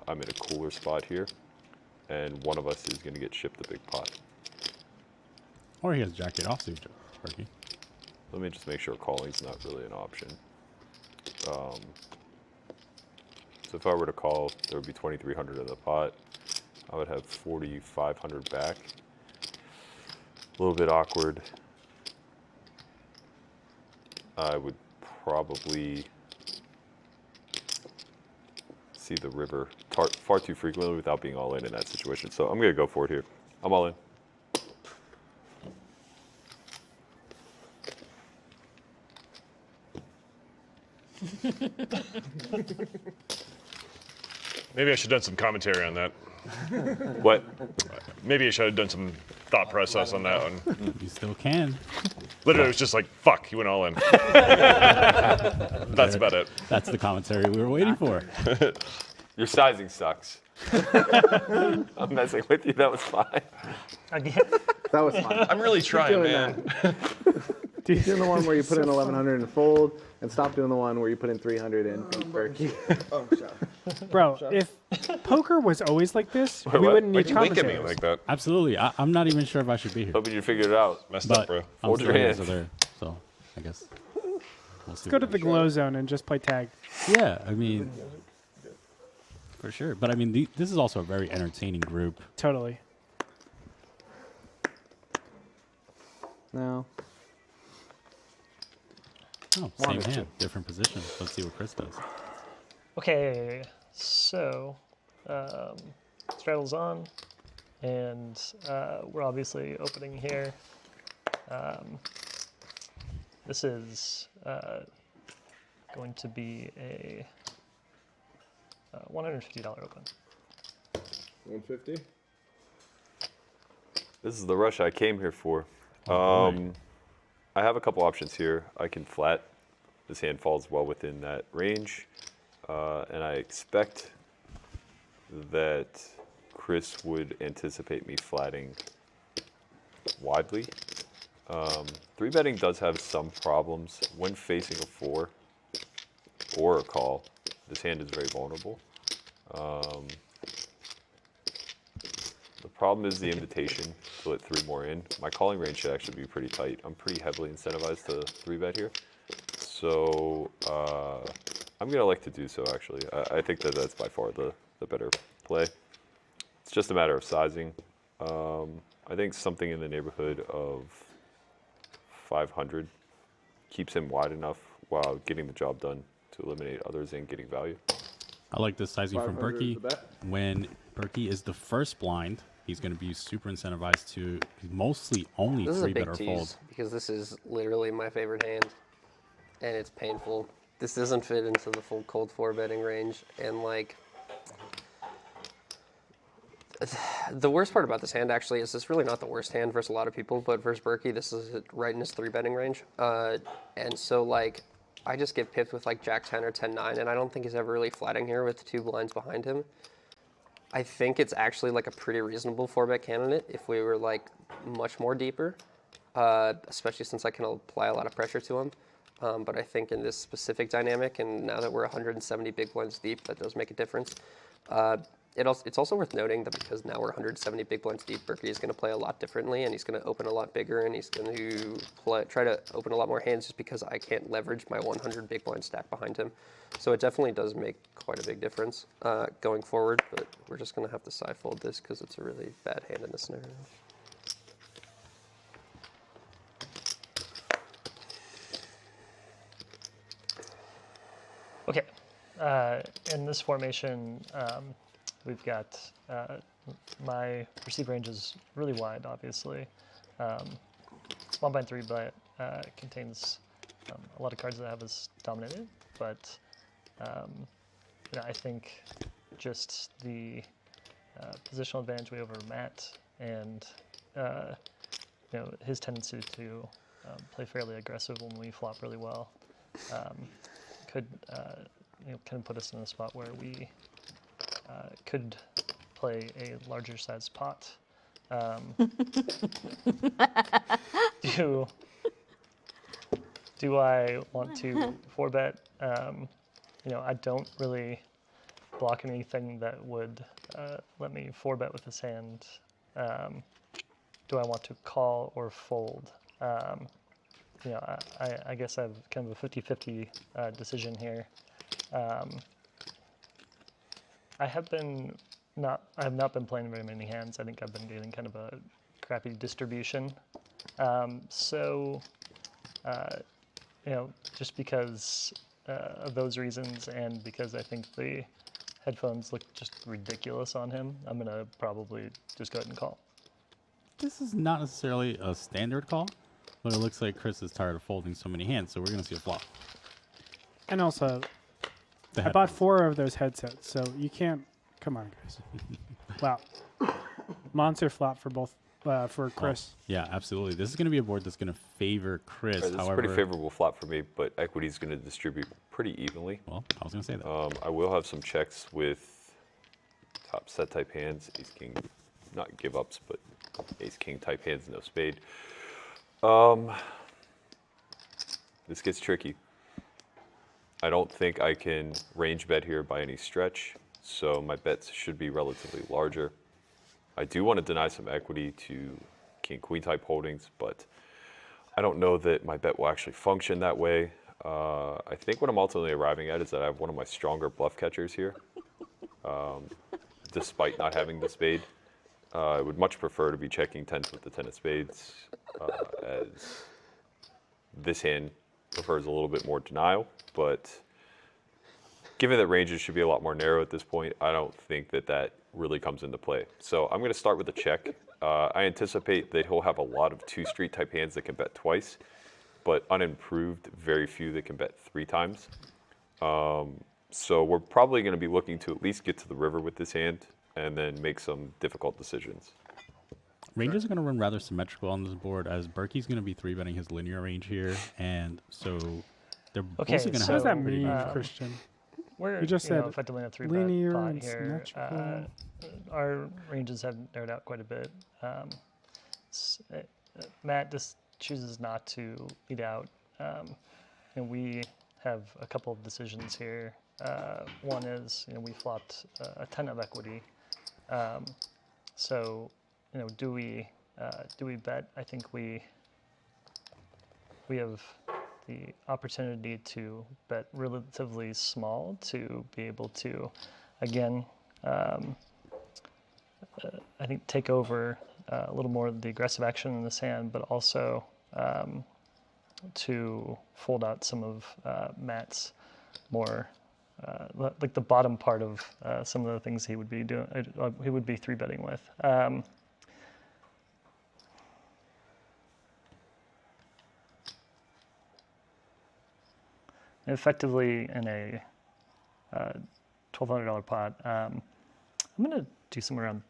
I'm in a cooler spot here, and one of us is going to get shipped the big pot. Or he has jack 8 offsuit, Berkey. Let me just make sure calling's not really an option. So if I were to call, there would be 2,300 in the pot. I would have 4,500 back. A little bit awkward. I would probably see the river far too frequently without being all in that situation. So I'm going to go for it here. I'm all in. Maybe I should have done some commentary on that. What? Maybe I should have done some thought process on that one. You still can. Literally, it was just like, fuck, he went all in. That's about it. That's the commentary we were waiting for. Your sizing sucks. I'm messing with you. That was fine. Again. That was fine. I'm really trying, doing man. Keep doing the one where you put in 1100 and fold, and stop doing the one where you put in 300 and Berkey. Oh, sorry. Bro, if poker was always like this, Wait, we what? wouldn't need Why'd you wink at me commentators. like that? Absolutely. I'm not even sure if I should be here. Hoping you figured it out. Messed But up, bro. I'm Hold still your here, hand. so there. So I guess we'll see. Go what to the happens. glow zone and just play tag. Yeah, I mean, for sure. But I mean, this is also a very entertaining group. Totally. No. Oh, same hand, different position. Let's see what Chris does. Okay, so straddle's on, and we're obviously opening here. This is going to be a $150 open. 150. This is the rush I came here for. I have a couple options here. I can flat. This hand falls well within that range. And I expect that Chris would anticipate me flatting widely. 3-betting does have some problems. When facing a 4 or a call, this hand is very vulnerable. The problem is the invitation to let 3 more in. My calling range should actually be pretty tight. I'm pretty heavily incentivized to 3-bet here. So I'm going to like to do so, actually. I think that that's by far the better play. It's just a matter of sizing. I think something in the neighborhood of 500 keeps him wide enough while getting the job done to eliminate others and getting value. I like this sizing from 500 is Berkey. the bet. When Berkey is the first blind, he's going to be super incentivized to mostly only This is a 3-bet big or tease fold. because this is literally my favorite hand, and it's painful. This doesn't fit into the full cold 4-betting range, and like the worst part about this hand actually is it's really not the worst hand versus a lot of people, but versus Berkey, this is right in his 3-betting range, and so like I just get pipped with like Jack 10 or 10-9, and I don't think he's ever really flatting here with 2 blinds behind him. I think it's actually like a pretty reasonable 4-bet candidate if we were like much more deeper, especially since I can apply a lot of pressure to him. But I think in this specific dynamic, and now that we're 170 big blinds deep, that does make a difference. It's also worth noting that because now we're 170 big blinds deep, Berkey is going to play a lot differently, and he's going to open a lot bigger, and he's going to try to open a lot more hands just because I can't leverage my 100 big blind stack behind him. So it definitely does make quite a big difference going forward, but we're just going to have to side fold this because it's a really bad hand in this scenario. Okay, in this formation, we've got my receive range is really wide, obviously. Small blind 3-bet contains a lot of cards that have us dominated, but I think just the positional advantage way over Matt and his tendency to play fairly aggressive when we flop really well could kind of put us in a spot where we could play a larger size pot. Do I want to 4-bet? I don't really block anything that would let me 4-bet with this hand. Do I want to call or fold? I guess I have kind of a 50-50 decision here. I have not been playing very many hands. I think I've been getting kind of a crappy distribution. Just because of those reasons and because I think the headphones look just ridiculous on him, I'm going to probably just go ahead and call. This is not necessarily a standard call, but it looks like Chris is tired of folding so many hands, so we're going to see a flop. And also, I bought 4 of those headsets, so you can't Come on, guys. Wow. Monster flop for both for Chris. Yeah, absolutely. This is going to be a board that's going to favor Chris. This is a pretty favorable flop for me, but equity is going to distribute pretty evenly. Well, I was going to say that. I will have some checks with top set type hands, ace king, not give ups, but ace king type hands, no spade. This gets tricky. I don't think I can range bet here by any stretch, so my bets should be relatively larger. I do want to deny some equity to king-queen type holdings, but I don't know that my bet will actually function that way. I think what I'm ultimately arriving at is that I have one of my stronger bluff catchers here, despite not having the spade. I would much prefer to be checking tens with the 10 of spades, as this hand prefers a little bit more denial, but given that ranges should be a lot more narrow at this point, I don't think that that really comes into play. So I'm going to start with a check. I anticipate that he'll have a lot of two street type hands that can bet twice, but unimproved, very few that can bet 3 times. So we're probably going to be looking to at least get to the river with this hand and then make some difficult decisions. Ranges are going to run rather symmetrical on this board, as Berkey's going to be 3-betting his linear range here, and so they're also going to have... What does that mean, Christian? We're you just said effectively in a 3-bet linear pot and here. symmetrical. Our ranges have narrowed out quite a bit. Matt just chooses not to lead out, and we have a couple of decisions here. One is, we flopped a 10 of equity, so do we bet? I think we have the opportunity to bet relatively small to be able to, again, I think take over a little more of the aggressive action in this hand, but also to fold out some of Matt's more like the bottom part of some of the things he would be doing. He would be 3-betting with. Effectively in a $1,200 pot, I'm going to do somewhere around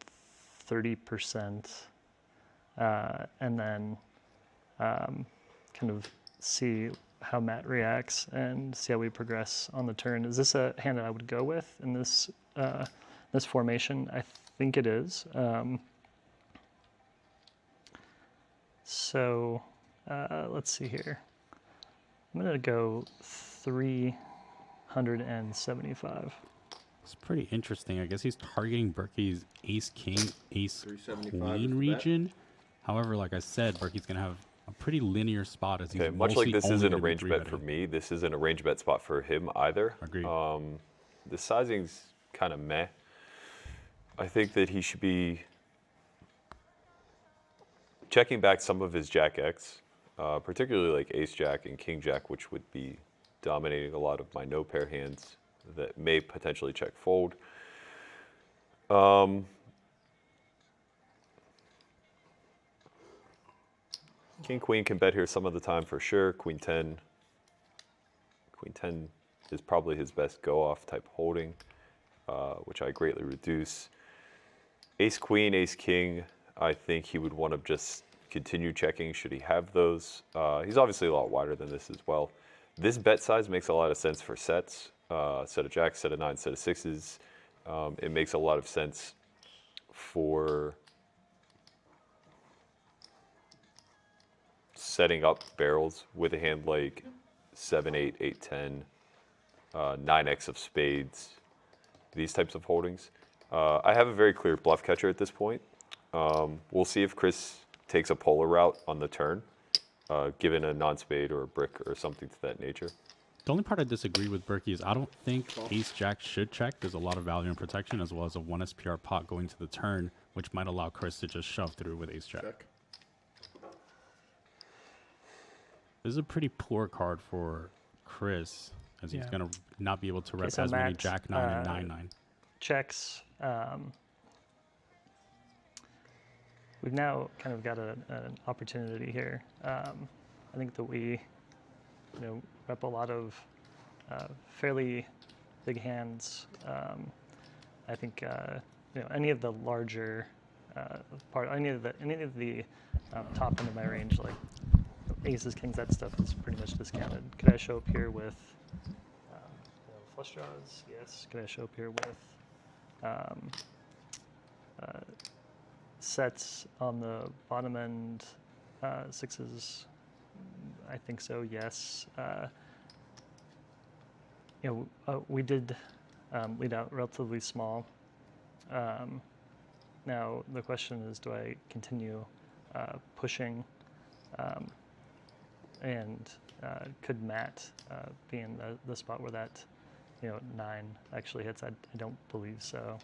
30%, and then kind of see how Matt reacts and see how we progress on the turn. Is this a hand that I would go with in this this formation? I think it is. So let's see here. I'm going to go 375. It's pretty interesting. I guess he's targeting Berkey's ace-king, ace-queen is region. However, like I said, Berkey's going to have a pretty linear spot as he's much like this only isn't a gonna be range bet for 3-betting. me, this isn't a range bet spot for him either. Agreed. The sizing's kind of meh. I think that he should be checking back some of his Jack X, particularly like Ace Jack and King Jack, which would be dominating a lot of my no pair hands that may potentially check fold. King Queen can bet here some of the time for sure. Queen 10 is probably his best go off type holding, which I greatly reduce. Ace Queen, Ace King, I think he would want to just continue checking should he have those. He's obviously a lot wider than this as well. This bet size makes a lot of sense for sets. Set of jacks, set of nines, set of sixes. It makes a lot of sense for setting up barrels with a hand like 7-8, 8-10, 9x of spades, these types of holdings. I have a very clear bluff catcher at this point. We'll see if Chris takes a polar route on the turn, given a non-spade or a brick or something to that nature. The only part I disagree with Berkey is I don't think ace-jack should check. There's a lot of value in protection, as well as a 1 SPR pot going to the turn, which might allow Chris to just shove through with ace-jack. This is a pretty poor card for Chris, as he's going to not be able to rep as many Jack 9 and 9-9. Checks. We've now kind of got an opportunity here. I think that we, rep a lot of fairly big hands I think any of the larger any of the top end of my range, like aces, kings, that stuff is pretty much discounted. Could I show up here with flush draws? Yes. Could I show up here with sets on the bottom end, sixes? I think so. Yes. We did lead out relatively small. Now the question is, do I continue pushing? And could Matt be in the spot where that 9 actually hits? I don't believe so.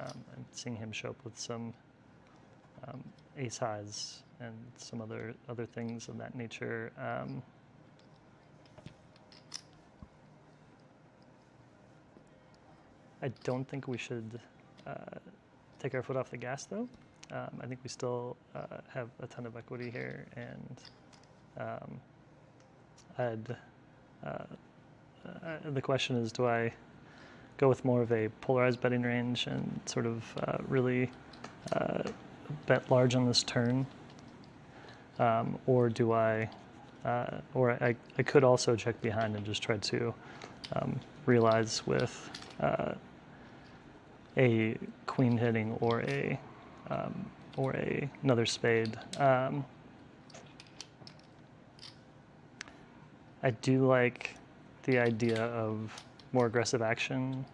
I'm seeing him show up with some ace highs and some other things of that nature. I don't think we should take our foot off the gas, though. I think we still have a ton of equity here, and the question is, do I go with more of a polarized betting range and sort of really bet large on this turn, or do I could also check behind and just try to realize with a queen hitting or another spade. I do like the idea of more aggressive action,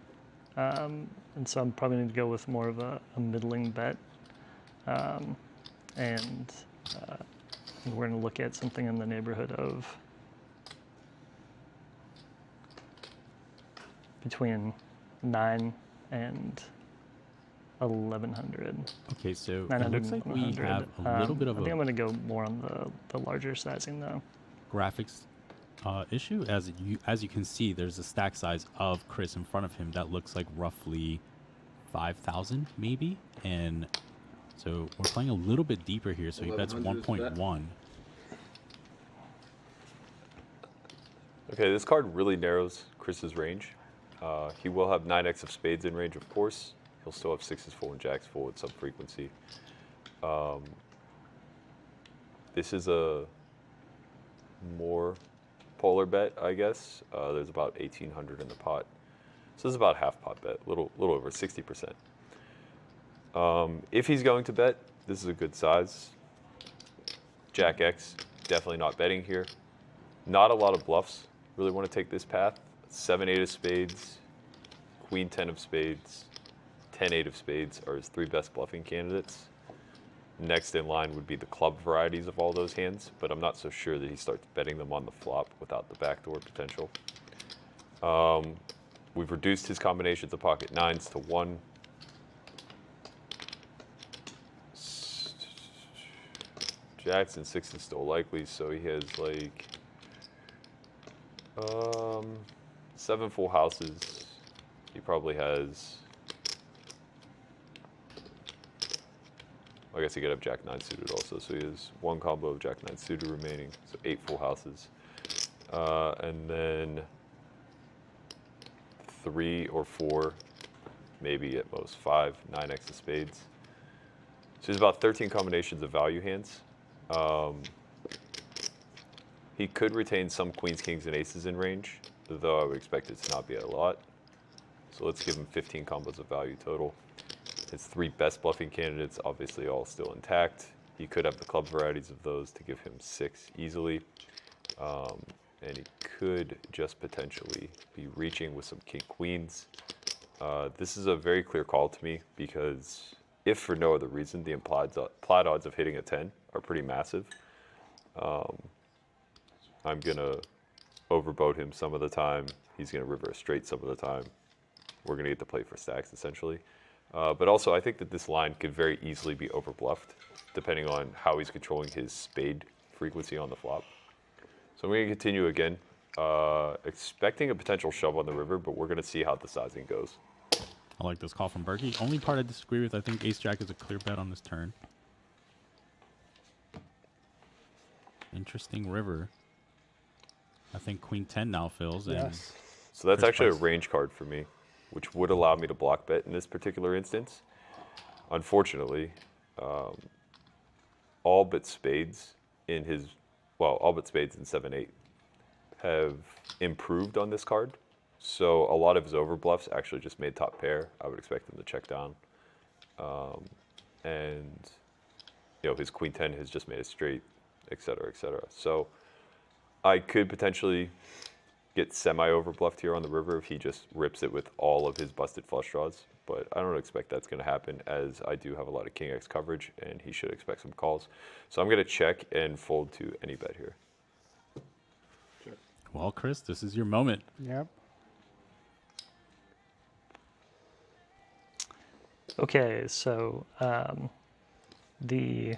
and so I'm probably going to go with more of a middling bet, and we're going to look at something in the neighborhood of between 9 and 1100. Okay, so 900 it looks like we have a little bit of I think I'm going to go more on the larger sizing though. Graphics issue. As you can see, there's a stack size of Chris in front of him that looks like roughly 5,000 maybe, and so we're playing a little bit deeper here. So he bets 1.1. Okay, this card really narrows Chris's range. He will have 9x of spades in range, of course. He'll still have 6s full and jacks full at some frequency. This is a more polar bet, I guess. There's about 1,800 in the pot. So this is about half pot bet, little over 60%. If he's going to bet, this is a good size. Jack X, definitely not betting here. Not a lot of bluffs really want to take this path. 7-8 of spades, Queen 10 of spades, 10-8 of spades are his 3 best bluffing candidates. Next in line would be the club varieties of all those hands, but I'm not so sure that he starts betting them on the flop without the backdoor potential. We've reduced his combinations of pocket 9s to 1. Jacks and 6s still likely, so he has like 7 full houses. He probably has, I guess he could have Jack 9 suited also, so he has 1 combo of Jack 9 suited remaining, so 8 full houses. And then 3 or 4, maybe at most 5, 9x of spades. So there's about 13 combinations of value hands. He could retain some queens, kings, and aces in range, though I would expect it to not be a lot. So let's give him 15 combos of value total. His 3 best bluffing candidates, obviously all still intact. He could have the club varieties of those to give him 6 easily. And he could just potentially be reaching with some king queens. This is a very clear call to me because if for no other reason, the implied odds of hitting a 10 are pretty massive. I'm going to overboat him some of the time. He's going to river a straight some of the time. We're going to get to play for stacks, essentially. But also, I think that this line could very easily be overbluffed, depending on how he's controlling his spade frequency on the flop. So I'm going to continue again, expecting a potential shove on the river, but we're going to see how the sizing goes. I like this call from Berkey. Only part I disagree with, I think ace-jack is a clear bet on this turn. Interesting river. I think queen 10 now fills. Yes. So that's actually a range card for me. which would allow me to block bet in this particular instance. Unfortunately, all but spades in 7-8 have improved on this card. So a lot of his overbluffs actually just made top pair. I would expect him to check down. And his queen 10 has just made a straight, et cetera, et cetera. So I could potentially get semi-overbluffed here on the river if he just rips it with all of his busted flush draws. But I don't expect that's going to happen, as I do have a lot of king X coverage, and he should expect some calls. So I'm going to check and fold to any bet here. Well, Chris, this is your moment. Yep. Okay, so the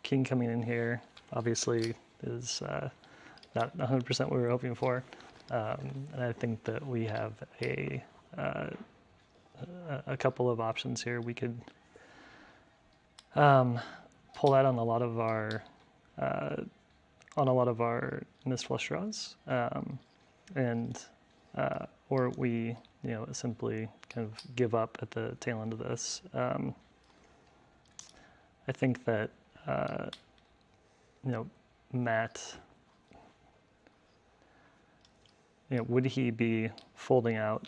king coming in here obviously is not 100% what we were hoping for, and I think that we have a couple of options here. We could pull out on a lot of our missed flush draws, or we simply kind of give up at the tail end of this. I think that Matt, would he be folding out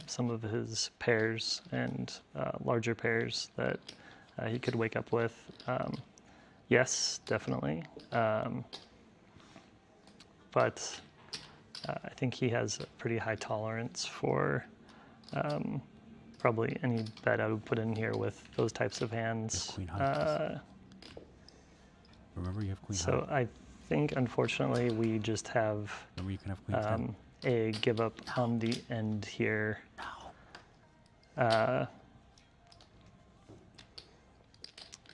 some of his pairs and larger pairs that he could wake up with? Yes, definitely. But I think he has a pretty high tolerance for probably any bet I would put in here with those types of hands. Remember, you have queen So I think, unfortunately, we just have Remember, you can have queen 10. a give up on the end here.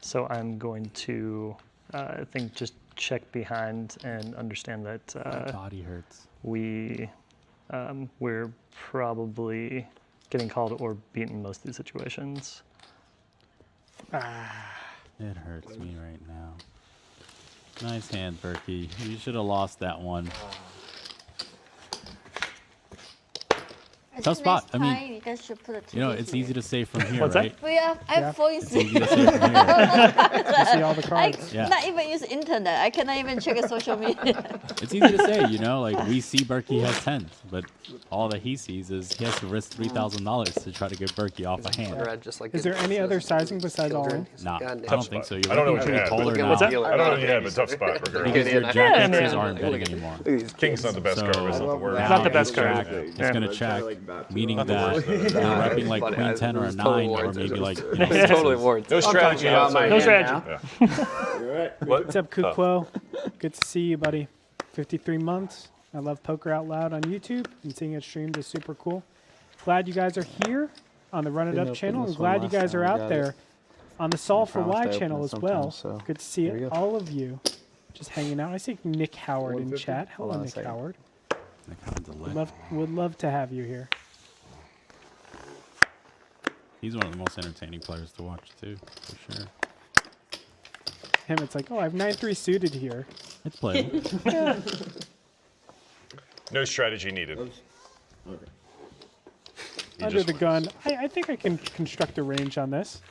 So I'm going to, I think, just check behind and understand that My body hurts. we're probably getting called or beaten in most of these situations. It hurts me right now. Nice hand, Berkey. You should have lost that one. Tough spot. I mean, you guys should put a you know, TV it's here. easy to say from here, What's right? that? We have, I have voice. It's easy to say from here. You see all the cards. Yeah. Not even use internet. I cannot even check a social media. It's easy to say, like we see Berkey has 10s, but all that he sees is he has to risk $3,000 to try to get Berkey off a hand. Is there any other sizing besides all in? Nah, I Tough don't spot. think so. I You're don't know looking what you pretty had. polar now. What's that? I don't know what you had, but tough spot. Because your Yeah, Jack I mean, X's aren't betting anymore. King's not the best card, but it's not the worst. Now Not the best ace card. Jack is going to check, meaning that worst. you're repping like Funny, queen 10 or a 9, or maybe like It's totally warranted. No strategy outside. No strategy. What's up, Kuo? Good to see you, buddy. 53 months. I love Poker Out Loud on YouTube, and seeing it streamed is super cool. Glad you guys are here on the Run It Up channel. I'm glad you guys are out there on the Solve For Why channel as well. Good to see all of you just hanging out. I see Nick Howard in chat. Hello, Nick Howard. Would love to have you here. He's one of the most entertaining players to watch, too, for sure. Him, it's like, oh, I have 9-3 suited here. It's playable. Yeah. No strategy needed. Under the gun. I think I can construct a range on this.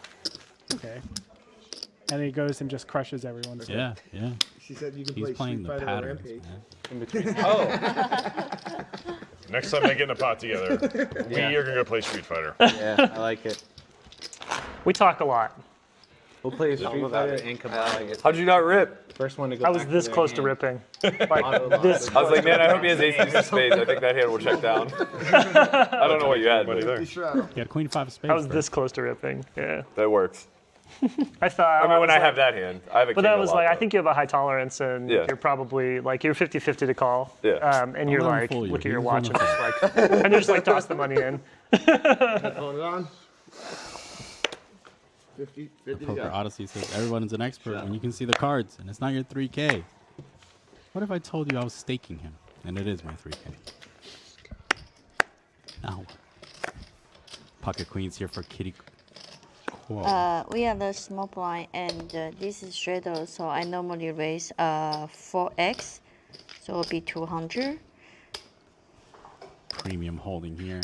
Okay. And he goes and just crushes everyone's. Yeah. She said you can He's play playing Street the Fighter or patterns, Rampage. man. In between. Next time they get in a pot together, we are going to go play Street Fighter. Yeah, I like it. We talk a lot. We'll play Street Fighter and combine. How'd you not rip? First one to go. I was this close to ripping. Like this. I was like, man, I hope he has ace of spades. I think that hand will check down. I don't know what you had, but Yeah, queen 5 of spades. I was this close to ripping. Yeah. that works. I thought. I mean, when I was have that hand, I have a But king that a was lot, like, I though. think you have a high tolerance, and Yeah. you're probably like you're 50-50 to call. Yeah. And you're I'll let him like, fool you. look at your He's watch on and the just like, and you just like toss the money in. Hold it on. 50 Poker yeah. Odyssey says everyone's an expert when you can see the cards, and it's not your 3K. What if I told you I was staking him, and it is my 3K? Now, Pocket Queen's here for Kitty. Whoa. We are the small blind, and this is Shadow, so I normally raise 4x, so it'll be 200. Premium holding here.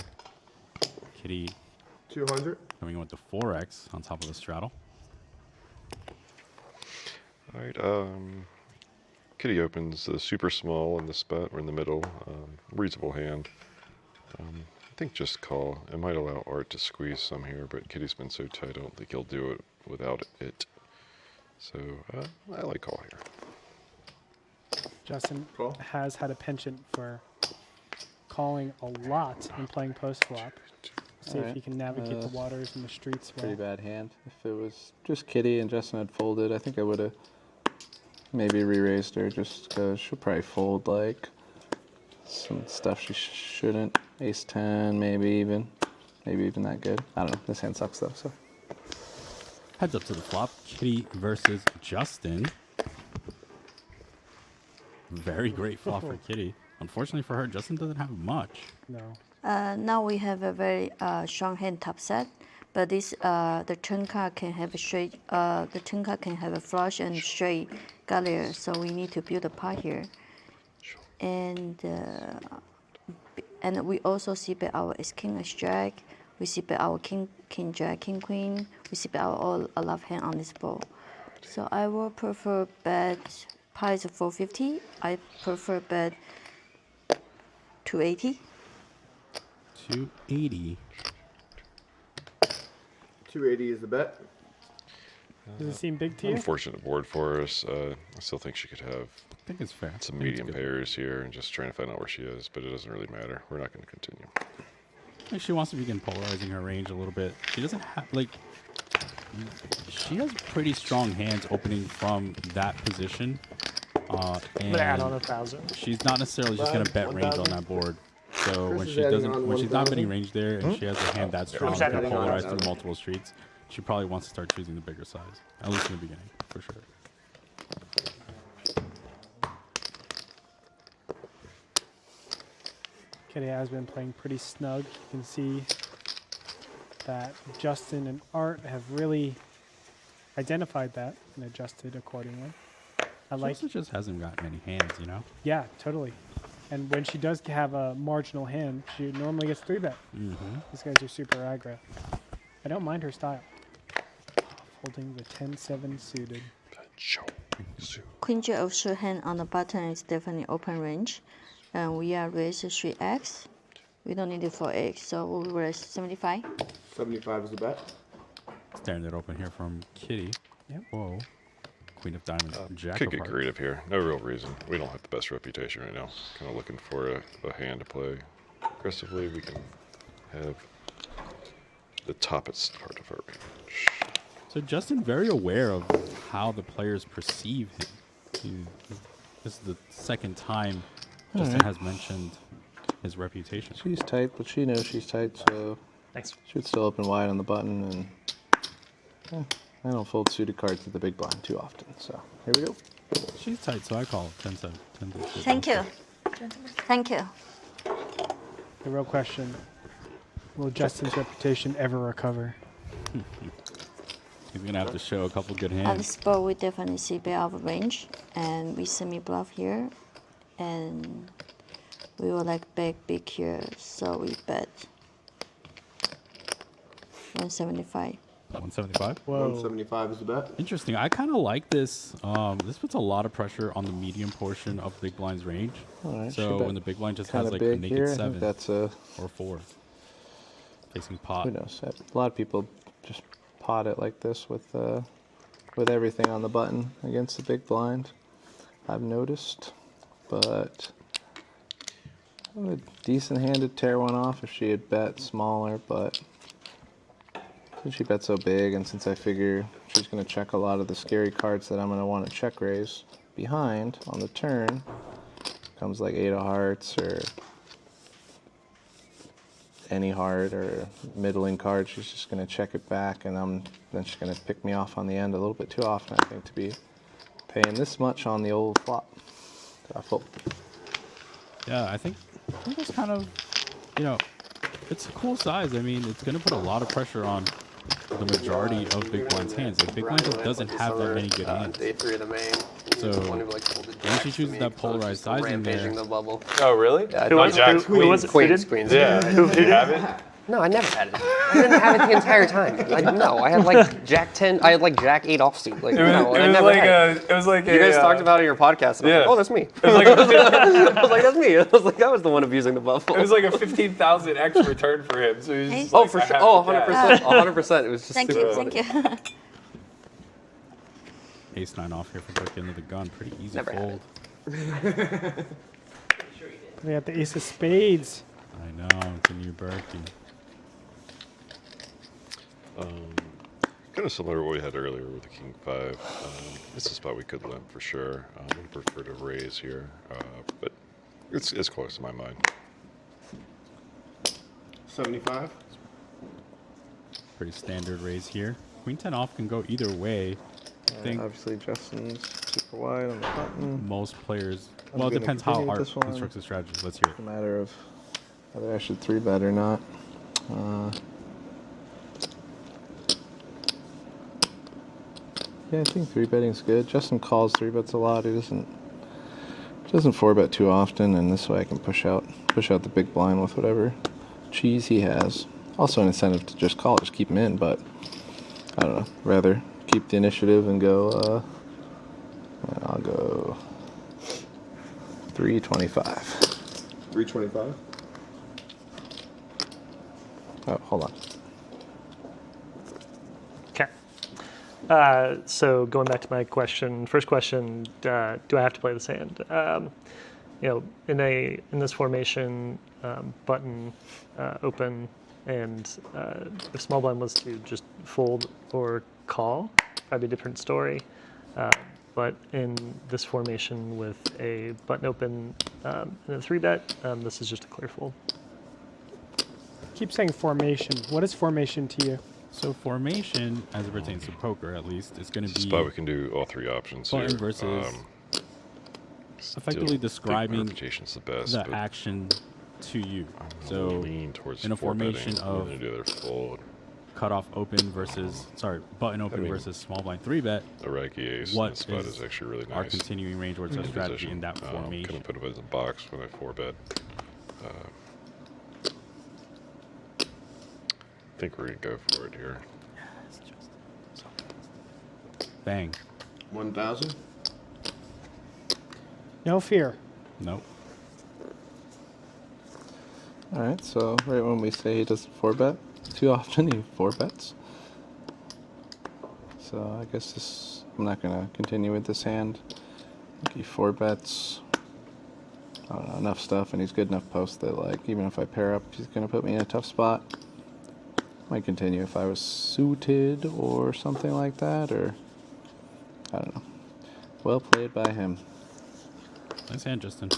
Kitty 200. coming in with the 4X on top of the straddle. All right. Kitty opens the super small in the spot. We're in the middle. Reasonable hand. I think just call. It might allow Art to squeeze some here, but Kitty's been so tight, I don't think he'll do it without it. So I like call here. Justin has had a penchant for calling a lot and playing post flop. See if he can navigate the waters and the streets well. Pretty bad hand. If it was just Kitty and Justin had folded, I think I would have maybe re-raised her just because she'll probably fold like some stuff she shouldn't. Ace 10, maybe even that good. I don't know. This hand sucks though. So heads up to the flop. Kitty versus Justin. Very great flop for Kitty. Unfortunately for her, Justin doesn't have much. No. Now we have a very strong hand top set, but this the turn card can have a straight. The turn card can have a flush and straight gallery, so we need to build a pot here. And we also see bet our ace king, ace jack. We see bet our king jack, king queen. We see bet our all a love hand on this board. So I will prefer bet pot is 450. I prefer bet 280. 280. 280 is the bet. Does it seem big to you? Unfortunate board for us. I still think she could have I think it's fair. some medium pairs here and just trying to find out where she is, but it doesn't really matter. We're not going to continue. I think she wants to begin polarizing her range a little bit. She doesn't have, like, she has pretty strong hands opening from that position. And add on 1,000. She's not necessarily just going to bet range on that board. So when she's not betting range there and she has a hand that strong to polarize through multiple streets, she probably wants to start choosing the bigger size, at least in the beginning, for sure. Kitty has been playing pretty snug. You can see that Justin and Art have really identified that and adjusted accordingly. I like. She just hasn't got many hands, you know? Yeah, totally. And when she does have a marginal hand, she normally gets 3-bet. These guys are super aggro. I don't mind her style. Holding the 10-7 suited. Queen jack offsuit hand on the button is definitely open range. And we are raised 3x. We don't need it for x, so we'll raise 75. 75 is the bet. Staring it open here from Kitty. Yep. Whoa. Queen of diamonds. Jack Could of get hearts. creative here. No real reason. We don't have the best reputation right now. Kind of looking for a hand to play aggressively. We can have the toppest part of our range. So Justin very aware of how the players perceive him. This is the second time Justin has mentioned his reputation. she's tight, but she knows she's tight, so Thanks. she would still open wide on the button. And I don't fold suited cards to the big blind too often. So here we go. She's tight, so I call 10-7. Thank you. Thank you. The real question, will Justin's reputation ever recover? He's going to have to show a couple good On hands. this board, we definitely see bet out of range. And we semi-bluff here. And we will like bet big here. So we bet 175. 175? Whoa. 175 is the bet. Interesting. I kind of like this. This puts a lot of pressure on the medium portion of big blind's range. All right, So she when the big blind just kinda has like a big naked here. I 7 think that's a, or 4 facing pot. who knows? A lot of people just pot it like this with everything on the button against the big blind. I've noticed, but a decent hand to tear one off if she had bet smaller, but since she bet so big, and since I figure she's going to check a lot of the scary cards that I'm going to want to check raise behind on the turn, comes like 8 of hearts or any heart or middling card, she's just going to check it back, and then she's going to pick me off on the end a little bit too often, I think, to be paying this much on the old flop. So I fold. Yeah, I think it's kind of, you know, it's a cool size. I mean, it's going to put a lot of pressure on the majority of big blind's hands. Like, big blind just doesn't have that many good hands. Day 3 of the main. So when she chooses that polarized size in there, the bubble. Oh, really? Yeah, Who was Jack Queens? Queens. Yeah. Who did you have it? No, I never had it. I didn't have it the entire time. I had like Jack 10. I had like Jack 8 offsuit. Like, It was like you guys talked about it in your podcast. And I was like, oh, that's me. It was like I was like, that's me. I was like, I was the one abusing the bluff. It was like a 15,000x return for him. So he was just oh, like, for sure. Oh, 100%. 100%. It was just Thank super you. funny. Thank you. Ace 9 off here for Berkey into the gun. Pretty easy Never had fold. They got the ace of spades. I know, it's a new Berkey. Kind of similar to what we had earlier with the King 5. It's a spot we could limp for sure. I would prefer to raise here, but it's close in my mind. 75. Pretty standard raise here. Queen 10 off can go either way. I think obviously Justin's super wide on the button. most players, I'm well, it gonna depends how continue with Art this one. constructs the strategy. Let's hear it. It's a matter of whether I should 3-bet or not. Yeah, I think 3-betting's good. Justin calls 3-bets a lot. He doesn't 4-bet too often, and this way I can push out the big blind with whatever cheese he has. Also an incentive to just call, just keep him in, but I don't know. Rather keep the initiative and go. I'll go 325. 325. Oh, hold on. Okay. So going back to my question, first question, do I have to play this hand? In this formation, button open, and if small blind was to just fold or call, probably a different story. But in this formation with a button open and a 3-bet, this is just a clear fold. Keep saying formation. What is formation to you? So formation, as it pertains to poker at least, is going to be Spot we can do all 3 options button here. versus effectively describing the, best, the action to you. So lean towards in a formation of fold. cutoff open versus button open versus small blind 3-bet. A Raggy ace. What spot is actually really nice. Our continuing range towards our strategy in that formation? Couldn't put it as a box when I 4-bet. I think we're gonna go for it here. Bang. 1,000. No fear. Nope. All right, so right when we say he doesn't 4-bet too often, he 4-bets. So I guess I'm not gonna continue with this hand. I think he 4-bets. I don't know, enough stuff, and he's good enough post that like even if I pair up, he's gonna put me in a tough spot. Might continue if I was suited or something like that, or I don't know. Well played by him. Nice hand, Justin.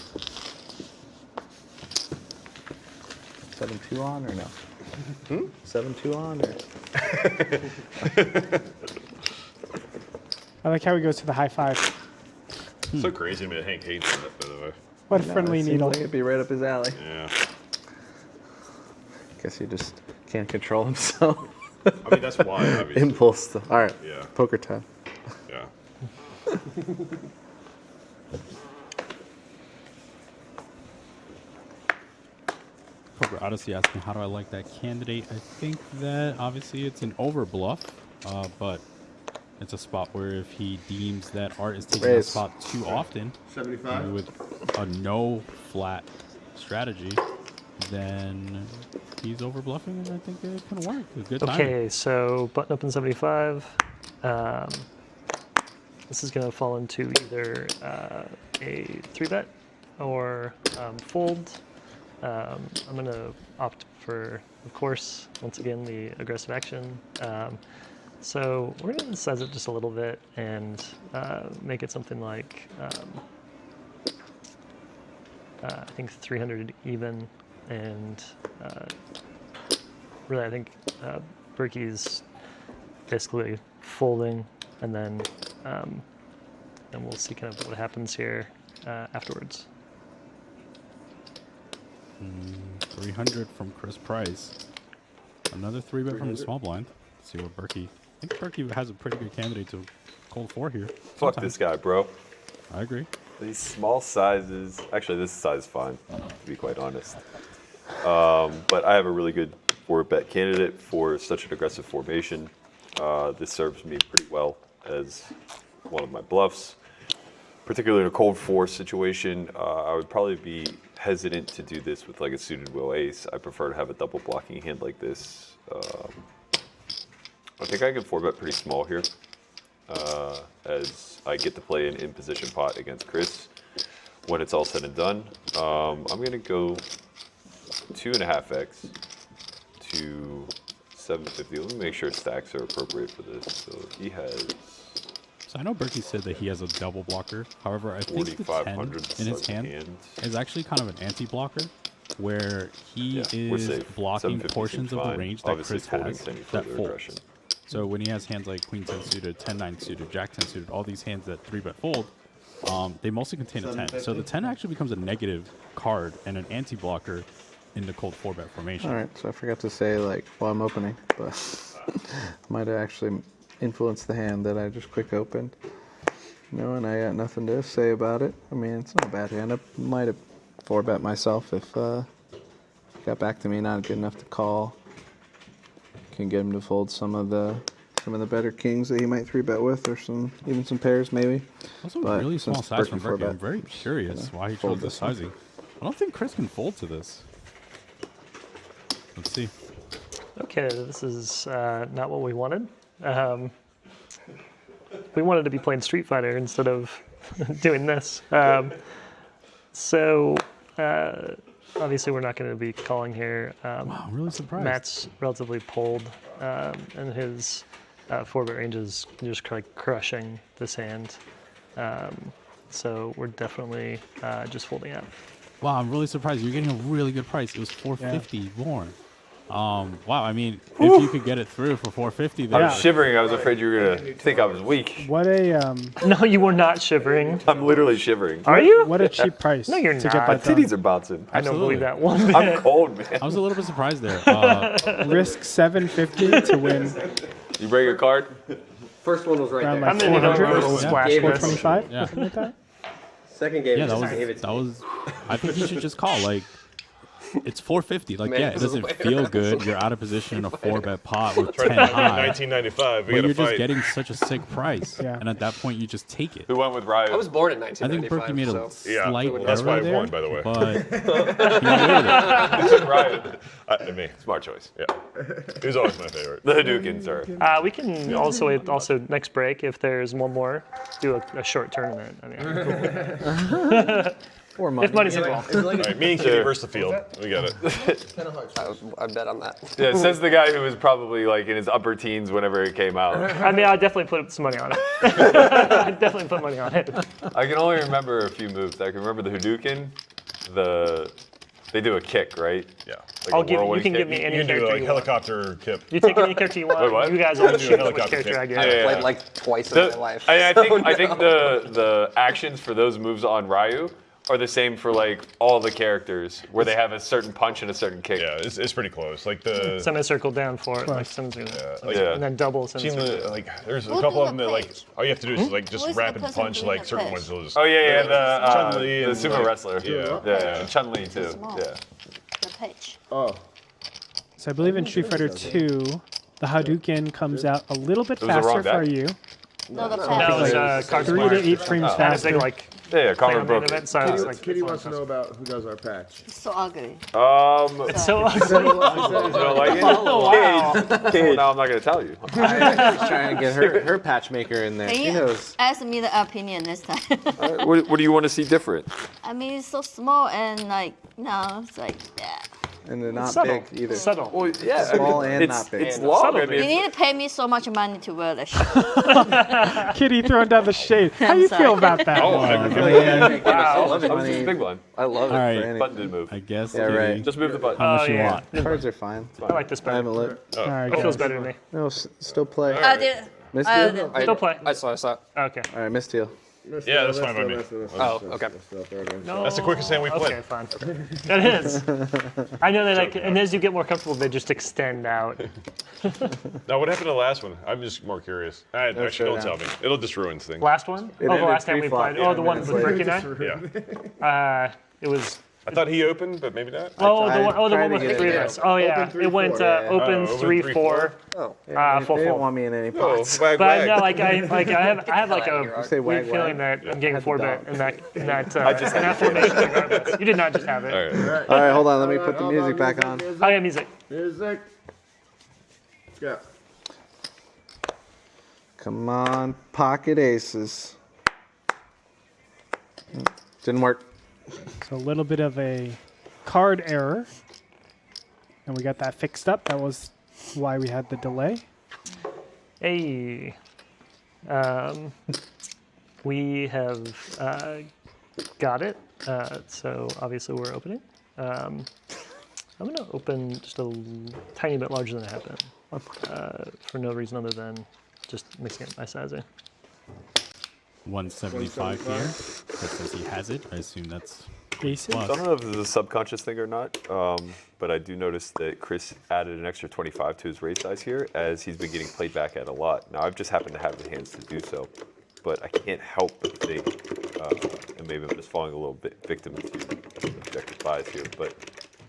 7-2 on or no? 7-2 on or? I like how he goes to the high five. So crazy to me that Hank hates that, by the way. What a friendly needle. Like it'd be right up his alley. Yeah. Guess he just can't control himself. I mean, that's why, obviously. Impulse stuff. All right. Yeah. Poker time. Yeah. Poker Odyssey asking, how do I like that candidate? I think that obviously it's an overbluff, but it's a spot where if he deems that Art is taking the spot too often, 75 with a no flat strategy, then he's overbluffing, and I think it can work. A good time. Okay, so button open 75. This is going to fall into either a 3-bet or fold. I'm going to opt for, of course, once again, the aggressive action. So we're going to size it just a little bit and make it something like, I think 300 even. And really, I think Berkey's basically folding, and then we'll see kind of what happens here afterwards. 300 from Chris Price. Another 3-bet from the small blind. Let's see what Berkey. I think Berkey has a pretty good candidate to cold 4 here. Fuck this guy, bro. I agree. These small sizes. Actually, this size is fine, to be quite honest. But I have a really good 4-bet candidate for such an aggressive formation. This serves me pretty well as one of my bluffs. Particularly in a cold force situation, I would probably be hesitant to do this with like a suited wheel ace. I prefer to have a double blocking hand like this. I think I can 4-bet pretty small here, as I get to play an in-position pot against Chris when it's all said and done. I'm going to go 2.5x to 750. Let me make sure stacks are appropriate for this. So he has... So I know Berkey said that he has a double blocker. However, I think the 10 in his hand is actually kind of an anti-blocker, where he is blocking portions of the range that Chris has that folds. So when he has hands like Queen 10 suited, 10-9 suited, Jack 10 suited, all these hands that 3-bet fold, they mostly contain a 10. So the 10 actually becomes a negative card and an anti-blocker in the cold 4-bet formation. All right, so I forgot to say, like, while I'm opening, but might have actually influenced the hand that I just quick opened. You know, and I got nothing to say about it. I mean, it's not a bad hand. I might have 4-bet myself if got back to me, not good enough to call. Can get him to fold some of the better kings that he might 3-bet with, or even some pairs maybe. Also, really small size from Berkey. I'm very curious why he chose this sizing. I don't think Chris can fold to this. Let's see. Okay, this is not what we wanted. We wanted to be playing Street Fighter instead of doing this. Obviously, we're not going to be calling here. Wow, I'm really surprised. Matt's relatively pulled, and his 4-bet range is just like crushing this hand. So we're definitely just folding out. Wow, I'm really surprised. You're getting a really good price. It was $450 more. Wow, I mean, if you could get it through for $450, I was shivering. I was afraid you were gonna think I was weak. What a No, you were not shivering. I'm literally shivering. Are you? What a cheap price. No, you're to not. Get My that done. titties are bouncing. I don't believe that one bit. I'm cold, man. I was a little bit surprised there. Risk $750 to win. You bring a card? First one was right Around there. like I'm gonna need a 400? little splash. Yeah. list. 425? Yeah. Something like that? Second game, Yeah, just gave it to that me. was. I think you should just call. Like, it's $450. Like, Man, yeah, it this is doesn't way feel around. good. You're out of position in a 4-bet pot with Trying 10 to find high. 1995. We But got you're to just fight. getting such a sick price, Yeah. and at that point, you just take it. Who went with Ryu? I was born in I think 1995. Berkey made a so. Yeah, slight that's why error I there, won, by the way. but he made it. Ryu. Me. Smart choice. Yeah. He was always my favorite. The Hadouken, sir. We can also next break, if there's one more, do a short tournament. I mean, Or money. if money's involved. All right, me and Kitty versus the field. We got it. I bet on that. Yeah, says the guy who was probably like in his upper teens whenever it came out. I mean, I definitely put some money on it. I definitely put money on it. I can only remember a few moves. I can remember the Hadouken, they do a kick, right? Yeah. Like You whirlwind can kick. give me You any can do character like you want. helicopter kip. You take any character you want. Wait, what? You guys all do a choose which helicopter character kick. I get. Yeah, Played like twice in my life. I think the actions for those moves on Ryu are the same for like all the characters, where they have a certain punch and a certain kick. Yeah, it's pretty close. Like the Semicircle down for it, like semicircle. like, Yeah. And then double semicircle. like there's a Who's couple on of them the that like pitch? all you have to do is like just Who is the rapid person punch doing like the certain pitch? ones. They'll just Oh yeah, the Chun-Li the and, sumo like, wrestler. yeah. yeah. Chun-Li too. Small. Yeah. The pitch. Oh, So I believe in Street Fighter 2, the Hadouken comes out a little bit It was the wrong faster for deck? you. No, the That patch. was card 3 smart. to 8 frames And it's faster. like Yeah, playing Conor on main broke event, it. so it's like Kitty wants to know about who does our patch. It's so ugly. It's so You don't like it? Oh, wow. Well, now I'm not gonna tell you. She's trying to get her patchmaker in there. Can She you knows. ask me the opinion this time? What do you want to see different? I mean, it's so small and like, it's like, yeah. And they're not subtle. big either. Subtle. Well, yeah, Small and it's, not big. It's long. Subtle, I baby. You mean, need to pay me so much money to wear this shit. Kitty throwing down the shade. How I'm you sorry. feel about that? Oh, wow. love That was just a big blind. I love All it. right, Button did move. I guess. Yeah, right. Just move the button. How much you yeah. want? Cards are fine. I like this I better. haven't looked. All right, It feels guys. better to me. No, still play. Missed I you? did. Still play. I saw. Okay. All right, missed you. Yeah, that's fine by me. Oh, okay. That's the quickest hand we've played. Okay, fine. That is. I know that, like, and as you get more comfortable, they just extend out. Now, what happened to the last one? I'm just more curious. Actually, don't tell me. It'll just ruin things. Last one? It the ended last time we 3-flop. played. Oh, the one with Berkey and I? Yeah. It was I thought he opened, but maybe not. Oh, the one with the three bets. Oh yeah, it went open 3-4. Oh, full They don't fold. want me in any Oh, pots. wag, But wag. no, I have like a say weird wag, feeling wag? that I'm getting a 4-bet in that I just in had that to say that. formation regardless. You did not just have it. All right. All right, hold on. Let me put the music back on. Oh yeah, music. Music. Yeah. Come on, pocket aces. Didn't work. So a little bit of a card error. And we got that fixed up. That was why we had the delay. Hey. We have got it. So obviously we're opening. I'm going to open just a tiny bit larger than I have been for no reason other than just mixing up my sizing. 175 here. Chris says he has it. I assume that's Aces? I don't know if this is a subconscious thing or not, but I do notice that Chris added an extra 25 to his raise size here as he's been getting played back at a lot. Now, I've just happened to have the hands to do so, but I can't help but think, and maybe I'm just falling a little bit victim to objective bias here,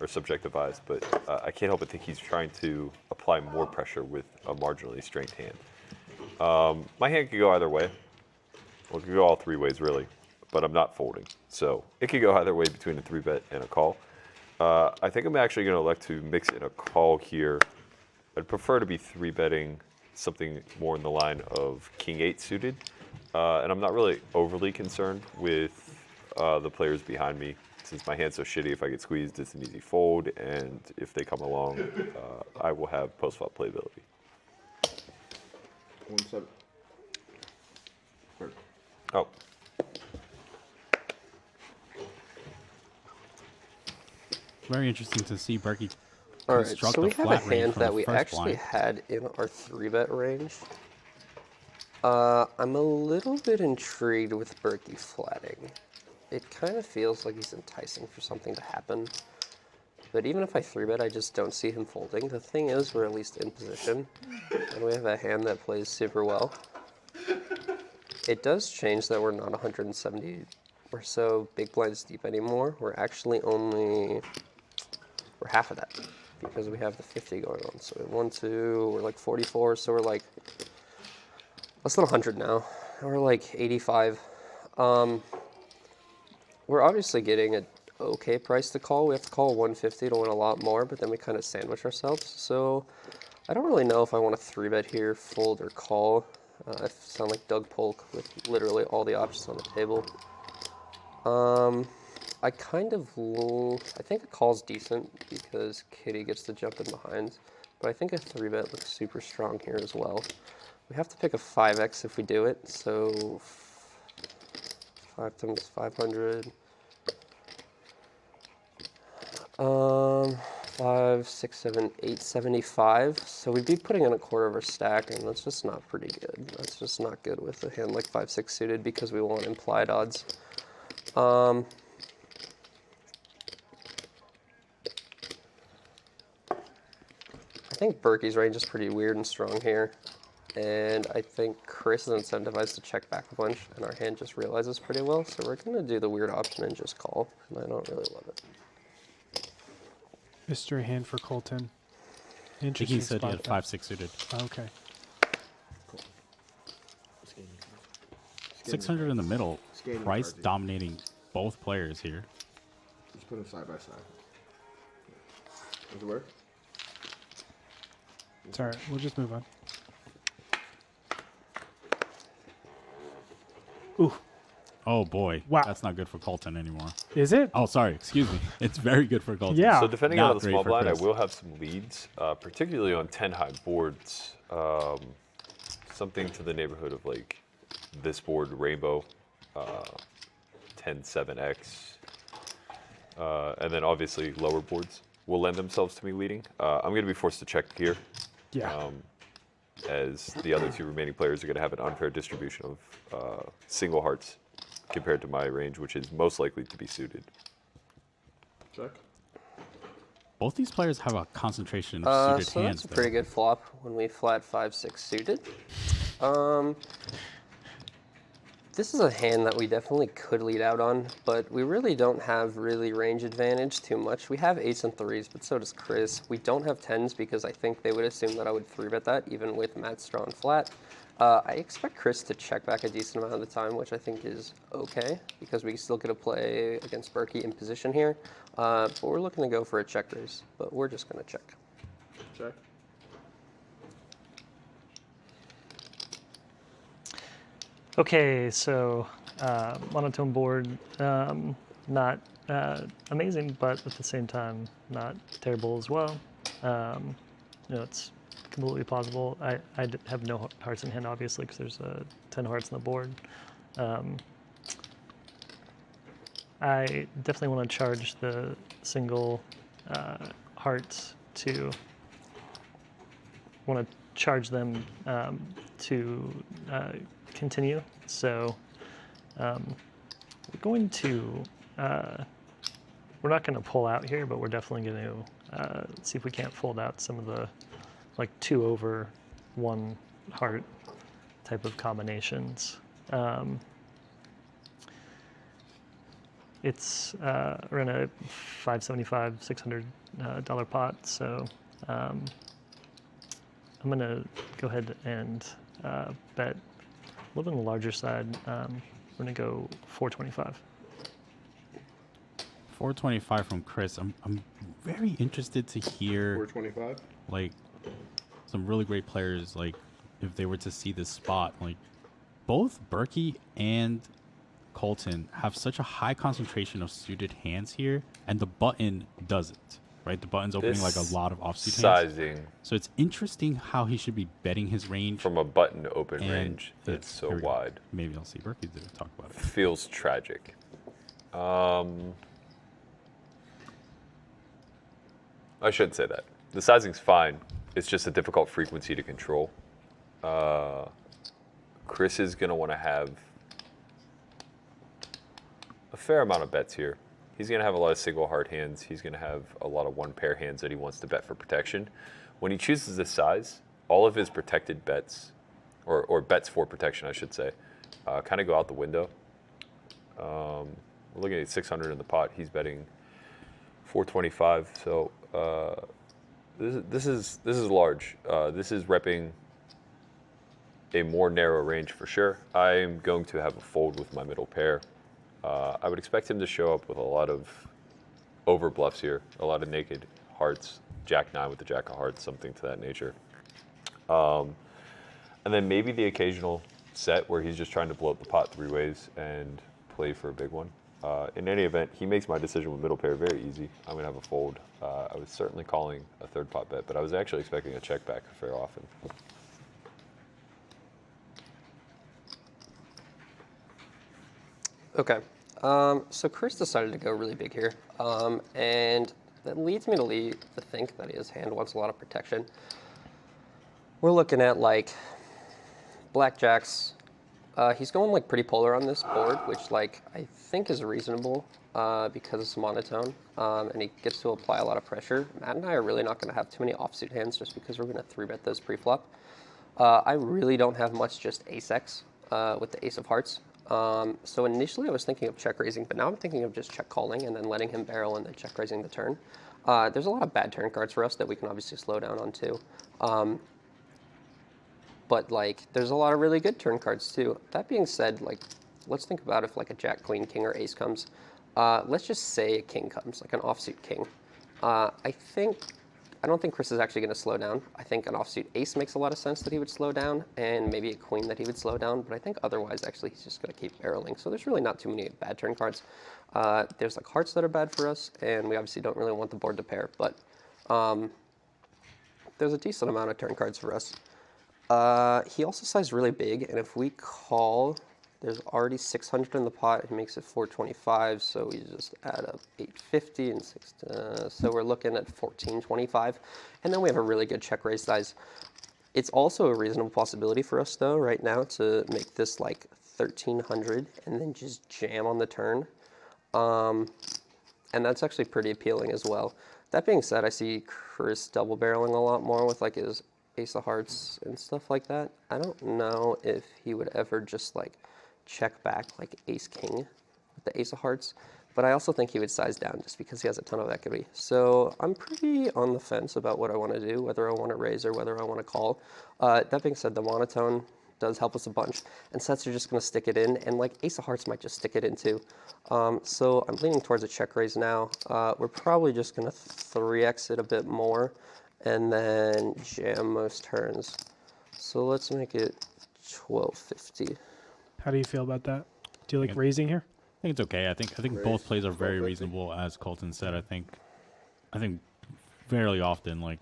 or subjective bias, but I can't help but think he's trying to apply more pressure with a marginally strength hand. My hand could go either way. Well, it could go all three ways, really, but I'm not folding. So it could go either way between a 3-bet and a call. I think I'm actually going to elect to mix in a call here. I'd prefer to be 3-betting something more in the line of King-8 suited. And I'm not really overly concerned with the players behind me. Since my hand's so shitty, if I get squeezed, it's an easy fold. And if they come along, I will have post-flop playability. 1-7. Oh. very interesting to see Berkey All right, construct so we a have a flat range hand from that the we first actually blind. had in our 3-bet range. I'm a little bit intrigued with Berkey flatting. It kind of feels like he's enticing for something to happen. But even if I 3-bet, I just don't see him folding. The thing is, we're at least in position, and we have a hand that plays super well. It does change that we're not 170 or so big blinds deep anymore. We're actually we're half of that because we have the 50 going on. So 1, 2, we're like 44, so we're like less than 100 now. We're like 85. We're obviously getting an okay price to call. We have to call 150 to win a lot more, but then we kind of sandwich ourselves. So I don't really know if I want to 3-bet here, fold or call. I sound like Doug Polk with literally all the options on the table. I think a call's decent because Kitty gets to jump in behind, but I think a 3-bet looks super strong here as well. We have to pick a 5x if we do it, so 5 times 500. 5, 6, 7, 875. So we'd be putting in a quarter of our stack, and that's just not pretty good. That's just not good with a hand like 5, 6 suited because we want implied odds. I think Berkey's range is pretty weird and strong here. And I think Chris is incentivized to check back a bunch, and our hand just realizes pretty well. So we're going to do the weird option and just call, and I don't really love it. Mystery hand for Colton. I think Interesting he said he spot had there. 5-6 suited. Okay. 600 in the middle. Skating Price card, dude. dominating both players here. Just put them side by side. Does it work? It's all right. We'll just move on. Ooh. Oh boy. Wow. That's not good for Colton anymore. Is it? Oh, sorry. Excuse me. It's very good for Colton. Yeah. So depending Not on the great small for blind, I Chris. will have some leads, particularly on 10 high boards. Something to the neighborhood of like this board, Rainbow, 10-7x, and then obviously lower boards will lend themselves to me leading. I'm going to be forced to check here. Yeah. As the other two remaining players are going to have an unfair distribution of single hearts compared to my range, which is most likely to be suited. Check. Both these players have a concentration of suited So hands. that's a pretty good flop when we flat 5, 6 suited. This is a hand that we definitely could lead out on, but we really don't have really range advantage too much. We have 8s and 3s, but so does Chris. We don't have 10s because I think they would assume that I would 3-bet that, even with Matt's drawn flat. I expect Chris to check back a decent amount of the time, which I think is okay, because we still get to play against Berkey in position here. But we're looking to go for a check raise, but we're just going to check. Check. Okay, so monotone board, not amazing, but at the same time, not terrible as well. It's completely plausible. I have no hearts in hand, obviously, because there's 10 hearts on the board. I definitely want to charge the single hearts to want to charge them to continue. So we're going to, we're not going to pull out here, but we're definitely going to see if we can't fold out some of the like 2 over 1 heart type of combinations. It's we're in a $575, $600 pot, so I'm gonna go ahead and bet a little bit on the larger side. We're gonna go 425. 425 from Chris. I'm very interested to hear 425. Like some really great players, like if they were to see this spot, like both Berkey and Colton have such a high concentration of suited hands here, and the button doesn't, right? The button's opening like a lot of offsuit sizing. hands. So it's interesting how he should be betting his range. From a button to open range, it's so wide. Maybe I'll see Berkey to talk about it. Feels tragic. I shouldn't say that. The sizing's fine. It's just a difficult frequency to control. Chris is going to want to have a fair amount of bets here. He's going to have a lot of single heart hands. He's going to have a lot of 1 pair hands that he wants to bet for protection. When he chooses this size, all of his protected bets, or bets for protection, I should say, kind of go out the window. We're looking at 600 in the pot. He's betting 425. So this is large. This is repping a more narrow range for sure. I'm going to have a fold with my middle pair. I would expect him to show up with a lot of over bluffs here, a lot of naked hearts, Jack 9 with the Jack of Hearts, something to that nature. And then maybe the occasional set where he's just trying to blow up the pot 3 ways and play for a big one. In any event, he makes my decision with middle pair very easy. I'm going to have a fold. I was certainly calling a 3rd pot bet, but I was actually expecting a check back fair often. Okay, so Chris decided to go really big here, and that leads me to think that his hand wants a lot of protection. We're looking at like blackjacks. He's going like pretty polar on this board, which like I think is reasonable because it's monotone, and he gets to apply a lot of pressure. Matt and I are really not going to have too many offsuit hands just because we're going to 3-bet those pre-flop. I really don't have much just ace-x with the ace of hearts. So initially I was thinking of check raising, but now I'm thinking of just check calling and then letting him barrel and then check raising the turn. There's a lot of bad turn cards for us that we can obviously slow down on too. But like, there's a lot of really good turn cards too. That being said, like, let's think about if like a jack, queen, king, or ace comes. Let's just say a king comes, like an offsuit king. I don't think Chris is actually going to slow down. I think an offsuit ace makes a lot of sense that he would slow down, and maybe a queen that he would slow down, but I think otherwise, actually, he's just going to keep barreling. So there's really not too many bad turn cards. There's like hearts that are bad for us, and we obviously don't really want the board to pair, but there's a decent amount of turn cards for us. He also sized really big, and if we call, there's already 600 in the pot. He makes it 425, so we just add up 850 and 6. So we're looking at 1425, and then we have a really good check raise size. It's also a reasonable possibility for us, though, right now to make this like 1300 and then just jam on the turn, and that's actually pretty appealing as well. That being said, I see Chris double barreling a lot more with like his ace of hearts and stuff like that. I don't know if he would ever just like check back like ace king with the ace of hearts, but I also think he would size down just because he has a ton of equity. So I'm pretty on the fence about what I want to do, whether I want to raise or whether I want to call. That being said, the monotone does help us a bunch, and sets are just going to stick it in, and like ace of hearts might just stick it in too. So I'm leaning towards a check raise now. We're probably just going to 3x it a bit more and then jam most turns. So let's make it 1250. How do you feel about that? Do you like raising here? I think it's okay. I think both plays are very reasonable, as Colton said. I think fairly often, like,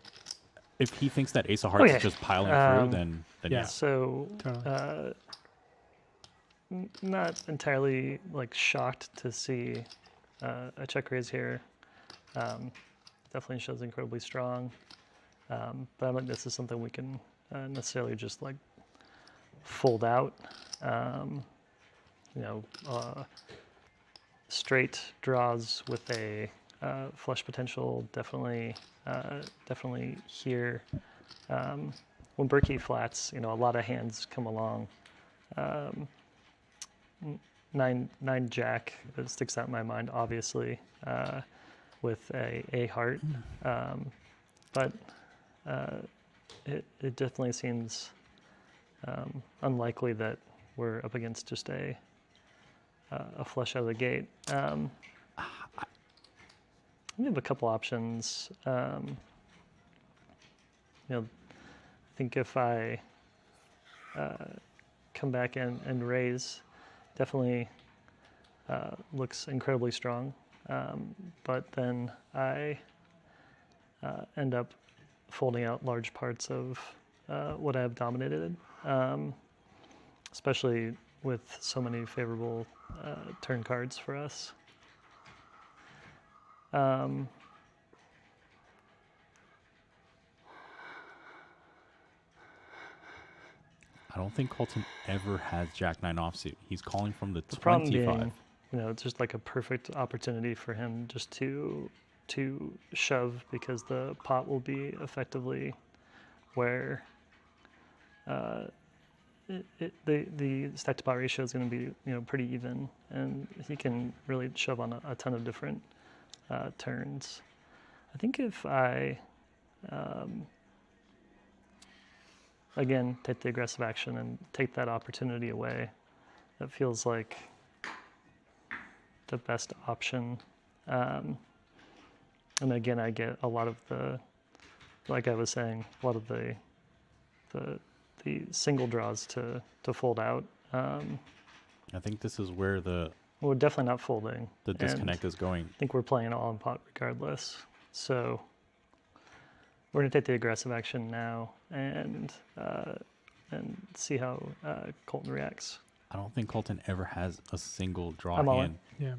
if he thinks that ace of hearts is just piling through, then yeah. So, not entirely like shocked to see a check raise here. Definitely shows incredibly strong, but I don't think this is something we can necessarily just like fold out. Straight draws with a flush potential definitely here. When Berkey flats, a lot of hands come along. 9 Jack sticks out in my mind, obviously, with a heart, but it definitely seems unlikely that we're up against just a flush out of the gate. We have a couple options. I think if I come back and raise, definitely looks incredibly strong. But then I end up folding out large parts of what I have dominated, especially with so many favorable turn cards for us. I don't think Colton ever has Jack-9 offsuit. He's calling from the 25. Problem being, it's just like a perfect opportunity for him just to shove, because the pot will be effectively where the stack to pot ratio is going to be pretty even, and he can really shove on a ton of different turns. I think if I again take the aggressive action and take that opportunity away, that feels like the best option. And again, I get a lot of the, like I was saying, a lot of the single draws to fold out. I think this is where we're definitely not folding. The disconnect is going. I think we're playing all in pot regardless. So we're going to take the aggressive action now and see how Colton reacts. I don't think Colton ever has a single draw I'm all hand. in. Yeah.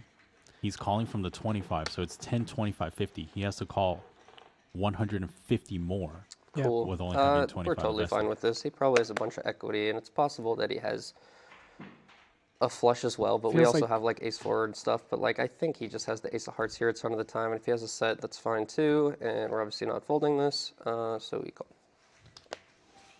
He's calling from the 25, so it's 10, 25, 50. He has to call 150 more. Cool. With only having 25 we're totally invested. fine with this. He probably has a bunch of equity, and it's possible that he has a flush as well, but we Feels also like- have like ace forward and stuff. But like I think he just has the ace of hearts here a ton of the time, and if he has a set, that's fine too. And we're obviously not folding this, so we call.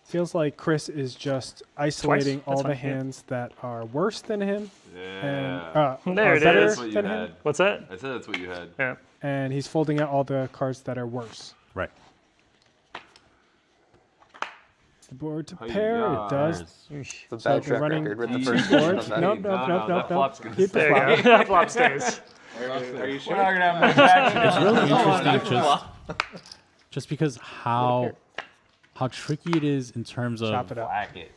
Feels like Chris is just isolating all the fine, yeah. hands that are worse than him. Yeah. And, There are it better is. That's what you than had. him. What's that? I said that's what you had. Yeah. And he's folding out all the cards that are worse. Right. The board to pair, it does. The So bad we're track running record with the two first boards. one. Nope. that flop's gonna Keep the There flop. you go. That flop stays. Are you sure? We're not gonna have much action. It's really interesting just because how tricky it is in terms of Chop it up. Whack it.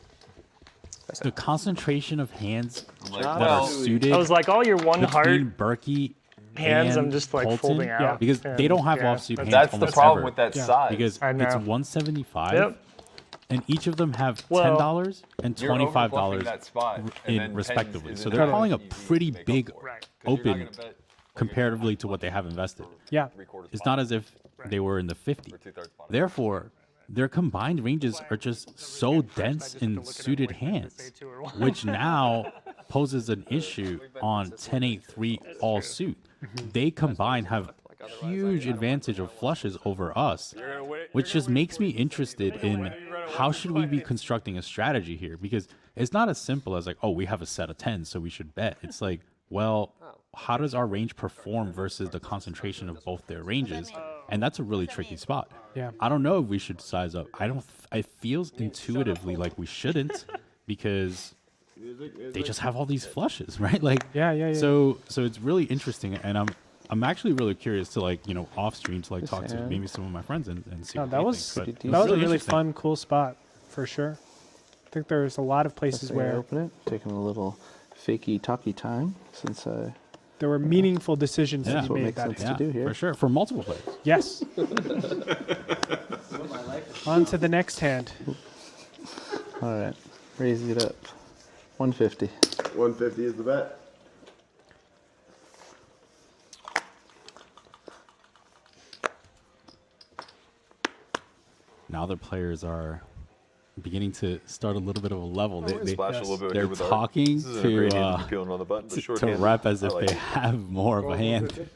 the concentration of hands Like, that well, are suited I was like, all your one heart between Berkey hands, and I'm just like Colton, folding out. because they don't have offsuit hands. That's the almost problem ever, with that Yeah. size. because I know. it's 175, Yep. and each of them have Well, $10 and You're $25 overbluffing that spot, and then in respectively. tens So is they're an calling a easy pretty to make up big for. Right. 'Cause you're not open gonna bet, like, comparatively to what they have invested. Yeah. It's not as if they were in the 50. Therefore, their combined ranges are just so dense in suited hands, which now poses an issue on 10-8-3 all suit. They combined have huge advantage of flushes over us, which just makes me interested in how should we be constructing a strategy here? Because it's not as simple as like, oh, we have a set of 10, so we should bet. It's like, well, how does our range perform versus the concentration of both their ranges? And that's a really tricky spot. Yeah. I don't know if we should size up. It feels intuitively like we shouldn't, because they just have all these flushes, right? Like, yeah. So it's really interesting, and I'm actually really curious to, like, you know, off stream to like talk to maybe some of my friends and see. No, what that they was think. But that was a really interesting. fun, cool spot for sure. I think there's a lot of places where open it, taking a little fakey talky time since there were meaningful decisions to that's be what made makes that sense hand. to do here. For sure, for multiple players. Yes. On to the next hand. All right, raise it up. 150. 150 is the bet. Now the players are beginning to start a little bit of a level. Splash a little bit they're here with Art. talking This is a great hand to be to peeling on the button, but short to hand. rep as I if like they it. have more of a hand,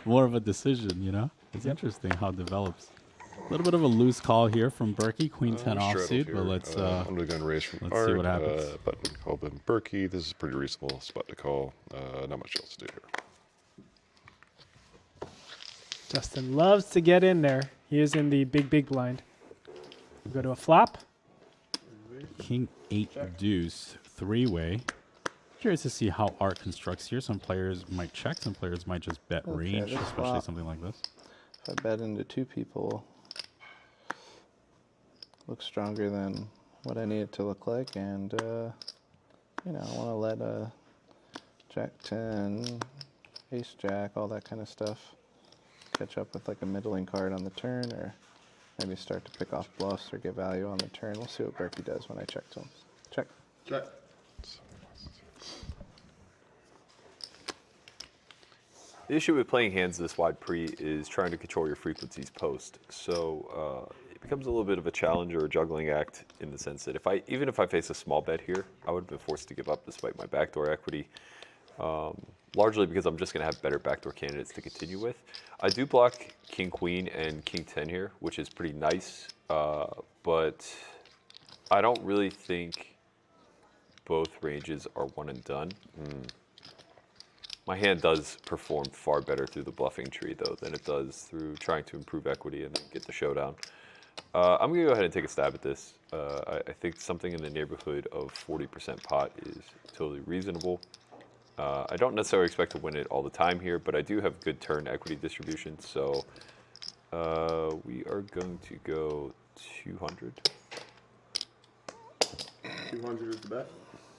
more of a decision. You know, it's interesting how it develops. A little bit of a loose call here from Berkey, Queen 10 offsuit, but let's I'm going to go and raise from let's Art. see what happens. Button called by Berkey. This is a pretty reasonable spot to call. Not much else to do here. Justin loves to get in there. He is in the big blind. We go to a flop. King 8 deuce, 3-way. Curious to see how Art constructs here. Some players might check, some players might just bet Okay, range, this especially flop. something like this. If I bet into 2 people, looks stronger than what I need it to look like, and you know, I want to let Jack 10, Ace Jack, all that kind of stuff catch up with like a middling card on the turn, or maybe start to pick off bluffs or get value on the turn. We'll see what Berkey does when I check to him. Check. Check. The issue with playing hands this wide pre is trying to control your frequencies post. So it becomes a little bit of a challenge or a juggling act in the sense that even if I face a small bet here, I would have been forced to give up despite my backdoor equity, largely because I'm just going to have better backdoor candidates to continue with. I do block King Queen and King 10 here, which is pretty nice, but I don't really think both ranges are one and done. My hand does perform far better through the bluffing tree, though, than it does through trying to improve equity and then get the showdown. I'm going to go ahead and take a stab at this. I think something in the neighborhood of 40% pot is totally reasonable. I don't necessarily expect to win it all the time here, but I do have good turn equity distribution, so we are going to go 200. 200 is the bet.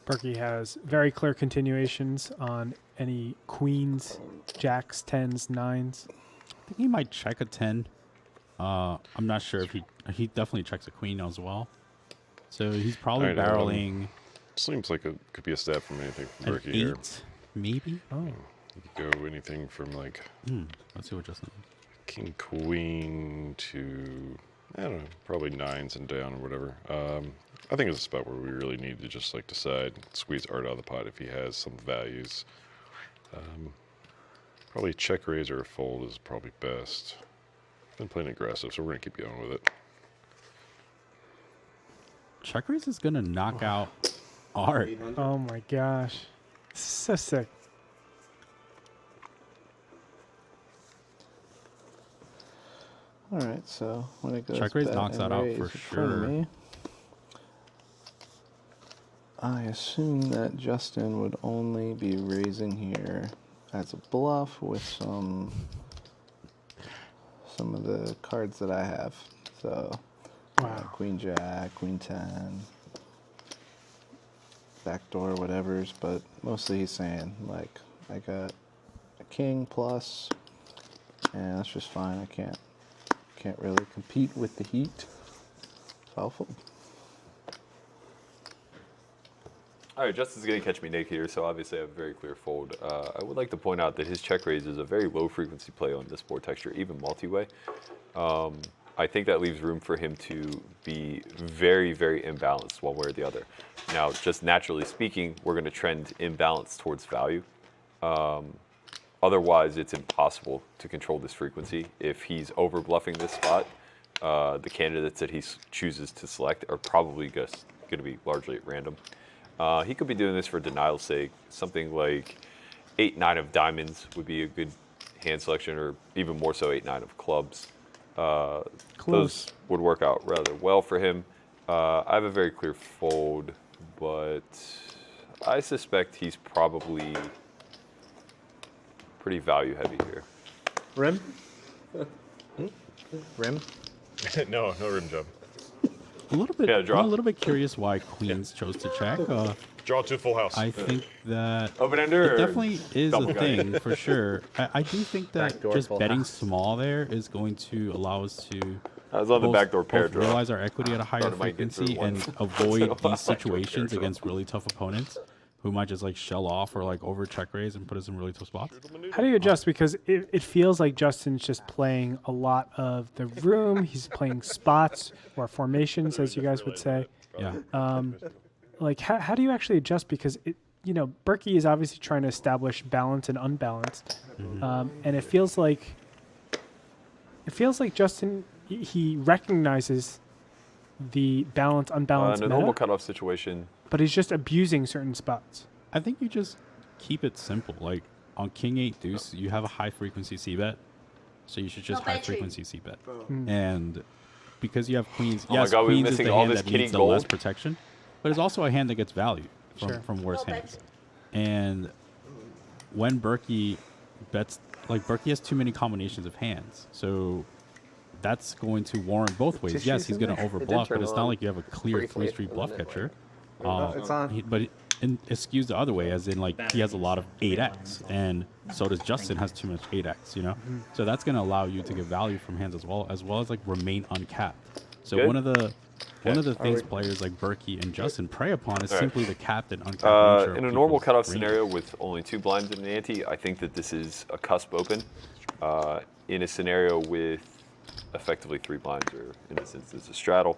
Berkey has very clear continuations on any queens, jacks, 10s, 9s. I think he might check a 10. I'm not sure if he definitely checks a queen as well. So he's probably barreling. Seems like it could be a stab from anything from an Berkey here. 8, maybe. Oh. You could go anything from like Let's see what Justin. King Queen to, I don't know, probably 9s and down or whatever. I think it's a spot where we really need to just like decide, squeeze Art out of the pot if he has some values. Probably check raise or a fold is probably best. Been playing aggressive, so we're gonna keep going with it. Check raise is gonna knock out Art. Oh my gosh. This is so sick. All right, so when it goes Check raise bet knocks and that out raise for in front of sure. me, I assume that Justin would only be raising here as a bluff with some of the cards that I have. So Queen Jack, Queen 10, backdoor, whatever's, but mostly he's saying like I got a king plus, and that's just fine. I can't really compete with the heat. So I'll fold. All right, Justin's going to catch me naked here, so obviously I have a very clear fold. I would like to point out that his check raise is a very low frequency play on this board texture, even multi-way. I think that leaves room for him to be very, very imbalanced one way or the other. Now, just naturally speaking, we're going to trend imbalance towards value. Otherwise, it's impossible to control this frequency. If he's over bluffing this spot, the candidates that he chooses to select are probably just going to be largely at random. He could be doing this for denial's sake. Something like 8-9 of diamonds would be a good hand selection, or even more so 8-9 of clubs. Those would work out rather well for him. I have a very clear fold, but I suspect he's probably pretty value heavy here. Rim? Rim? No rim job. A little bit. Yeah, draw. I'm a little bit curious why Queens chose to check. Draw to full house. I think that Open-ender it definitely is a double thing gun? for sure. I do think that Backdoor just full betting house. small there is going to allow us to I was on the backdoor pair both draw. realize our equity at a higher Thought it might get through frequency and once. avoid So, these backdoor situations pair draw. against really tough opponents who might just like shell off or like over check raise and put us in really tough spots. How do you adjust? Because it feels like Justin's just playing a lot of the room. He's playing spots or formations, as you guys would say. Yeah. Like, how do you actually adjust? Because, Berkey is obviously trying to establish balance and unbalanced. And it feels like Justin, he recognizes the balance, unbalanced In a meta, normal cutoff situation, but he's just abusing certain spots. I think you just keep it simple. Like on King 8 Deuce, you have a high frequency C bet, so you should just high frequency C bet. And because you have queens, Oh my yes, God, we're queens is missing the all hand this that kitty needs the less gold. protection, but it's also a hand that gets value from worse No hands. And when Berkey bets, like Berkey has too many combinations of hands, so that's going to warrant both ways. Tissues Yes, he's in going to there? over It did bluff, but turn it's not on like you have a clear briefly 3-street in bluff the catcher. It's on. But it skews the other way, as in like he has a lot of 8x, and so does Justin has too much 8x, So that's going to allow you to get value from hands as well as like remain uncapped. So Good. one of the things players like Berkey and Justin prey upon is All right. simply the capped and uncapped nature. in of a normal people's cutoff range. scenario with only 2 blinds in an ante, I think that this is a cusp open. In a scenario with effectively 3 blinds, or in this instance a straddle,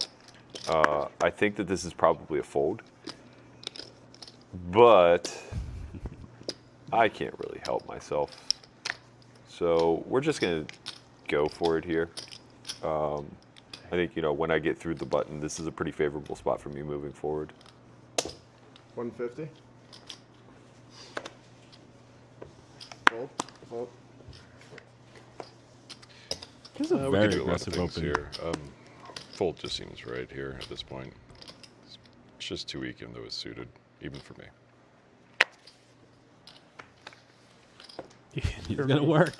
I think that this is probably a fold. But I can't really help myself. So we're just going to go for it here. I think, when I get through the button, this is a pretty favorable spot for me moving forward. 150. Fold. This is a We very could do a lot of aggressive things open. here. Fold just seems right here at this point. It's just too weak, even though it's suited, even for me. It's going to work.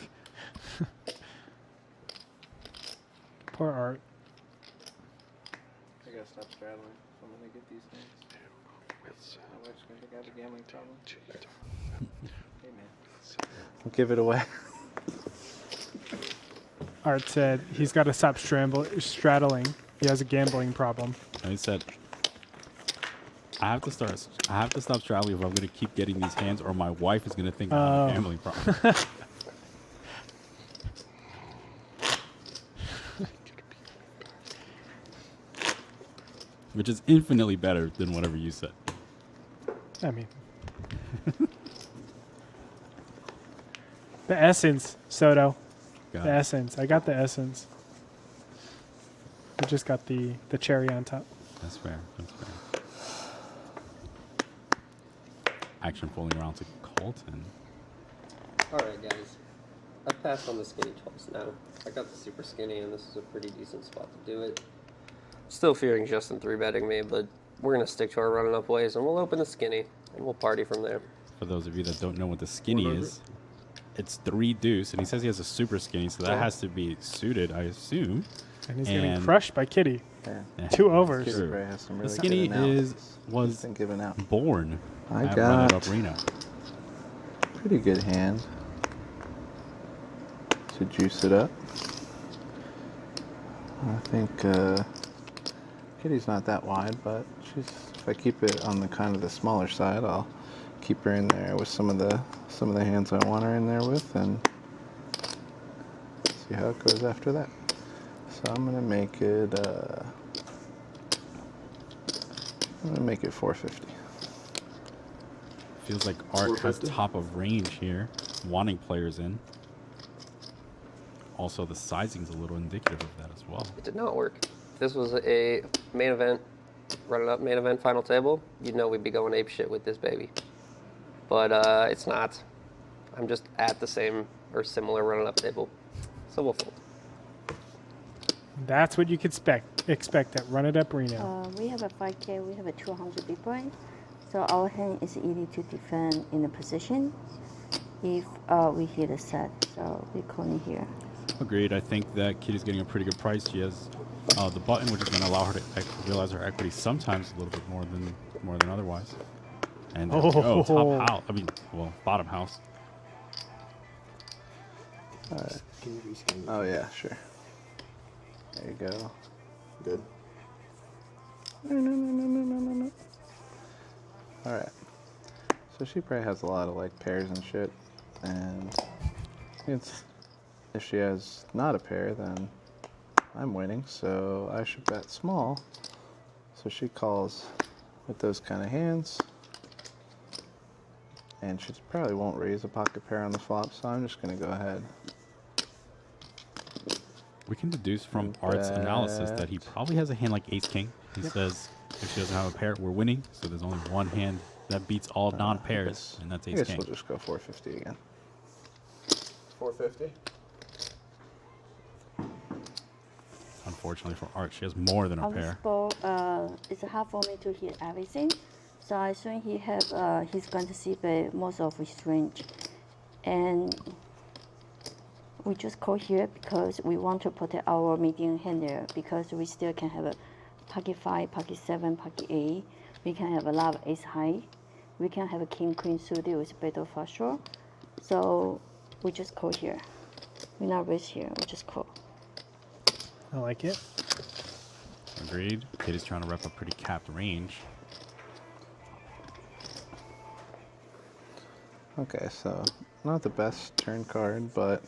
Poor Art. I gotta stop straddling. I'm gonna get these things. My wife's gonna think I have a gambling problem. Hey man. Don't give it away. Art said he's got to stop straddling. He has a gambling problem. And he said, I have to stop straddling if I'm going to keep getting these hands, or my wife is going to think I have a gambling problem. Which is infinitely better than whatever you said. I mean, the essence, Soto. Got The it. essence. I got the essence. I just got the cherry on top. That's fair. That's fair. Action folding around to Colton. Alright, guys. I've passed on the skinny twice now. I got the super skinny, and this is a pretty decent spot to do it. Still fearing Justin 3-betting me, but we're going to stick to our running up ways, and we'll open the skinny, and we'll party from there. For those of you that don't know what the skinny is, it's 3 deuce, and he says he has a super skinny, so that has to be suited, I assume. And he's getting crushed by Kitty. Yeah. 2 overs. Kitty Ray has some really The skinny good was been given out. born I at got Run It Up Reno. pretty good hand to juice it up. I think Kitty's not that wide, but if I keep it on the kind of the smaller side, I'll keep her in there with some of the hands I want her in there with, and see how it goes after that. So I'm gonna make it 450. Feels like Art has top of range here, wanting players in. also the sizing's a little indicative of that as well. It did not work. If this was a main event, running up main event final table, you'd know we'd be going ape shit with this baby. But it's not. I'm just at the same or similar running up table, so we'll fold. That's what you could expect at Run It Up Reno. We have a 5K, we have a 200 big blind. So our hand is easy to defend in the position if we hit a set. So we're calling here. Agreed. I think that Kitty's getting a pretty good price. She has the button, which is going to allow her to realize her equity sometimes a little bit more than otherwise. And there we go, top house. I mean, well, bottom house. All right. Oh yeah, sure. There you go. Good. No. All right. So she probably has a lot of like pairs and shit, and if she has not a pair, then I'm winning. So I should bet small. So she calls with those kind of hands, and she probably won't raise a pocket pair on the flop. So I'm just gonna go ahead. We can deduce from Art's analysis that he probably has a hand like ace-king. He says if she doesn't have a pair, we're winning. So there's only one hand that beats all non-pairs, and that's ace-king. I guess we'll just go 450 again. 450? Unfortunately for Art, she has more than a pair. It's hard for me to hit everything. So I assume he's going to see most of his range. And we just call here because we want to protect our medium hand there, because we still can have a pocket 5, pocket 7, pocket 8. We can have a lot of ace high. We can have a king queen suited with better flush draw. So we just call here. We not raise here, we just call. I like it. Agreed. Kitty's trying to rep a pretty capped range. Okay, so not the best turn card, but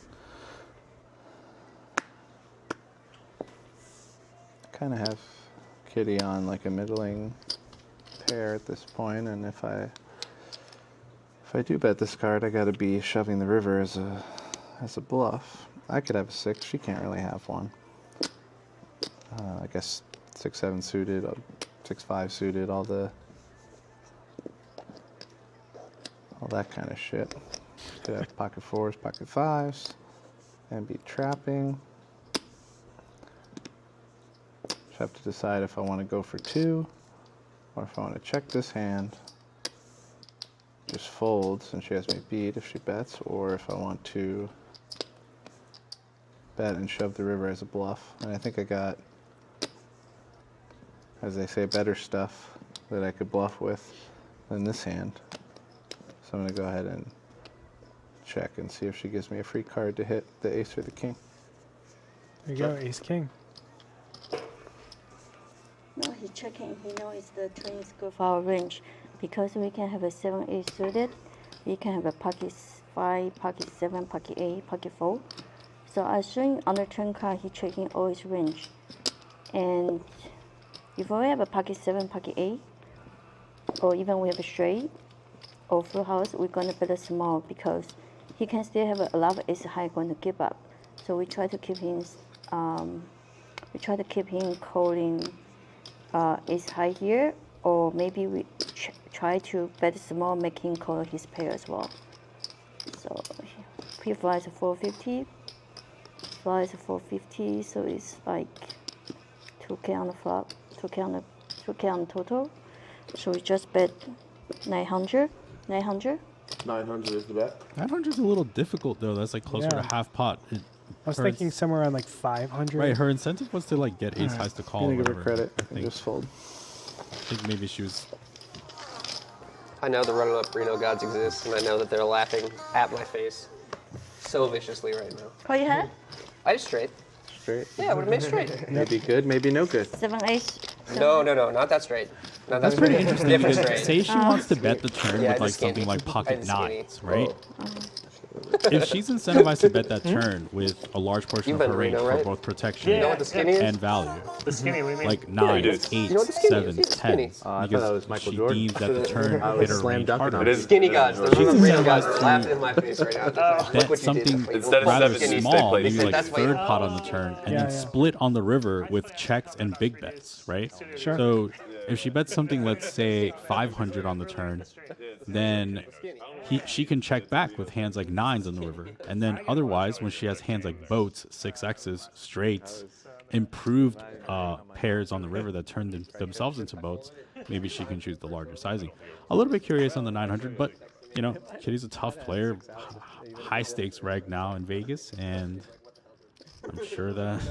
kind of have Kitty on like a middling pair at this point, and if I do bet this card, I got to be shoving the river as a bluff. I could have a 6. She can't really have one. I guess 6-7 suited, 6-5 suited, all that kind of shit. Could have pocket 4s, pocket 5s, and be trapping. Just have to decide if I want to go for 2, or if I want to check this hand, just fold since she has me beat if she bets, or if I want to bet and shove the river as a bluff. And I think I got, as they say, better stuff that I could bluff with than this hand. So I'm going to go ahead and check and see if she gives me a free card to hit the ace or the king. There you go, ace king. No, he's checking. He knows the twin is good for our range, because we can have a 7-8 suited. We can have a pocket 5, pocket 7, pocket 8, pocket 4. So I assume on the turn card, he's checking all his range. And if we have a pocket 7, pocket 8, or even we have a straight or full house, we're going to bet a small, because he can still have a lot of ace high going to give up. So we try to keep him calling ace high here, or maybe we try to bet small, make him call his pair as well. So pre-flop is 450, flop is 450, so it's like 2K on the flop, 2K on the total. So we just bet 900. 900 is the bet. 900 is a little difficult though. That's like closer to half pot. I was thinking somewhere around like 500. Right, her incentive was to like get ace highs to call. I'm gonna give her credit and just fold. I think maybe she was. I know the running up Reno gods exist, and I know that they're laughing at my face so viciously right now. Call your head? I just straight. Straight? Yeah, I would have made straight. Maybe good, maybe no good. 7-8. No, not that straight. Not That's that pretty straight. interesting. Different Because straight. say she wants to bet the turn Yeah, with like just skinny. something like pocket And skinny. 9s, right? if she's incentivized to bet that turn with a large portion You've of been her range Reno, for right? both protection You know what the skinny is? and value, The skinny, we mean. like 9s, dude. 8s, You know what the skinny is? 7s, He's skinny. 10s, I thought because that was Michael she Jordan. deems that the turn I was hit her slam range dunking harder. on It him. is Skinny guys. Those are the real guys incentivized laughing in my face right now. Look Bet what you did. something Instead of rather 7s, they small, play maybe like That's why you- third pot on the turn, and then split on the river with checks and big bets, right? Sure. So if she bets something, let's say 500 on the turn, then she can check back with hands like 9s on the river. And then otherwise, when she has hands like boats, 6Xs, straights, improved pairs on the river that turn themselves into boats, maybe she can choose the larger sizing. A little bit curious on the 900, but, you know, Kitty's a tough player, high stakes reg now in Vegas, and I'm sure that...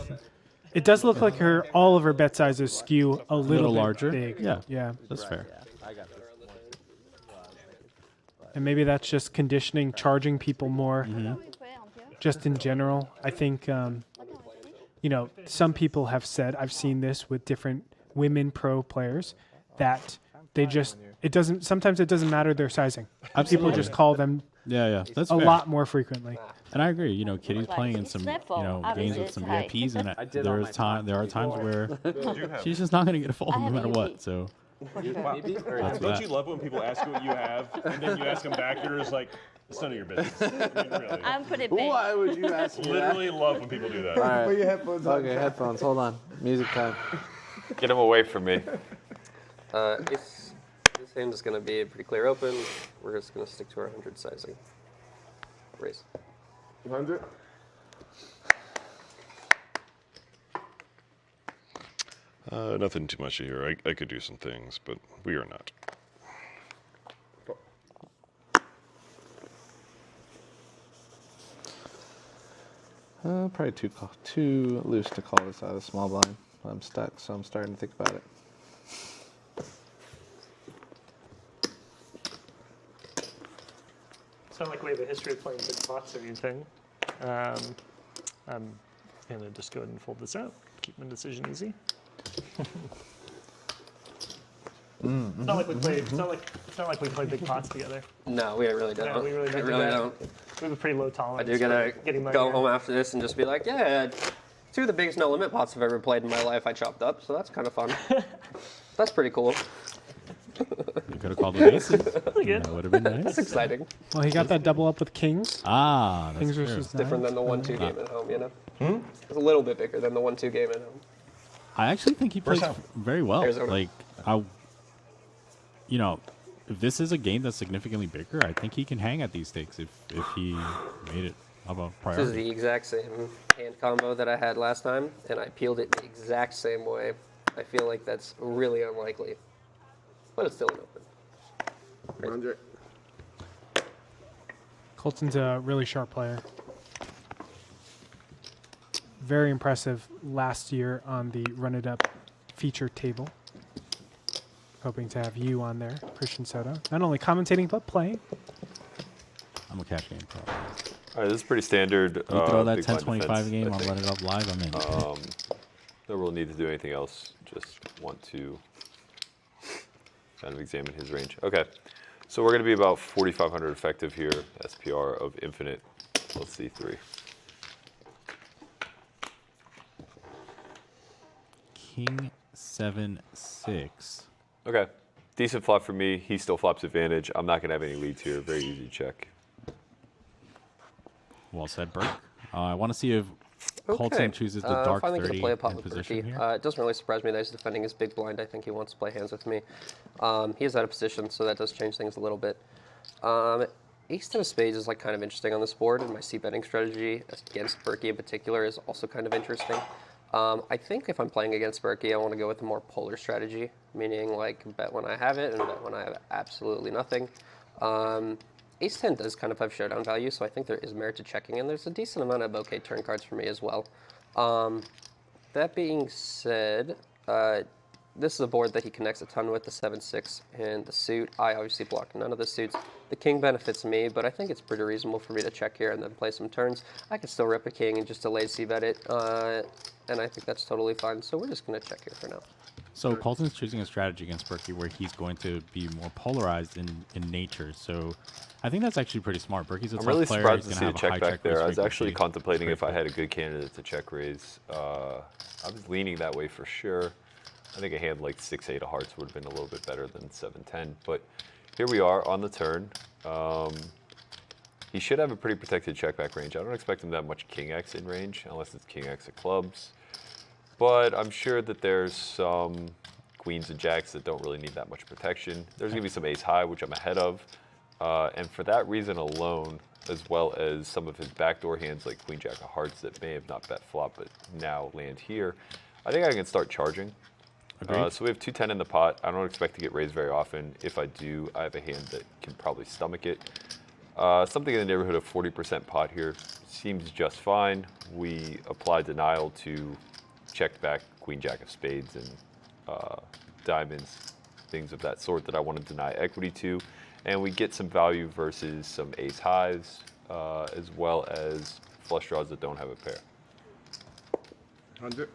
It does look like all of her bet sizes skew a little bit larger. big. Yeah, that's fair. And maybe that's just conditioning, charging people more. Just in general, I think, you know, some people have said, I've seen this with different women pro players, that they just, sometimes it doesn't matter their sizing. People just call them that's a fair. lot more frequently. And I agree. You know, Kitty's playing in some, games with some VIPs, and there are times where she's just not going to get a fold no matter what. So Don't you love when people ask you what you have, and then you ask them back, you're just like, it's none of your business. I mean, really. I'm pretty big. Why would you ask me that? Literally love when people do that. All right. Put your headphones on. Okay, headphones. Hold on. Music time. Get him away from me. This hand is going to be a pretty clear open. We're just going to stick to our 100 sizing. Raise. 100? Nothing too much here. I could do some things, but we are not. Probably too loose to call this out of small blind. I'm stuck, so I'm starting to think about it. It's not like we have a history of playing big pots or anything. I'm going to just go ahead and fold this out. Keep my decision easy. It's not like we play. It's not like we play big pots together. No, we really don't. No, we really don't. We have a pretty low I tolerance. do gotta getting money go here. home after this and just be like, yeah, 2 of the biggest no limit pots I've ever played in my life I chopped up, so that's kind of fun. That's pretty cool. You could have called them aces. That would have been nice. That's exciting. Well, he got that double up with kings. That's Kings true. versus Different than the 1-2 game at home, you know? It's a little bit bigger than the 1-2 game at home. I actually think he plays very well. Arizona. Like, if this is a game that's significantly bigger, I think he can hang at these stakes if he made it of a This is priority. the exact same hand combo that I had last time, and I peeled it the exact same way. I feel like that's really unlikely, but it's still an open. 100. Colton's a really sharp player. Very impressive last year on the Run It Up feature table. Hoping to have you on there, Christian Soto. Not only commentating, but playing. I'm a cash game pro. All right, this is pretty standard. You throw that big blind 10-25 defense, game, I I'll think. let it up live, I'm in. No real need to do anything else. Just want to kind of examine his range. Okay, so we're going to be about 4,500 effective here. SPR of infinite plus C3. King 7-6. Okay, decent flop for me. He still flops advantage. I'm not going to have any leads here. Very easy check. Well said, Burke. I want to see if Colton chooses the dark finally 30 gonna play a pot in with position Berkey. here. It doesn't really surprise me that he's defending his big blind. I think he wants to play hands with me. He is out of position, so that does change things a little bit. Ace-10 of spades is like kind of interesting on this board, and my c-betting strategy against Berkey in particular is also kind of interesting. I think if I'm playing against Berkey, I want to go with a more polar strategy, meaning like bet when I have it and bet when I have absolutely nothing. Ace-10 does kind of have showdown value, so I think there is merit to checking, and there's a decent amount of bouquet turn cards for me as well. That being said, this is a board that he connects a ton with, the 7-6 and the suit. I obviously block none of the suits. The king benefits me, but I think it's pretty reasonable for me to check here and then play some turns. I could still rip a king and just delay c-bet it, and I think that's totally fine. So we're just going to check here for now. So Colton's choosing a strategy against Berkey where he's going to be more polarized in nature. So I think that's actually pretty smart. Berkey's a tough really player. surprised He's to gonna see the have a high check back there. I was raise actually frequency. contemplating It's if I pretty had a good candidate to check raise. I was leaning that way for sure. I think a hand like 6-8 of hearts would have been a little bit better than 7-10. But here we are on the turn. He should have a pretty protected check back range. I don't expect him to have much King X in range unless it's King X of clubs. But I'm sure that there's some queens and jacks that don't really need that much protection. There's going to be some ace high, which I'm ahead of. And for that reason alone, as well as some of his backdoor hands like queen jack of hearts that may have not bet flop but now land here, I think I can start charging. So we have 2-10 in the pot. I don't expect to get raised very often. If I do, I have a hand that can probably stomach it. Something in the neighborhood of 40% pot here seems just fine. We apply denial to check back queen jack of spades and diamonds, things of that sort that I want to deny equity to. And we get some value versus some ace highs, as well as flush draws that don't have a pair. 100.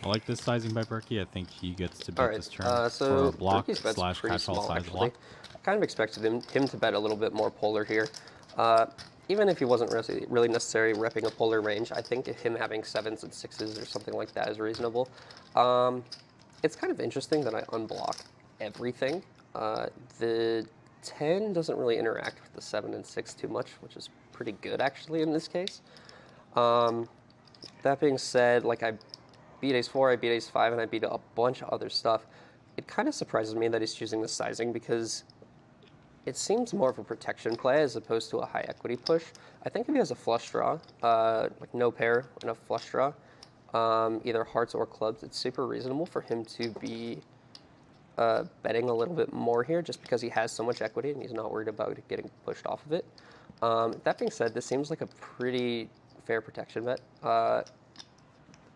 I like this sizing by Berkey. I think he gets to beat this turn So for a block Berkey's bet's slash pretty catch-all small, size actually. block. I kind of expected him to bet a little bit more polar here. Even if he wasn't really necessarily repping a polar range, I think him having 7s and 6s or something like that is reasonable. It's kind of interesting that I unblock everything. The 10 doesn't really interact with the 7 and 6 too much, which is pretty good actually in this case. That being said, like I beat ace 4, I beat ace 5, and I beat a bunch of other stuff. It kind of surprises me that he's choosing the sizing because it seems more of a protection play as opposed to a high equity push. I think if he has a flush draw, like no pair and a flush draw, either hearts or clubs, it's super reasonable for him to be betting a little bit more here just because he has so much equity and he's not worried about getting pushed off of it. That being said, this seems like a pretty fair protection bet.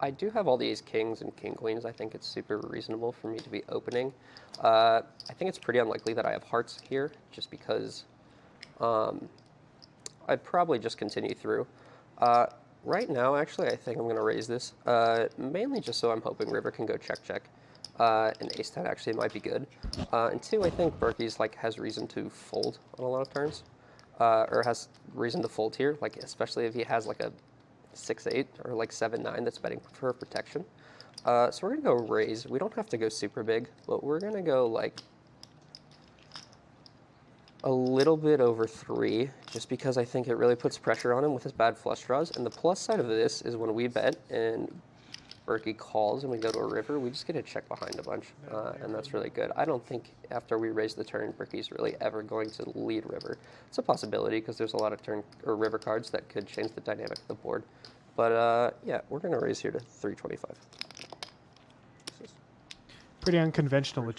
I do have all these kings and king queens. I think it's super reasonable for me to be opening. I think it's pretty unlikely that I have hearts here just because I'd probably just continue through. Right now, actually, I think I'm going to raise this, mainly just so I'm hoping river can go check-check. And ace-10 actually might be good. And 2, I think Berkey's has reason to fold on a lot of turns, or has reason to fold here, especially if he has a 6-8 or 7-9 that's betting for protection. So we're going to go raise. We don't have to go super big, but we're going to go a little bit over 3, just because I think it really puts pressure on him with his bad flush draws. And the plus side of this is when we bet and Berkey calls and we go to a river, we just get a check behind a bunch, and that's really good. I don't think after we raise the turn, Berkey's really ever going to lead river. It's a possibility because there's a lot of turn or river cards that could change the dynamic of the board. But yeah, we're going to raise here to 325. Pretty unconventional to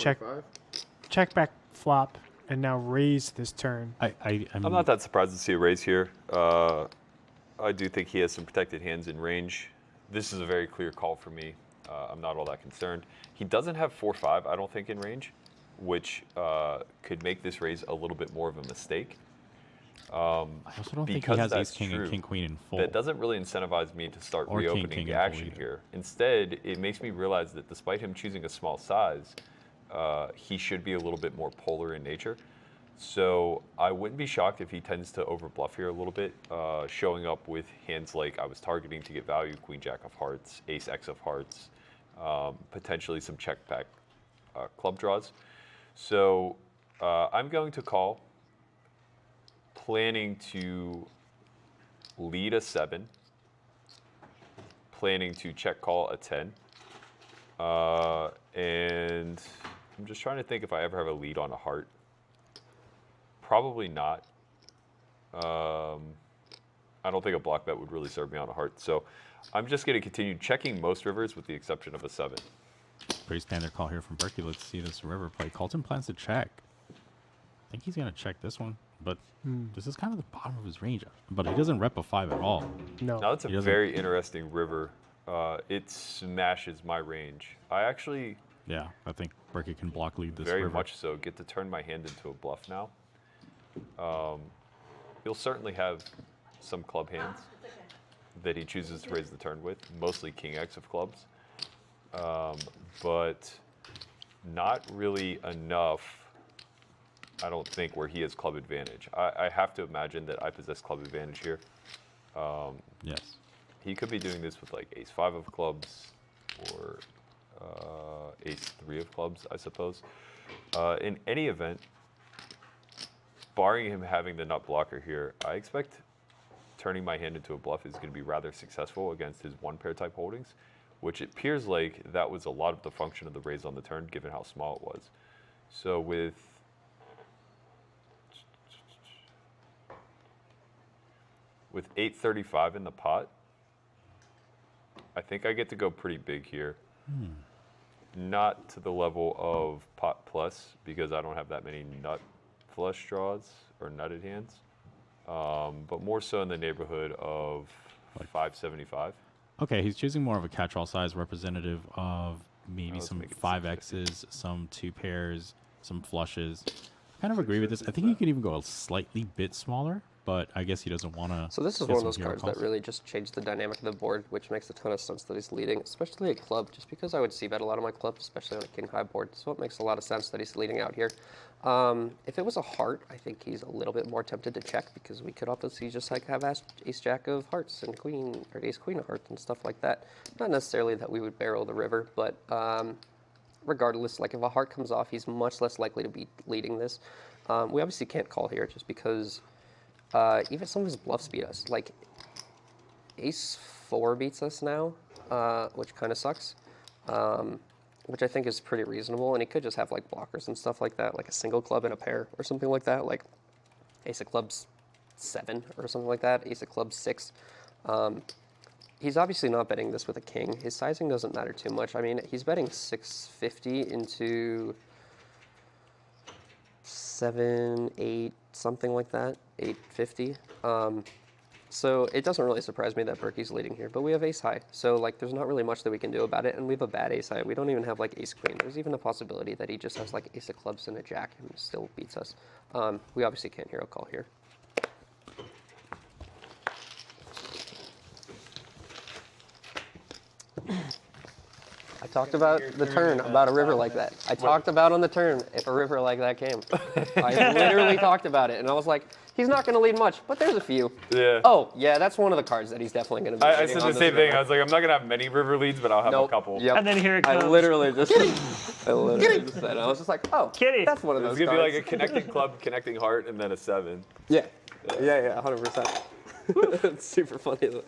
check back flop and now raise this turn. I'm not that surprised to see a raise here. I do think he has some protected hands in range. This is a very clear call for me. I'm not all that concerned. He doesn't have 4-5, I don't think, in range, which could make this raise a little bit more of a mistake. I also don't think he has ace king and king queen in full. That doesn't really incentivize me to start reopening the action here. Instead, it makes me realize that despite him choosing a small size, he should be a little bit more polar in nature. So I wouldn't be shocked if he tends to overbluff here a little bit, showing up with hands like I was targeting to get value, queen jack of hearts, ace x of hearts, potentially some check back club draws. So I'm going to call, planning to lead a 7, planning to check call a 10, and I'm just trying to think if I ever have a lead on a heart. Probably not. I don't think a block bet would really serve me on a heart. So I'm just going to continue checking most rivers with the exception of a 7. Pretty standard call here from Berkey. Let's see this river play. Colton plans to check. I think he's going to check this one, but this is kind of the bottom of his range. But he doesn't rep a 5 at all. No. Now, that's a very interesting river. It smashes my range. I actually... Yeah, I think Berkey can block lead this very river. much so. Get to turn my hand into a bluff now. He'll certainly have some club hands that he chooses to raise the turn with, mostly king x of clubs. but not really enough, I don't think, where he has club advantage. I have to imagine that I possess club advantage here. Yes. He could be doing this with like ace-5 of clubs or ace-3 of clubs, I suppose. In any event, barring him having the nut blocker here, I expect turning my hand into a bluff is going to be rather successful against his one-pair type holdings, which it appears like that was a lot of the function of the raise on the turn, given how small it was. So with with 835 in the pot, I think I get to go pretty big here. Not to the level of pot plus, because I don't have that many nut flush draws or nutted hands, but more so in the neighborhood of 575. Okay, he's choosing more of a catch-all size representative of maybe some 5Xs, some 2 pairs, some flushes. I kind of agree with this. I think he could even go a slightly bit smaller, but I guess he doesn't want to. So this is one of those cards that really just changed the dynamic of the board, which makes a ton of sense that he's leading, especially a club, just because I would see bet a lot of my clubs, especially on a king-high board. So it makes a lot of sense that he's leading out here. If it was a heart, I think he's a little bit more tempted to check, because we could obviously just like have ace-jack of hearts and queen, or ace-queen of hearts and stuff like that. Not necessarily that we would barrel the river, but regardless, like if a heart comes off, he's much less likely to be leading this. We obviously can't call here just because even some of his bluffs beat us. Like ace-4 beats us now, which kind of sucks, which I think is pretty reasonable. And he could just have like blockers and stuff like that, like a single club and a pair or something like that, like ace of clubs 7 or something like that, ace of clubs 6. He's obviously not betting this with a king. His sizing doesn't matter too much. I mean, he's betting 650 into 7, 8, something like that, 850. So it doesn't really surprise me that Berkey's leading here, but we have ace high. So like there's not really much that we can do about it, and we have a bad ace high. We don't even have like ace queen. There's even a possibility that he just has like ace of clubs and a jack and still beats us. We obviously can't hero call here. I talked about the turn, about a river like that. I talked about on the turn if a river like that came. I literally talked about it, and I was like, he's not going to lead much, but there's a few. Yeah. Oh, yeah, that's one of the cards that he's definitely going to be I said the same thing. I was like, I'm not going to have many river leads, but I'll have a couple. Yep. And then here it comes. I literally just said, I was just like, oh, Kitty. That's one of those It's going to be like cards. a connecting club, connecting heart, and then a 7. Yeah, 100%. It's super funny though.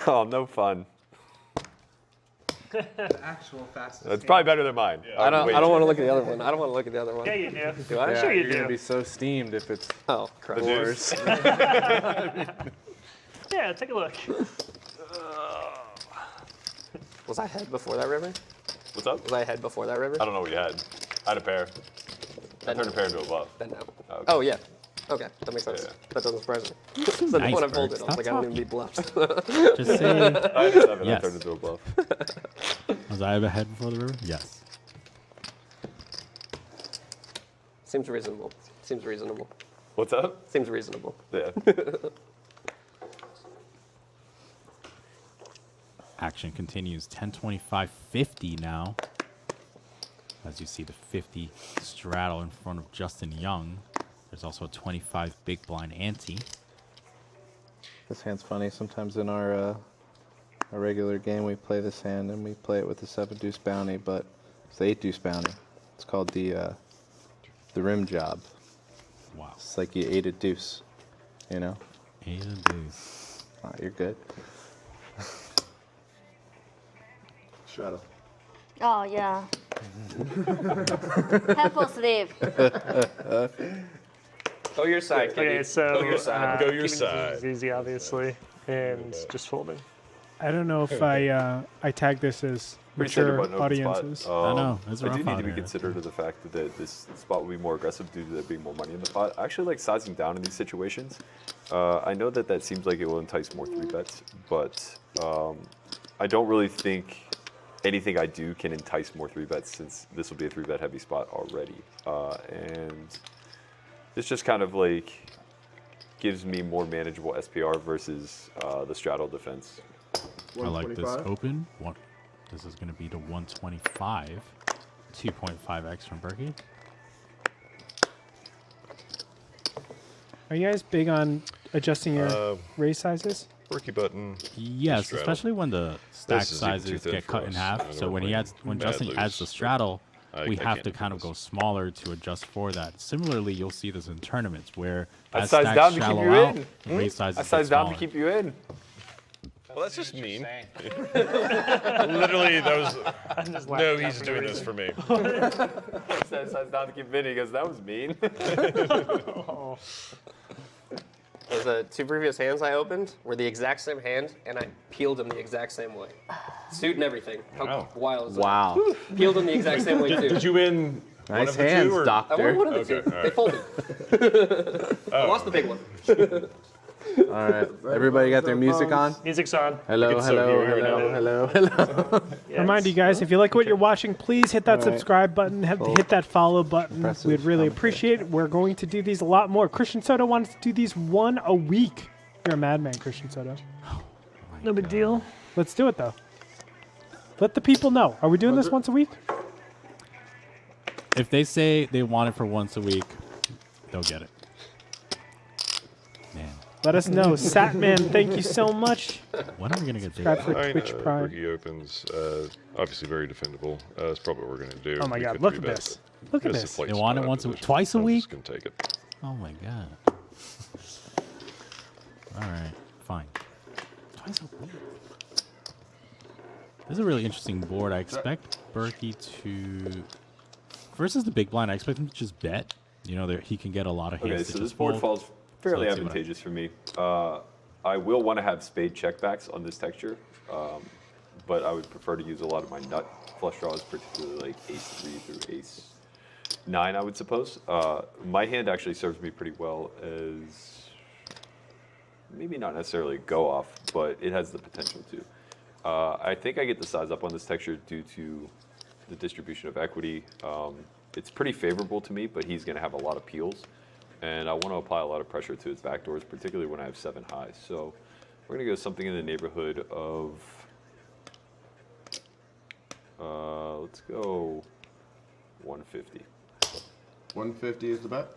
Oh, no fun. The actual fastest. That's probably better than mine. I don't want to look at the other one. I don't want to look at the other one. Yeah, you do. Do I? Yeah, Sure you you're do. gonna be so steamed if it's Christ. yours. Yeah, take a look. Was I ahead before that river? What's up? Was I ahead before that river? I don't know what you had. I had a pair. I turned a pair into a bluff. Then no. Oh, okay. Oh, yeah. Okay, that makes sense. Yeah. That doesn't surprise me. So Nice, when I Berg. pulled it, I was Stop like, I don't even need bluffs. Just say I had a 7. yes. I turned into a bluff. Was I ahead before the river? Yes. Seems reasonable. Seems reasonable. What's up? Seems reasonable. Yeah. Action continues. 10-25-50 now. As you see the 50 straddle in front of Justin Young. There's also a 25 big blind ante. This hand's funny. Sometimes in our regular game, we play this hand and we play it with the 7 deuce bounty, but it's the 8 deuce bounty. It's called the rim job. Wow. It's like you ate a deuce, you know? Ate a deuce. Oh, you're good. Straddle. Oh, yeah. Helpful sleeve. Go your side, Kitty. Okay, so Go your side. Go your keeping side. this easy, obviously, and just folding. I don't know if I tag this as Pretty sure mature button open audiences. spot. I know, it's I rough do need out to be here. considerate of the fact that this spot will be more aggressive due to there being more money in the pot. I actually like sizing down in these situations. I know that seems like it will entice more 3 bets, but I don't really think anything I do can entice more 3-bets since this will be a 3-bet heavy spot already. And this just kind of like gives me more manageable SPR versus the straddle defense. I like this open. This is going to be to 125. 2.5x from Berkey. Are you guys big on adjusting your raise sizes? Berkey button. Yes, especially when the stack sizes get cut in half. So when Justin adds the straddle, we have to kind of go smaller to adjust for that. Similarly, you'll see this in tournaments where as stacks down to keep shallow you out, in. raise sizes I sized get down smaller. to keep you in. Well, that's just mean. Literally, that was. No, he's doing this for me. I said size down to keep in. He goes, that was mean. The 2 previous hands I opened were the exact same hand, and I peeled them the exact same way. Suit and everything. How wild is that? Wow. Peeled them the exact same way, too. Did you win one Nice of the hands, two? Or? doctor. I won one of the two. All They right. folded. I lost the big one. All right, everybody got their music on? Music's on. Hello, hello. Remind you guys, if you like what you're watching, please hit that All right. subscribe button, hit that follow button. Impressive We'd really appreciate it. We're going to do these a lot more. Christian Soto wants to do these 1 a week. You're a madman, Christian Soto. No big deal. Let's do it, though. Let the people know. Are we doing this once a week? If they say they want it for once a week, they'll get it. Man. Let us know. Satman, thank you so much. When are we going to get Subscribe for Fine, Twitch Prime. Berkey opens. Obviously very defendable. That's probably what we're going to do. Oh my We God, could look at 3-bet, this. but Look at this this. is a They flight want it spot once position. twice a I'm week? just going to take it. Oh my god. All right, fine. Twice a week. This is a really interesting board. I expect Berkey to versus the big blind. I expect him to just bet. You know, he can get a lot of hands. Okay, to so this just board fold. falls fairly let's see what advantageous for me. I will want to have spade checkbacks on this texture, but I would prefer to use a lot of my nut flush draws, particularly like ace-3 through ace-9, I would suppose. My hand actually serves me pretty well as maybe not necessarily a go-off, but it has the potential to. I think I get the size up on this texture due to the distribution of equity. It's pretty favorable to me, but he's going to have a lot of peels. And I want to apply a lot of pressure to his backdoors, particularly when I have 7 highs. So we're going to go something in the neighborhood of, let's go 150. 150 is the bet?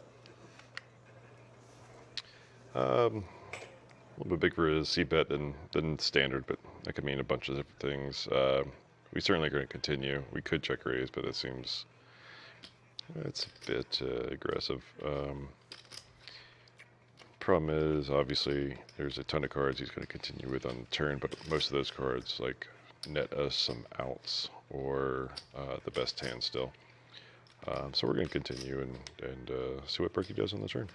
A little bit big for his C-bet than standard, but that could mean a bunch of different things. We certainly are going to continue. We could check raise, but that seems it's a bit aggressive. Problem is, obviously, there's a ton of cards he's going to continue with on the turn, but most of those cards like net us some outs or the best hand still. So we're going to continue and see what Berkey does on the turn.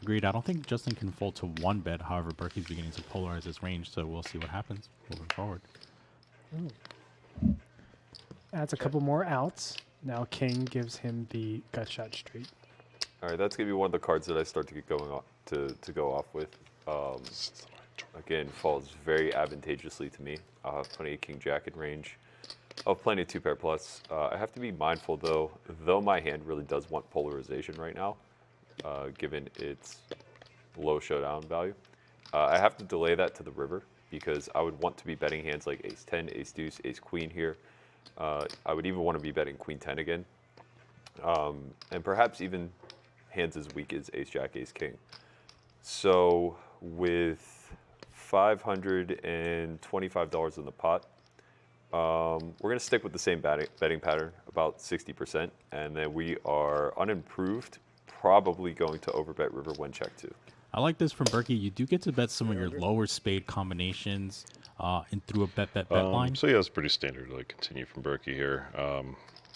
Agreed. I don't think Justin can fold to 1 bet. However, Berkey's beginning to polarize his range, so we'll see what happens moving forward. Ooh. Adds a couple more outs. Now King gives him the gut shot straight. All right, that's going to be one of the cards that I start to get going on to go off with. Again, falls very advantageously to me. I'll have plenty of King Jack in range. I'll have plenty of 2-pair plus. I have to be mindful, though my hand really does want polarization right now, given its low showdown value. I have to delay that to the river because I would want to be betting hands like ace-10, ace-deuce, ace-queen here. I would even want to be betting queen-10 again. And perhaps even hands as weak as ace-jack, ace-king. So with $525 in the pot, we're going to stick with the same betting pattern, about 60%, and then we are unimproved, probably going to overbet river when check 2. I like this from Berkey. You do get to bet some of your lower spade combinations and through a bet line. So yeah, it's pretty standard. Like continue from Berkey here.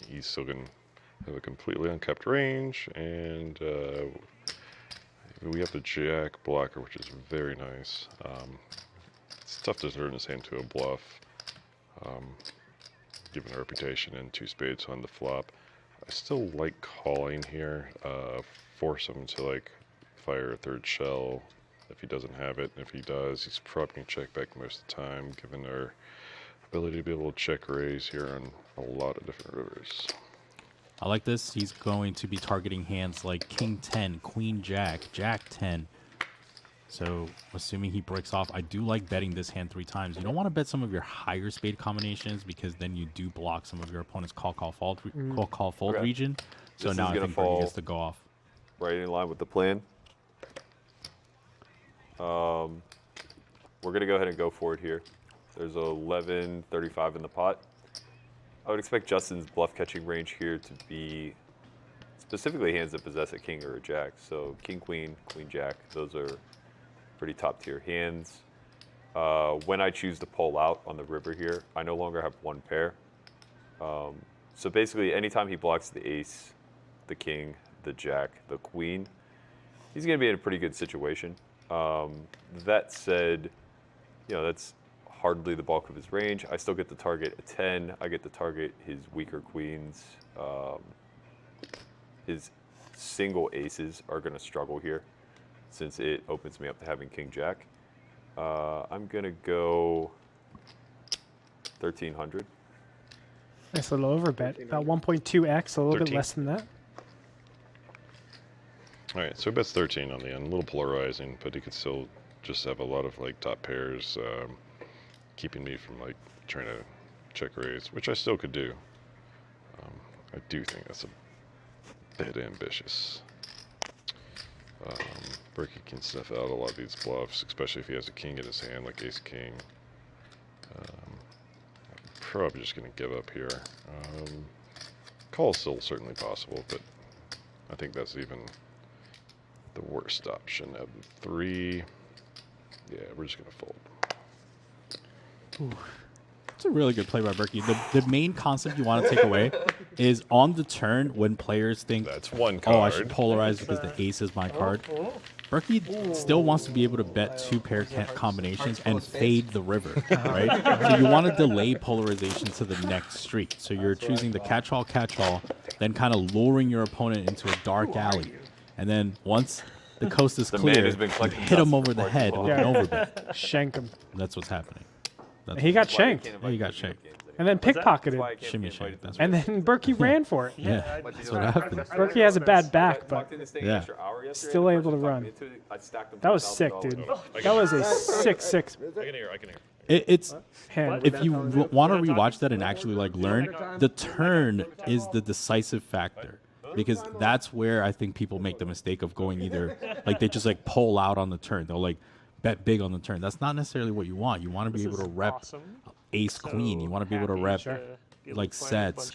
He's still going to have a completely unkept range, and we have the Jack blocker, which is very nice. It's tough to turn his hand to a bluff, given the reputation and 2 spades on the flop. I still like calling here, force him to like fire a 3rd shell if he doesn't have it. If he does, he's probably going to check back most of the time, given our ability to be able to check raise here on a lot of different rivers. I like this. He's going to be targeting hands like King 10, Queen Jack, Jack 10. So, assuming he breaks off, I do like betting this hand 3 times. You don't want to bet some of your higher spade combinations because then you do block some of your opponent's call fold Okay. region. So This now is I gonna think Berkey fall gets to go off. right in line with the plan. We're going to go ahead and go for it here. There's 11.35 in the pot. I would expect Justin's bluff catching range here to be specifically hands that possess a king or a jack. So king, queen, queen, jack, those are pretty top tier hands. When I choose to pull out on the river here, I no longer have one pair. So basically, anytime he blocks the ace, the king, the jack, the queen, he's going to be in a pretty good situation. That said, you know, that's hardly the bulk of his range. I still get to target a 10. I get to target his weaker queens. His single aces are going to struggle here since it opens me up to having king jack. I'm going to go 1,300. Nice little overbet. About 1.2x, a little 13. bit less than that. All right, so he bets 13 on the end. A little polarizing, but he could still just have a lot of like top pairs, keeping me from like trying to check raise, which I still could do. I do think that's a bit ambitious. Berkey can sniff out a lot of these bluffs, especially if he has a king in his hand, like ace king. I'm probably just going to give up here. Call is still certainly possible, but I think that's even the worst option of the 3. Yeah, we're just going to fold. Ooh. It's a really good play by Berkey. The main concept you want to take away is on the turn when players think, that's one oh, I card. should polarize because the ace is my card. Berkey still wants to be able to bet 2 pair combinations and fade the river, right? So you want to delay polarization to the next street. So you're choosing the catch-all, then kind of luring your opponent into a dark alley. And then once the coast is clear, you hit him over the head with an overbet. Shank him. That's what's happening. He got shanked. Yeah, he got shanked. And then pickpocketed. Shimmy shank. That's And then Berkey ran for it. Yeah, that's what happened. Berkey has a bad back, but yeah, still able to run. That was sick, dude. That was a sick. I can hear. It's if you want to rewatch that and actually like learn, the turn is the decisive factor. Because that's where I think people make the mistake of going either like they just like pull out on the turn. They'll like bet big on the turn. That's not necessarily what you want. You want to be able to rep ace queen. You want to be able to rep like sets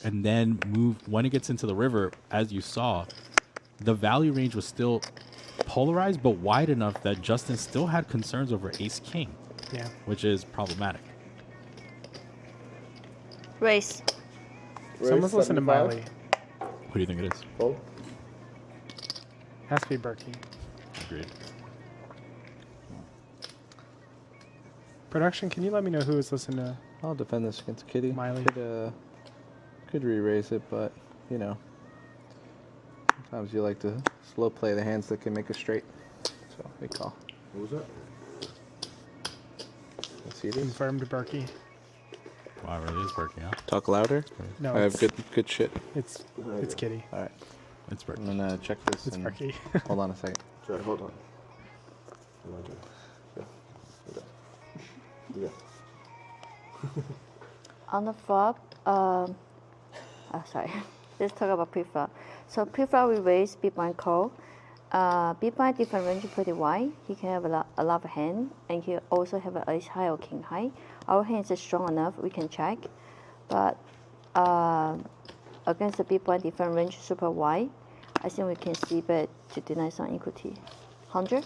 and then move when it gets into the river. As you saw, the value range was still polarized but wide enough that Justin still had concerns over ace king. Yeah, which is problematic. Race. Someone's listening to Miley. Who do you think it is? Fold. Has to be Berkey. Agreed. Production, can you let me know who is listening to? I'll defend this against Kitty. Miley. Could re-raise it, but you know, sometimes you like to slow play the hands that can make a straight. So big call. What was that? Let's see this. Confirmed Berkey. Wow, it really is Berkey, huh? Talk louder. No, I have good shit. It's Kitty. All right. It's Berkey. I'm gonna check this. It's and Berkey. Hold on a second. Sorry, hold on. Yeah. On the flop, sorry, let's talk about pre-flop. So pre-flop we raise big blind call. Big blind different range pretty wide. He can have a lot of hand, and he also have an ace high or king high. Our hand is strong enough, we can check, but against the big blind different range super wide, I think we can see bet to deny some equity. 100.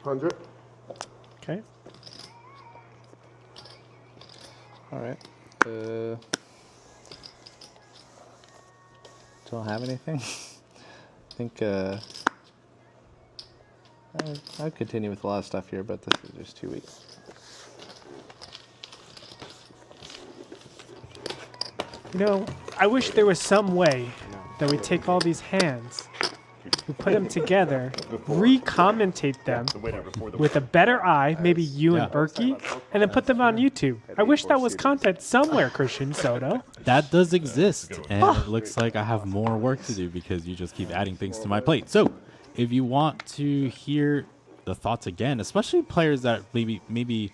100. Okay. All right. Don't have anything. I think I'd continue with a lot of stuff here, but this is just too weak. You know, I wish there was some way that we take all these hands we put them together, re-commentate them with a better eye, maybe you and Berkey, and then put them on YouTube. I wish that was content somewhere, Christian Soto. That does exist, and it looks like I have more work to do because you just keep adding things to my plate. So, if you want to hear the thoughts again, especially players that maybe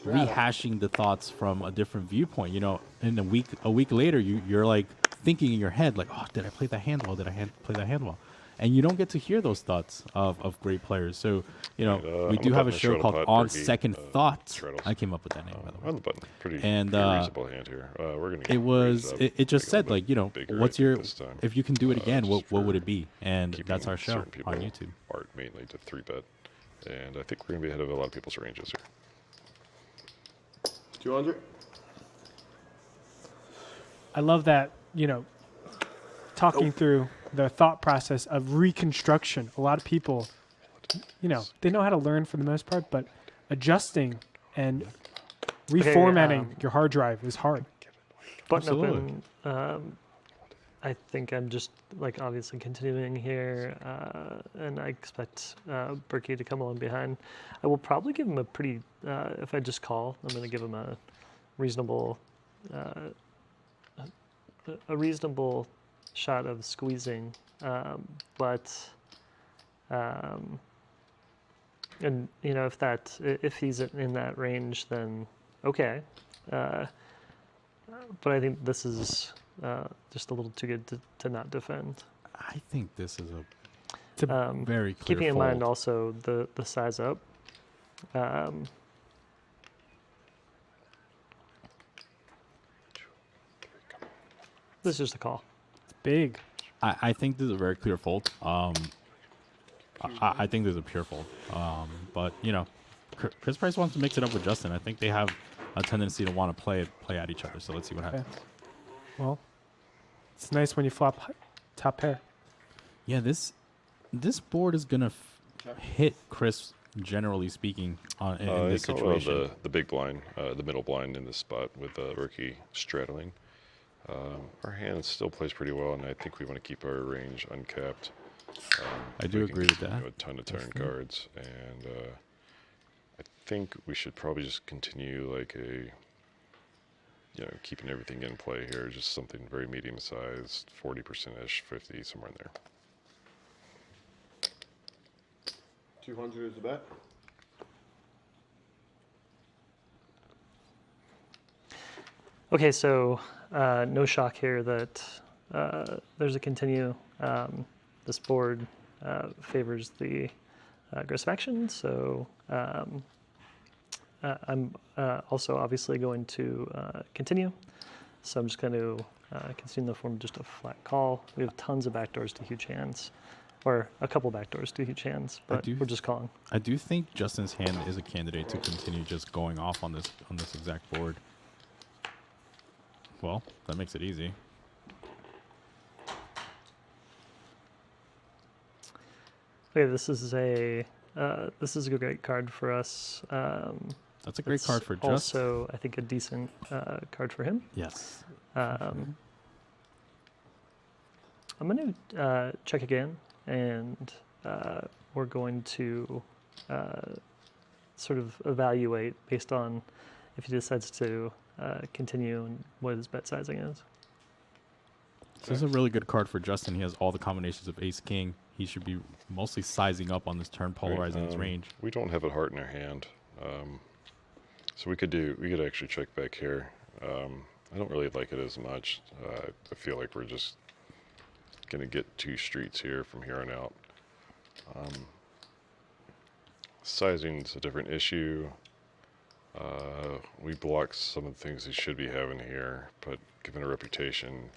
rehashing the thoughts from a different viewpoint, you know, in a week later, you're like thinking in your head, like, oh, did I play that hand well? Did I play that hand well? And you don't get to hear those thoughts of great players. So, you know, we do have a show called On Second Thoughts. I came up with that name, by the way. On the button. Pretty and reasonable hand here. We're gonna it was, it just said, like, you know, what's your, if you can do it again, what would it be? And that's our show on YouTube. Art mainly to 3-bet. And I think we're going to be ahead of a lot of people's ranges here. 200. I love that, you know, talking through the thought process of reconstruction. A lot of people, you know, they know how to learn for the most part, but adjusting and reformatting your hard drive is hard. Button open. I think I'm just, like, obviously continuing here, and I expect Berkey to come along behind. I will probably give him a pretty, if I just call, I'm going to give him a reasonable shot of squeezing, and, you know, if he's in that range, then okay. But I think this is just a little too good to not defend. I think this is a very clear keeping in fold. mind also the size up. This is just a call. It's big. I think this is a very clear fold. I think this is a pure fold. But, you know, Chris Price wants to mix it up with Justin. I think they have a tendency to want to play at each other. So let's see what happens. Well, it's nice when you flop top pair. Yeah, this board is gonna hit Chris, generally speaking, in this situation. The big blind, the middle blind in this spot with Berkey straddling. Our hand still plays pretty well, and I think we want to keep our range uncapped. I do agree with that. A ton of turn cards, and I think we should probably just continue like keeping everything in play here, just something very medium-sized, 40%-ish, 50, somewhere in there. 200 is the bet. Okay, so no shock here that there's a continue. This board favors the aggressive action, so I'm also obviously going to continue. So I'm just going to continue in the form of just a flat call. We have tons of backdoors to huge hands, or a couple backdoors to huge hands, but we're just calling. I do think Justin's hand is a candidate to continue just going off on this exact board. Well, that makes it easy. Okay, this is a great card for us. That's a great card for Justin. Also, I think a decent card for him. Yes. I'm going to check again, and we're going to sort of evaluate based on if he decides to continue and what his bet sizing is. This is a really good card for Justin. He has all the combinations of ace-king. He should be mostly sizing up on this turn, polarizing his range. We don't have a heart in our hand, so we could actually check back here. I don't really like it as much. I feel like we're just gonna get two streets here from here on out. Sizing's a different issue. We block some of the things he should be having here, but given a reputation,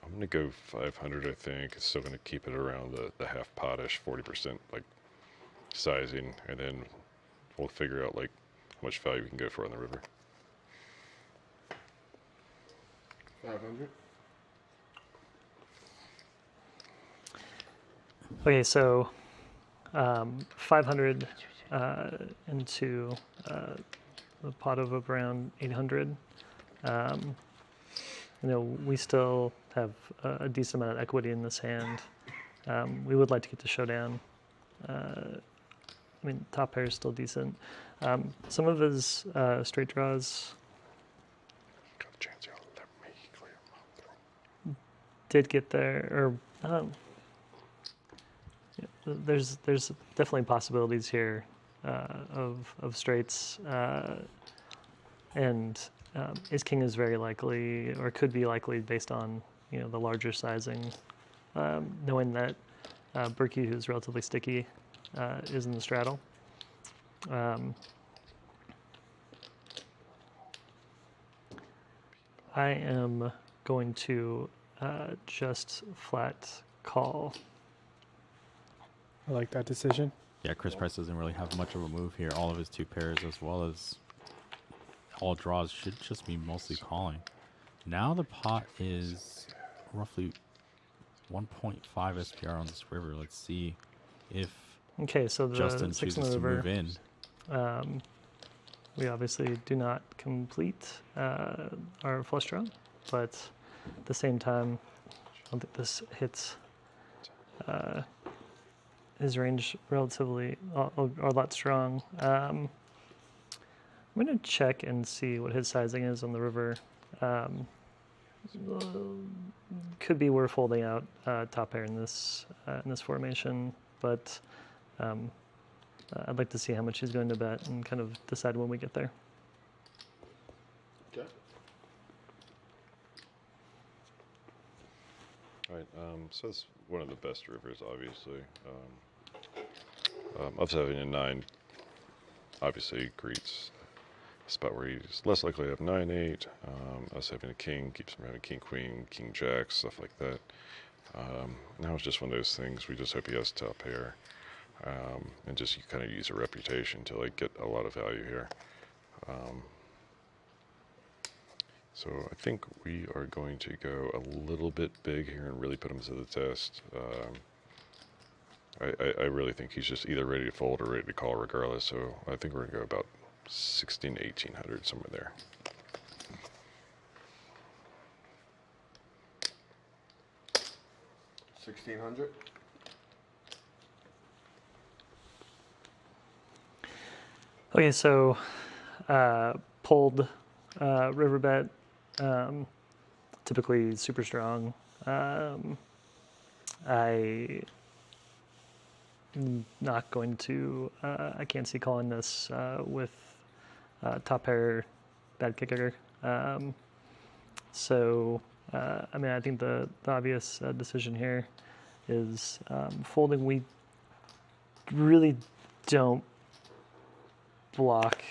I'm going to go 500, I think. It's still going to keep it around the half potish, 40% like sizing, and then we'll figure out like how much value we can go for on the river. 500. Okay, so 500 into a pot of around 800. We still have a decent amount of equity in this hand. we would like to get to showdown. I mean, top pair is still decent. Some of his straight draws did get there, or there's definitely possibilities here of straights, and ace king is very likely, or could be likely, based on the larger sizing, knowing that Berkey, who's relatively sticky, is in the straddle. I am going to just flat call. I like that decision. Yeah, Chris Price doesn't really have much of a move here. All of his two pairs, as well as all draws, should just be mostly calling. Now the pot is roughly 1.5 SPR on this river. Let's see if so the Justin 6 chooses to move in. We obviously do not complete our flush draw, but at the same time, I don't think this hits his range relatively or a lot strong. I'm going to check and see what his sizing is on the river. Could be we're folding out top pair in this formation, but I'd like to see how much he's going to bet and kind of decide when we get there. Okay. All right. So it's one of the best rivers, obviously. Us having a 9 obviously greets a spot where he's less likely to have 9-8. Us having a king keeps him having king queen, king jack, stuff like that. Now it's just one of those things. We just hope he has top pair, and just kind of use a reputation to get a lot of value here. So I think we are going to go a little bit big here and really put him to the test. I really think he's just either ready to fold or ready to call regardless. So I think we're going to go about 16 to 1800, somewhere there. $1,600. Okay, so pulled river bet, typically super strong. I'm not going to, I can't see calling this with top pair bad kicker. So, I mean, I think the obvious decision here is folding. We really don't block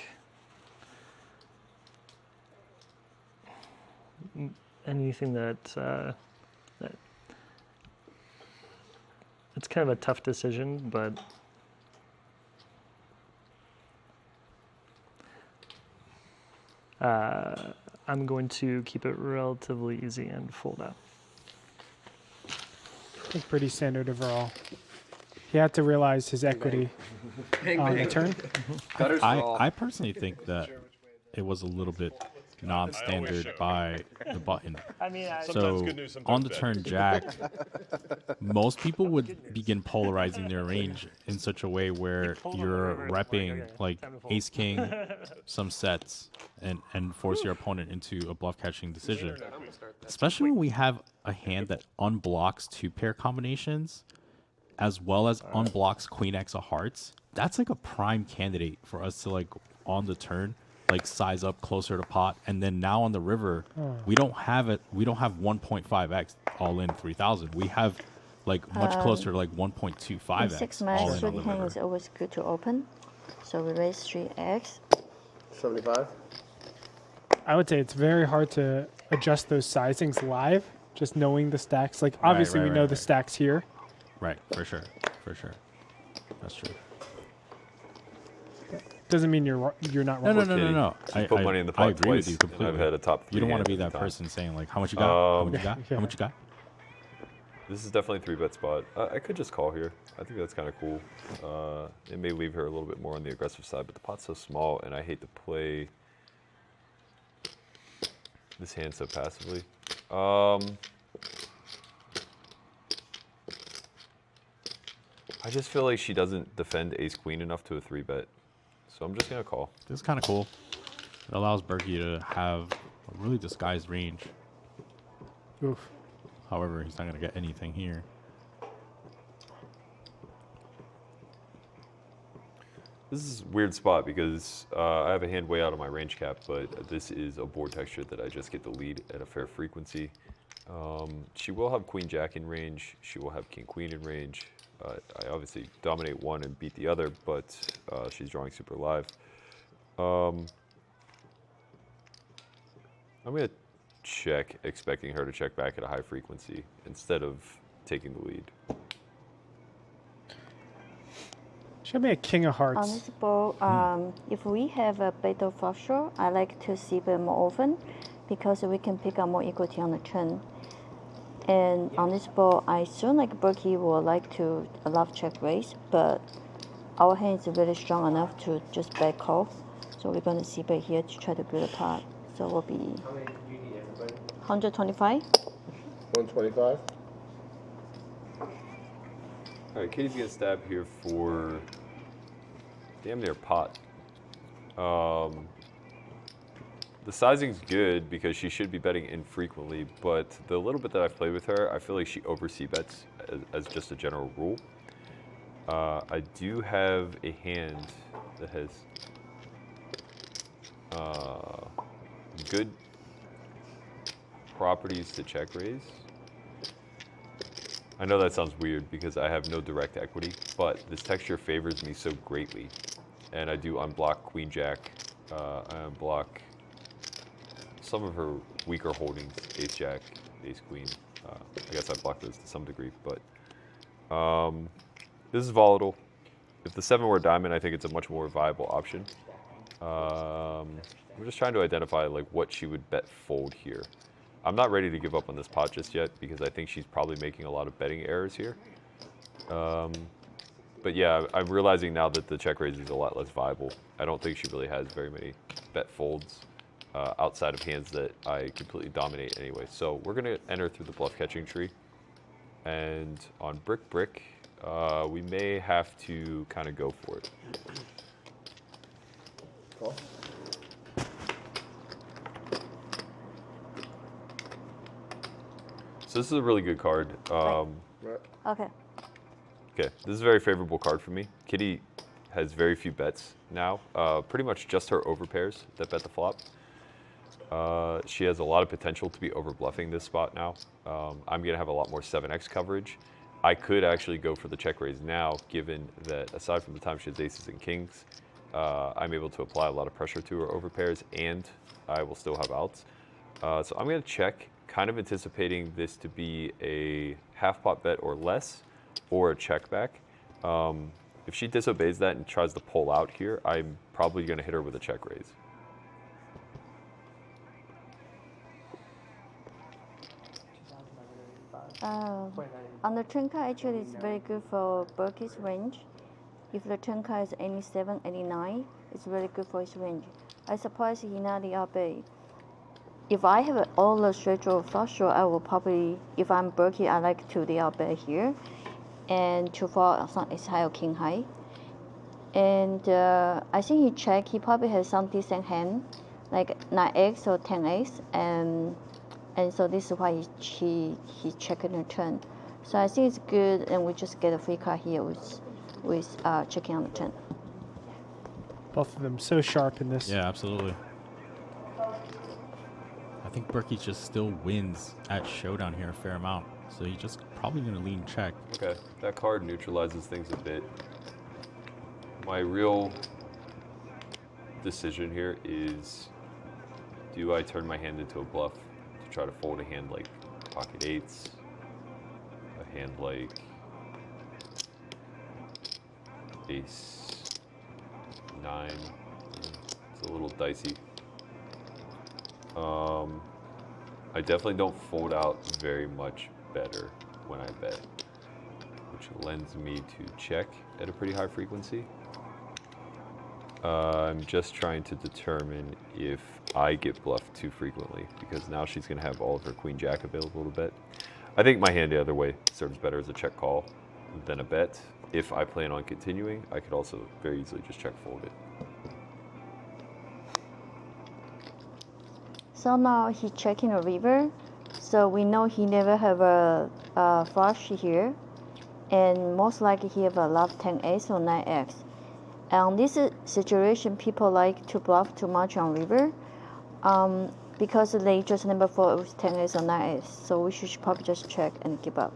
anything that it's kind of a tough decision, but I'm going to keep it relatively easy and fold out. I think pretty standard overall. He had to realize his equity on the turn. I personally think that it was a little bit non-standard by the button. I mean, so on the turn jack, most people would begin polarizing their range in such a way where you're repping like ace king, some sets, and force your opponent into a bluff catching decision. Especially when we have a hand that unblocks two pair combinations, as well as unblocks queen x of hearts. That's like a prime candidate for us to on the turn size up closer to pot, and then now on the river, we don't have 1.5x all in 3000. We have much closer to 1.25x 6 all max, in on 3 the hand river. is always good to open. So we raise 3x. 75. I would say it's very hard to adjust those sizings live, just knowing the stacks. Obviously we know the stacks here. Right, for sure. That's true. Doesn't mean you're not wrong. No. She's put money in the pot I agree twice, with you completely. and I've had a top 3 You don't want hand to be every that time. person saying how much you got? How much you got? Yeah. How much you got? This is definitely a 3-bet spot. I could just call here. I think that's kind of cool. It may leave her a little bit more on the aggressive side, but the pot's so small, and I hate to play this hand so passively. I just feel like she doesn't defend ace-queen enough to a 3-bet. So I'm just going to call. This is kind of cool. It allows Berkey to have a really disguised range. Oof. However, he's not going to get anything here. This is a weird spot because I have a hand way out of my range cap, but this is a board texture that I just get the lead at a fair frequency. She will have queen-jack in range. She will have king-queen in range. I obviously dominate one and beat the other, but she's drawing super live. I'm going to check, expecting her to check back at a high frequency instead of taking the lead. Show me a king of hearts. On this board, if we have a better flush draw, I like to see it more often because we can pick up more equity on the turn. And on this board, I assume like Berkey will like to love check raise, but our hand is really strong enough to just bet call. So we're going to see bet here to try to build a pot. So we'll be 125. 125. All right, Katie's gonna stab here for damn near pot. The sizing's good because she should be betting infrequently, but the little bit that I've played with her, I feel like she over c-bets as just a general rule. I do have a hand that has good properties to check raise. I know that sounds weird because I have no direct equity, but this texture favors me so greatly. And I do unblock queen jack. I unblock some of her weaker holdings, ace jack, ace queen. I guess I blocked those to some degree, but this is volatile. If the 7 were a diamond, I think it's a much more viable option. I'm just trying to identify like what she would bet fold here. I'm not ready to give up on this pot just yet because I think she's probably making a lot of betting errors here. But yeah, I'm realizing now that the check raise is a lot less viable. I don't think she really has very many bet folds outside of hands that I completely dominate anyway. So we're gonna enter through the bluff catching tree. And on brick, we may have to kind of go for it. Call. So this is a really good card. Right. Okay. Okay, this is a very favorable card for me. Kitty has very few bets now. Pretty much just her overpairs that bet the flop. She has a lot of potential to be overbluffing this spot now. I'm gonna have a lot more 7x coverage. I could actually go for the check raise now, given that aside from the time she has aces and kings, I'm able to apply a lot of pressure to her overpairs, and I will still have outs. So I'm gonna check, kind of anticipating this to be a half pot bet or less, or a check back. If she disobeys that and tries to pull out here, I'm probably gonna hit her with a check raise. On the turn card, actually, it's very good for Berkey's range. If the turn card is 87, 89, it's really good for his range. I suppose he not the RB. If I have all the straight draw flush draw, I will probably, if I'm Berkey, I like to the RB here, and to fall some ace high or king high. And I think he check. He probably has some decent hand, like 9x or 10x, and so this is why he checked in turn. So I think it's good, and we just get a free card here with checking on the turn. Both of them so sharp in this. Yeah, absolutely. I think Berkey just still wins at showdown here a fair amount, so he's just probably going to lean check. Okay, that card neutralizes things a bit. My real decision here is, do I turn my hand into a bluff to try to fold a hand like pocket eights, a hand like ace 9? It's a little dicey. I definitely don't fold out very much better when I bet, which lends me to check at a pretty high frequency. I'm just trying to determine if I get bluffed too frequently, because now she's going to have all of her queen jack available to bet. I think my hand the other way serves better as a check call than a bet, if I plan on continuing, I could also very easily just check fold it. So now he's checking a river. So we know he never have a flush here. And most likely he have a love 10x or 9x. And this situation, people like to bluff too much on river because they just never fold with 10x or 9x. So we should probably just check and give up.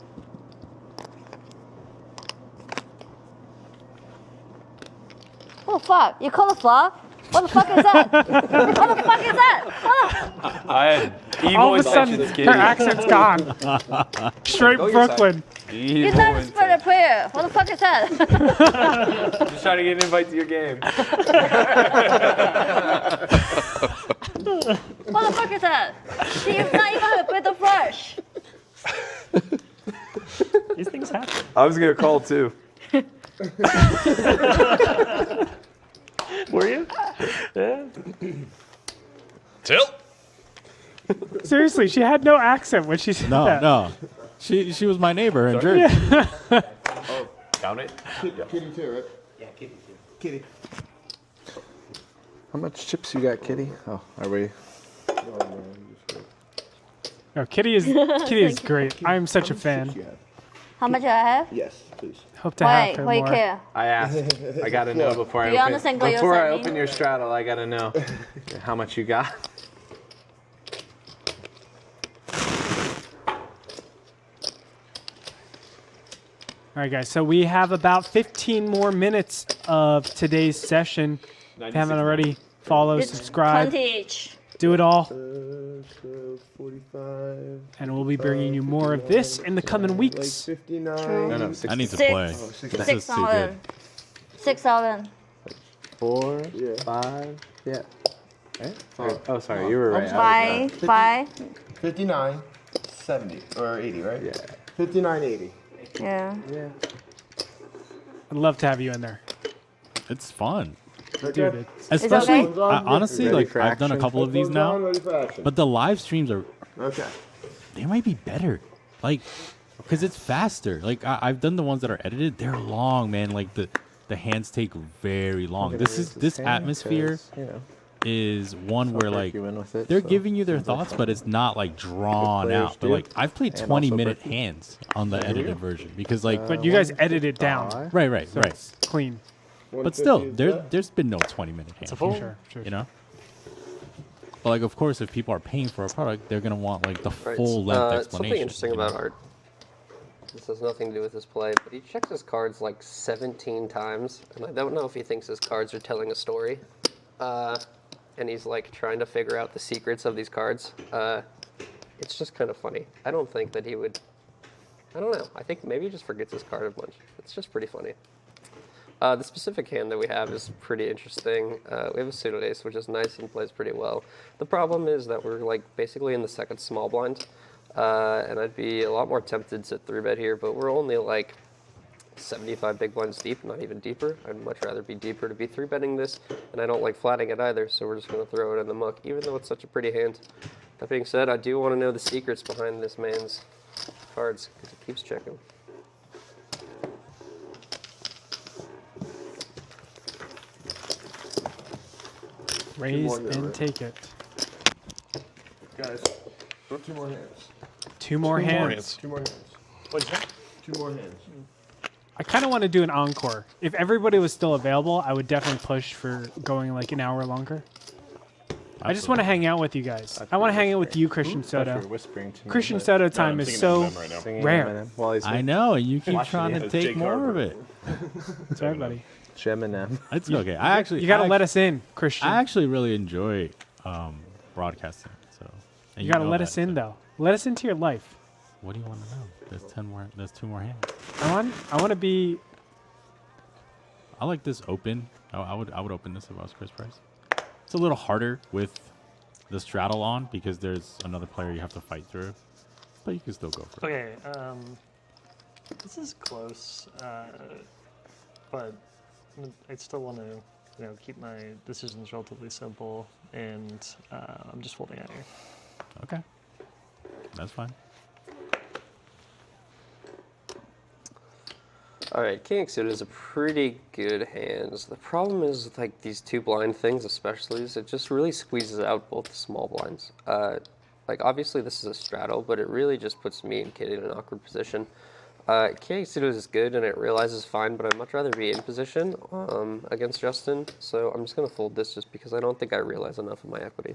Oh fuck, you call a flop? What the fuck is that? What the fuck is that? I had evil All of a sudden, intentions, her Kitty. accent's gone. Straight Brooklyn. You're not a Sparta player. What the fuck is that? Just trying to get an invite to your game. What the fuck is that? He's not even a bit of flush. These things happen. I was gonna call too. Were you? Yeah. Tilt. Seriously, she had no accent when she said that. No. She was my neighbor in Jersey. Oh, count it. Kitty too, right? Yeah, Kitty too. Kitty. How much chips you got, Kitty? Oh, are we? No, Kitty is great. I'm such a fan. How much do I have? Yes, please. Hope to have her Why you more. care? I asked. I gotta know before Do you understand what you're saying? open your straddle. I gotta know how much you got. All right, guys. So we have about 15 more minutes of today's session. If you haven't already, follow, It's subscribe, 20 each. do it all. 45. And we'll be bringing you more of this in the coming weeks. 59. True. No, I need to Six. play. Oh, This is too good. 6,000. 6,000. 4, Yeah. 5, yeah. Right? Oh. Oh, sorry, you were right. 5. 59, 70, or 80, right? Yeah. 59, 80. Yeah. Yeah. I'd love to have you in there. It's fun. Dude, Especially, okay? honestly, Ready like for I've done a action? couple of these now, Ready for action. but the live streams are, Okay. they might be better. Like, because it's faster. Like, I've done the ones that are edited. They're long, man. Like, the hands take very long. This atmosphere is one where, like, they're giving you their thoughts, but it's not, like, drawn out. But, like, I've played 20-minute hands on the edited version because, like... but you guys edit it down. Right. It's clean. But still, there's been no 20-minute hands. Sure. You know? But, like, of course, if people are paying for a product, they're going to want, like, the full-length explanation. Something interesting about Art. This has nothing to do with his play, but he checks his cards like 17 times, and I don't know if he thinks his cards are telling a story. And he's, like, trying to figure out the secrets of these cards. It's just kind of funny. I don't think that he would... I don't know. I think maybe he just forgets his card a bunch. It's just pretty funny. The specific hand that we have is pretty interesting. We have a pseudo ace, which is nice and plays pretty well. The problem is that we're like basically in the second small blind, and I'd be a lot more tempted to 3-bet here, but we're only like 75 big blinds deep, not even deeper. I'd much rather be deeper to be 3-betting this, and I don't like flatting it either, so we're just going to throw it in the muck, even though it's such a pretty hand. That being said, I do want to know the secrets behind this man's cards, because he keeps checking. Raise and take it. Guys, 2 more hands. 2 more hands. 2 more hands. What's that? 2 more hands. I kind of want to do an encore. If everybody was still available, I would definitely push for going like an hour longer. I just want to hang out with you guys. I want to hang out with you, Christian Soto. Christian Soto time is so rare. I know, and you keep trying to take more of it. Sorry, buddy. Gemini. It's okay. I actually You got to let us in, Christian. I actually really enjoy broadcasting. So and You got to know let that, us in, so. though. Let us into your life. What do you want to know? There's 10 more. There's 2 more hands. I want to be. I like this open. I would open this if I was Chris Price. It's a little harder with the straddle on because there's another player you have to fight through, but you can still go for it. Okay, this is close, but I still want to, keep my decisions relatively simple, and I'm just folding out here. Okay, that's fine. All right, King suited is a pretty good hand. The problem is with, like, these two blind things, especially, is it just really squeezes out both the small blinds. Like, obviously this is a straddle, but it really just puts me and Kitty in an awkward position. King suited is good, and it realizes fine, but I'd much rather be in position against Justin. So I'm just gonna fold this just because I don't think I realize enough of my equity.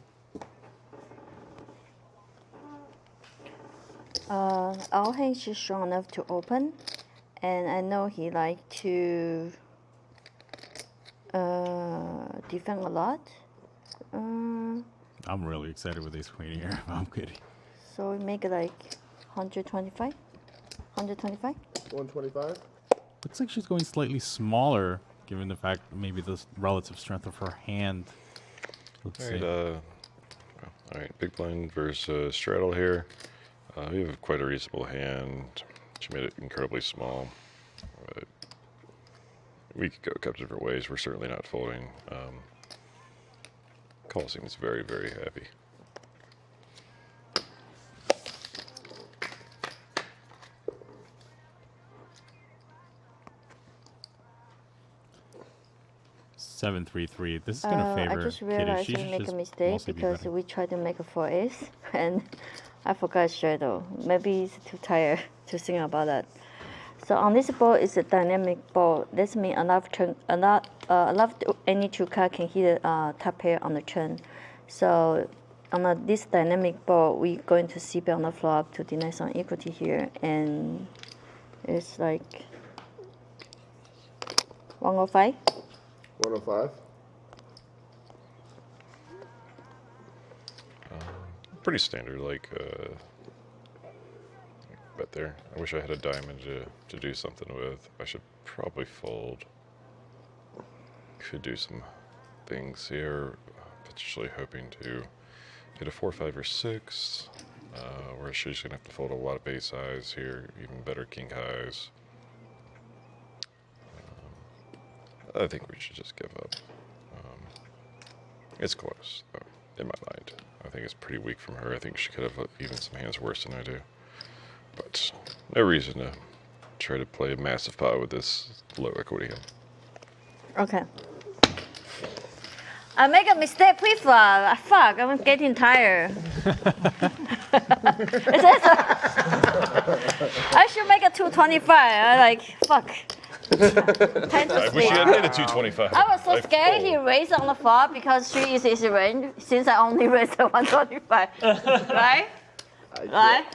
Our hand is strong enough to open, and I know he like to defend a lot. I'm really excited with this queen here. I'm kidding. So we make it like 125? 125? 125? Looks like she's going slightly smaller, given the fact maybe the relative strength of her hand. Let's see. All right, big blind versus straddle here. We have quite a reasonable hand. She made it incredibly small. We could go a couple different ways. We're certainly not folding. Call seems very, very happy. Seven, 3-3. This is gonna favor. I just realized we make a mistake because we tried to make a 4-ace and I forgot straddle. Maybe it's too tired to think about that. So on this board is a dynamic board. This means any two card can hit top pair on the turn. So on this dynamic board, we're going to see on the flop to deny some equity here, and it's like 105. 105. Pretty standard, like bet there. I wish I had a diamond to do something with. I should probably fold. Could do some things here. Potentially hoping to hit a 4, 5, or 6. Or she's gonna have to fold a lot of ace highs here, even better king highs. I think we should just give up. It's close, though, in my mind. I think it's pretty weak from her. I think she could have even some hands worse than I do. But no reason to try to play a massive pot with this low equity hand. Okay. I make a mistake pre-flop. Fuck, I'm getting tired. I should make a 225. I like, fuck. Time to I wish you had made a 225. I was so scared he raised on the flop because 3 is his range since I only raised a 125. Right? Right?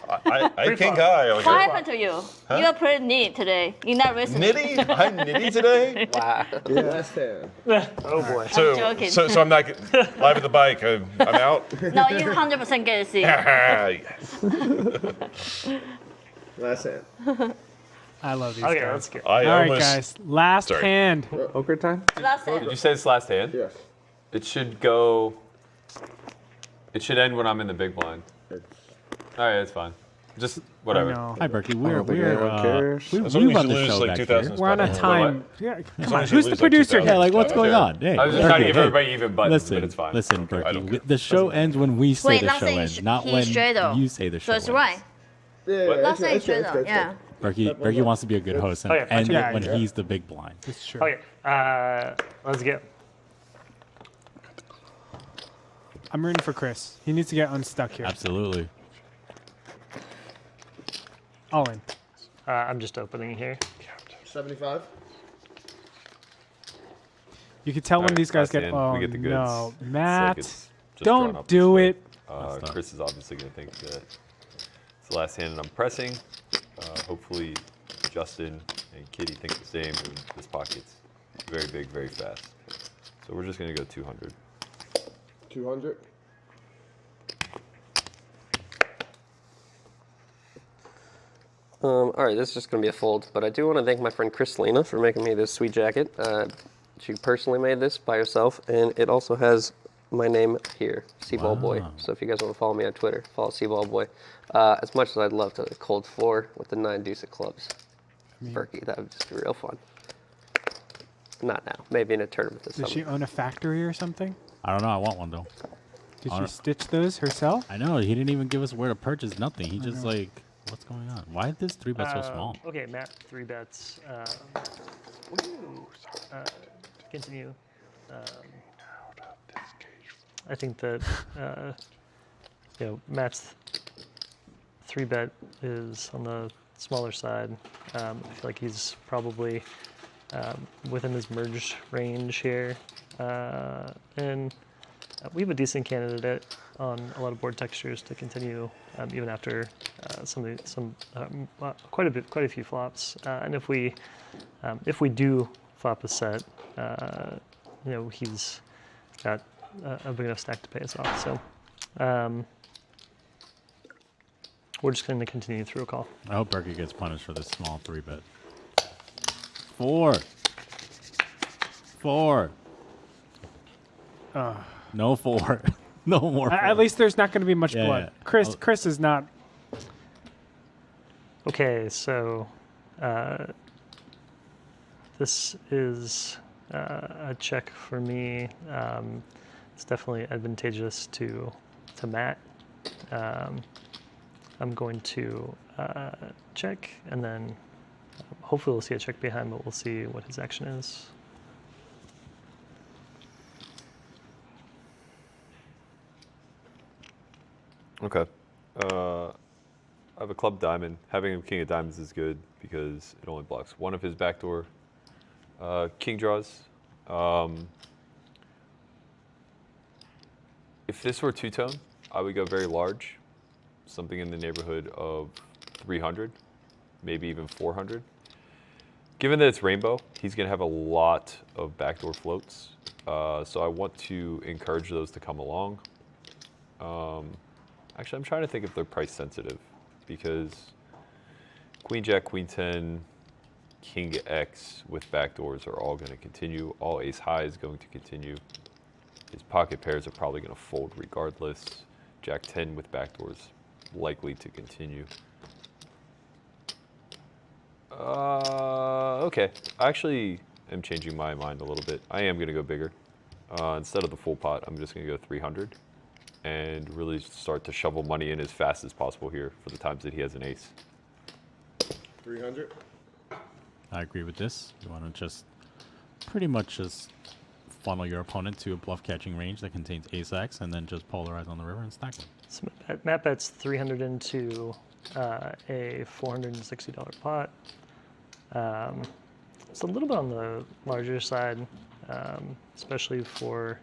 I king high. What happened to you? Huh? You are pretty neat today. You're not listening. Nitty? I'm nitty today? Wow. Yeah, last hand. Oh boy. So, I'm joking. so I'm not live at the bike. I'm out. No, you 100% get a C. Yes. Last hand. I love these Okay, guys. let's go. I All right, almost- guys. Last Sorry. hand. Poker time? Last hand. Did you say it's last hand? Yes. It should go. It should end when I'm in the big blind. All right, it's fine. Just whatever. Hi, Berkey. don't think anyone cares. We As long as run you the lose, show like, back 2,000 here. We're on a What? time. Yeah, As come long on. as you Who's the lose, like, producer 2,000 here? Yeah, like what's going on? Hey, I was just trying to Berkey, give hey. everybody even buttons, Listen, but it's fine. listen, I don't Berkey. care. The show ends when we say Wait, the last show time ends, not he when straight though. you say the show So it's ends. right. Yeah, Last time he straight though. Yeah. Berkey wants to be a good host and Okay, end yeah, it when yeah. he's the big blind. It's true. Okay, let's go. I'm rooting for Chris. He needs to get unstuck here. Absolutely. All in. I'm just opening here. 75. You can tell All when right, these guys last get. hand, Oh we get the goods. no, It's like Matt! it's just drawn Don't up do this it. way. Chris is obviously going to think that it's the last hand and I'm pressing. Hopefully, Justin and Kitty think the same. And this pocket's very big, very fast. So we're just going to go 200. 200. All right, this is just going to be a fold, but I do want to thank my friend Chris Lena for making me this sweet jacket. She personally made this by herself, and it also has my name here, Seaball Boy. So if you guys want to follow me on Twitter, follow Seaball Boy. As much as I'd love to cold four with the 9 deuce of clubs, Berkey, that would just be real fun. Not now, maybe in a tournament this Does summer. she own a factory or something? I don't know. I want one though. Did she stitch those herself? I know. He didn't even give us where to purchase. Nothing. He just like What's going on? Why is this 3-bet so small? Okay, Matt, 3 bets. Continue. I think that Matt's 3-bet is on the smaller side. I feel like he's probably within his merge range here, and we have a decent candidate on a lot of board textures to continue even after quite a few flops. And if we do flop a set, he's got a big enough stack to pay us off. So we're just going to continue through a call. I hope Berkey gets punished for this small 3-bet. 4. No 4. No more. 4. At least there's not going to be much blood. Yeah. Chris is not. Okay, so this is a check for me. It's definitely advantageous to Matt. I'm going to check, and then hopefully we'll see a check behind, but we'll see what his action is. Okay. I have a club diamond. Having a king of diamonds is good because it only blocks one of his backdoor king draws. If this were two-tone, I would go very large, something in the neighborhood of 300, maybe even 400. Given that it's rainbow, he's going to have a lot of backdoor floats, so I want to encourage those to come along. Actually, I'm trying to think if they're price sensitive, because Queen Jack, Queen 10, King X with backdoors are all going to continue. All ace high is going to continue. His pocket pairs are probably going to fold regardless. Jack 10 with backdoors likely to continue. Okay, I actually am changing my mind a little bit. I am going to go bigger. Instead of the full pot, I'm just going to go 300 and really start to shovel money in as fast as possible here for the times that he has an ace. 300? I agree with this. You want to just pretty much just funnel your opponent to a bluff catching range that contains ace-x and then just polarize on the river and stack them. So Matt bets 300 into a $460 pot. It's a little bit on the larger side, especially for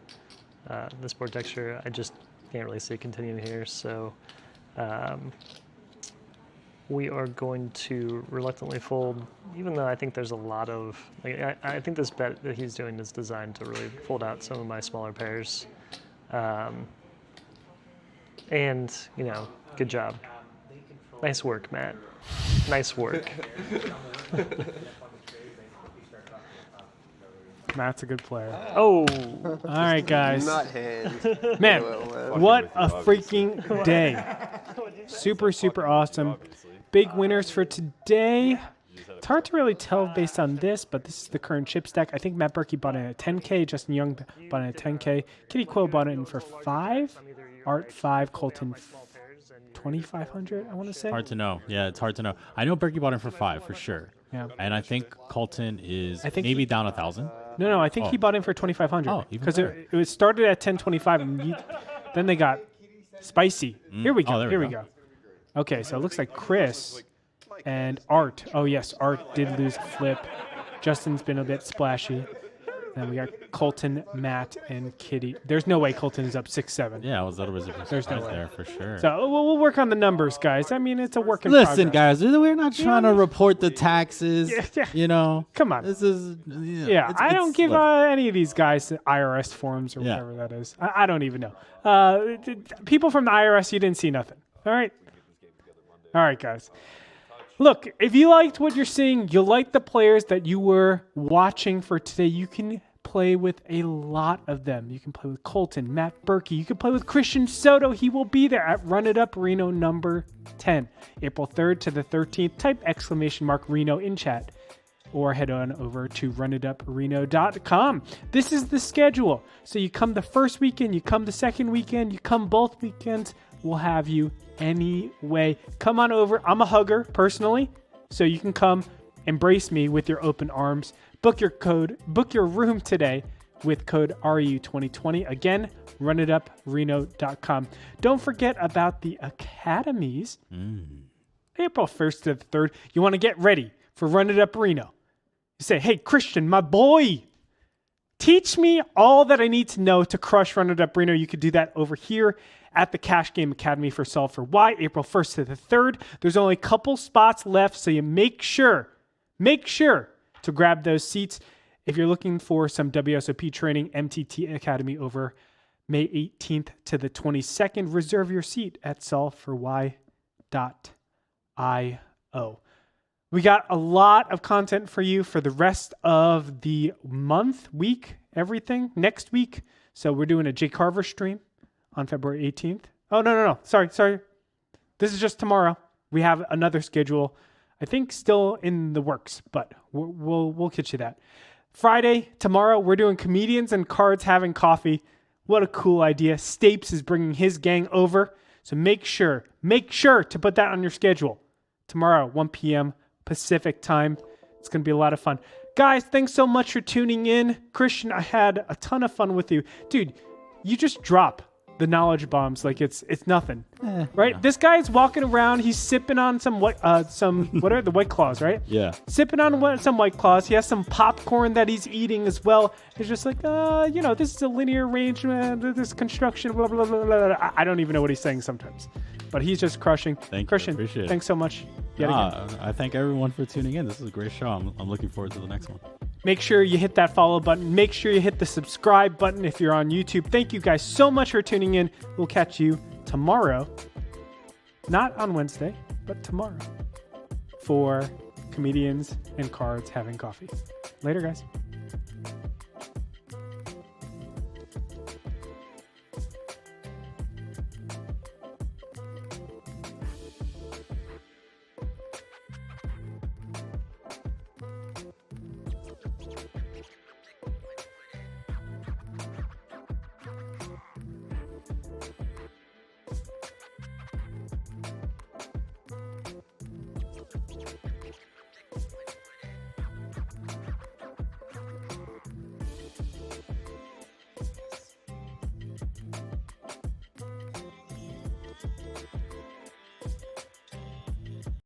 this board texture. I just can't really see it continuing here, so we are going to reluctantly fold, even though I think there's a lot of, I think this bet that he's doing is designed to really fold out some of my smaller pairs. And, good job. Nice work, Matt. Nice work. Matt's a good player. Oh. All right, guys. Nuthead. Man, what a freaking day. Super, super awesome. Big winners for today. It's hard to really tell based on this, but this is the current chip stack. I think Matt Berkey bought it at 10K. Justin Young bought it at 10K. Kitty Kuo bought it in for 5. Art 5. Colton 2,500, I want to say. Hard to know. Yeah, it's hard to know. I know Berkey bought it for 5 for sure. Yeah. And I think Colton is maybe down 1,000. No, I think he bought in for 2,500. Oh, because it started at 1025, and then they got spicy. Here we go. Here we go. Okay, so it looks like Chris and Art. Oh yes, Art did lose a flip. Justin's been a bit splashy. Then we got Colton, Matt, and Kitty. There's no way Colton is up 6-7. Yeah, I was a little bit surprised there for sure. So we'll work on the numbers, guys. I mean, it's a work in progress. Listen, guys, we're not trying to report the taxes. Yeah. Come on. This is I don't give any of these guys IRS forms or whatever that is. I don't even know. People from the IRS, you didn't see nothing. All right, guys. Look, if you liked what you're seeing, you like the players that you were watching for today, you can play with a lot of them. You can play with Colton, Matt Berkey. You can play with Christian Soto. He will be there at Run It Up Reno number 10, April 3rd to the 13th. Type !Reno in chat or head on over to runitupreno.com. This is the schedule. So you come the first weekend, you come the second weekend, you come both weekends. will have you anyway. Come on over. I'm a hugger personally, so you can come embrace me with your open arms. Book your room today with code RU2020. Again, runitupreno.com. Don't forget about the academies. April 1st to the 3rd. You want to get ready for Run It Up Reno. You say, hey, Christian, my boy, teach me all that I need to know to crush Run It Up Reno. You could do that over here at the Cash Game Academy for Solve For Why, April 1st to the 3rd. There's only a couple spots left, so you make sure to grab those seats. If you're looking for some WSOP training, MTT Academy over May 18th to the 22nd, reserve your seat at solveforwhy.io. We got a lot of content for you for the rest of the month, week, everything next week. So we're doing a Jay Carver stream on February 18th. Oh, no. Sorry. This is just tomorrow. We have another schedule, I think still in the works, but we'll get you that. Friday, tomorrow, we're doing Comedians and Cards Having Coffee. What a cool idea. Stapes is bringing his gang over. So make sure to put that on your schedule. Tomorrow, 1 p.m. Pacific time. It's going to be a lot of fun. Guys, thanks so much for tuning in. Christian, I had a ton of fun with you. Dude, you just drop the knowledge bombs like it's nothing, right? Yeah. This guy's walking around. He's sipping on some what are the White Claws, right? Yeah. Sipping on some White Claws. He has some popcorn that he's eating as well. He's just like, this is a linear arrangement, this construction, blah, blah, blah, blah, blah. I don't even know what he's saying sometimes, but he's just crushing. Christian, appreciate it. Thanks so much. I thank everyone for tuning in. This is a great show. I'm looking forward to the next one. Make sure you hit that follow button. Make sure you hit the subscribe button if you're on YouTube. Thank you guys so much for tuning in. We'll catch you tomorrow. Not on Wednesday, but tomorrow for Comedians and Cards Having Coffee. Later, guys.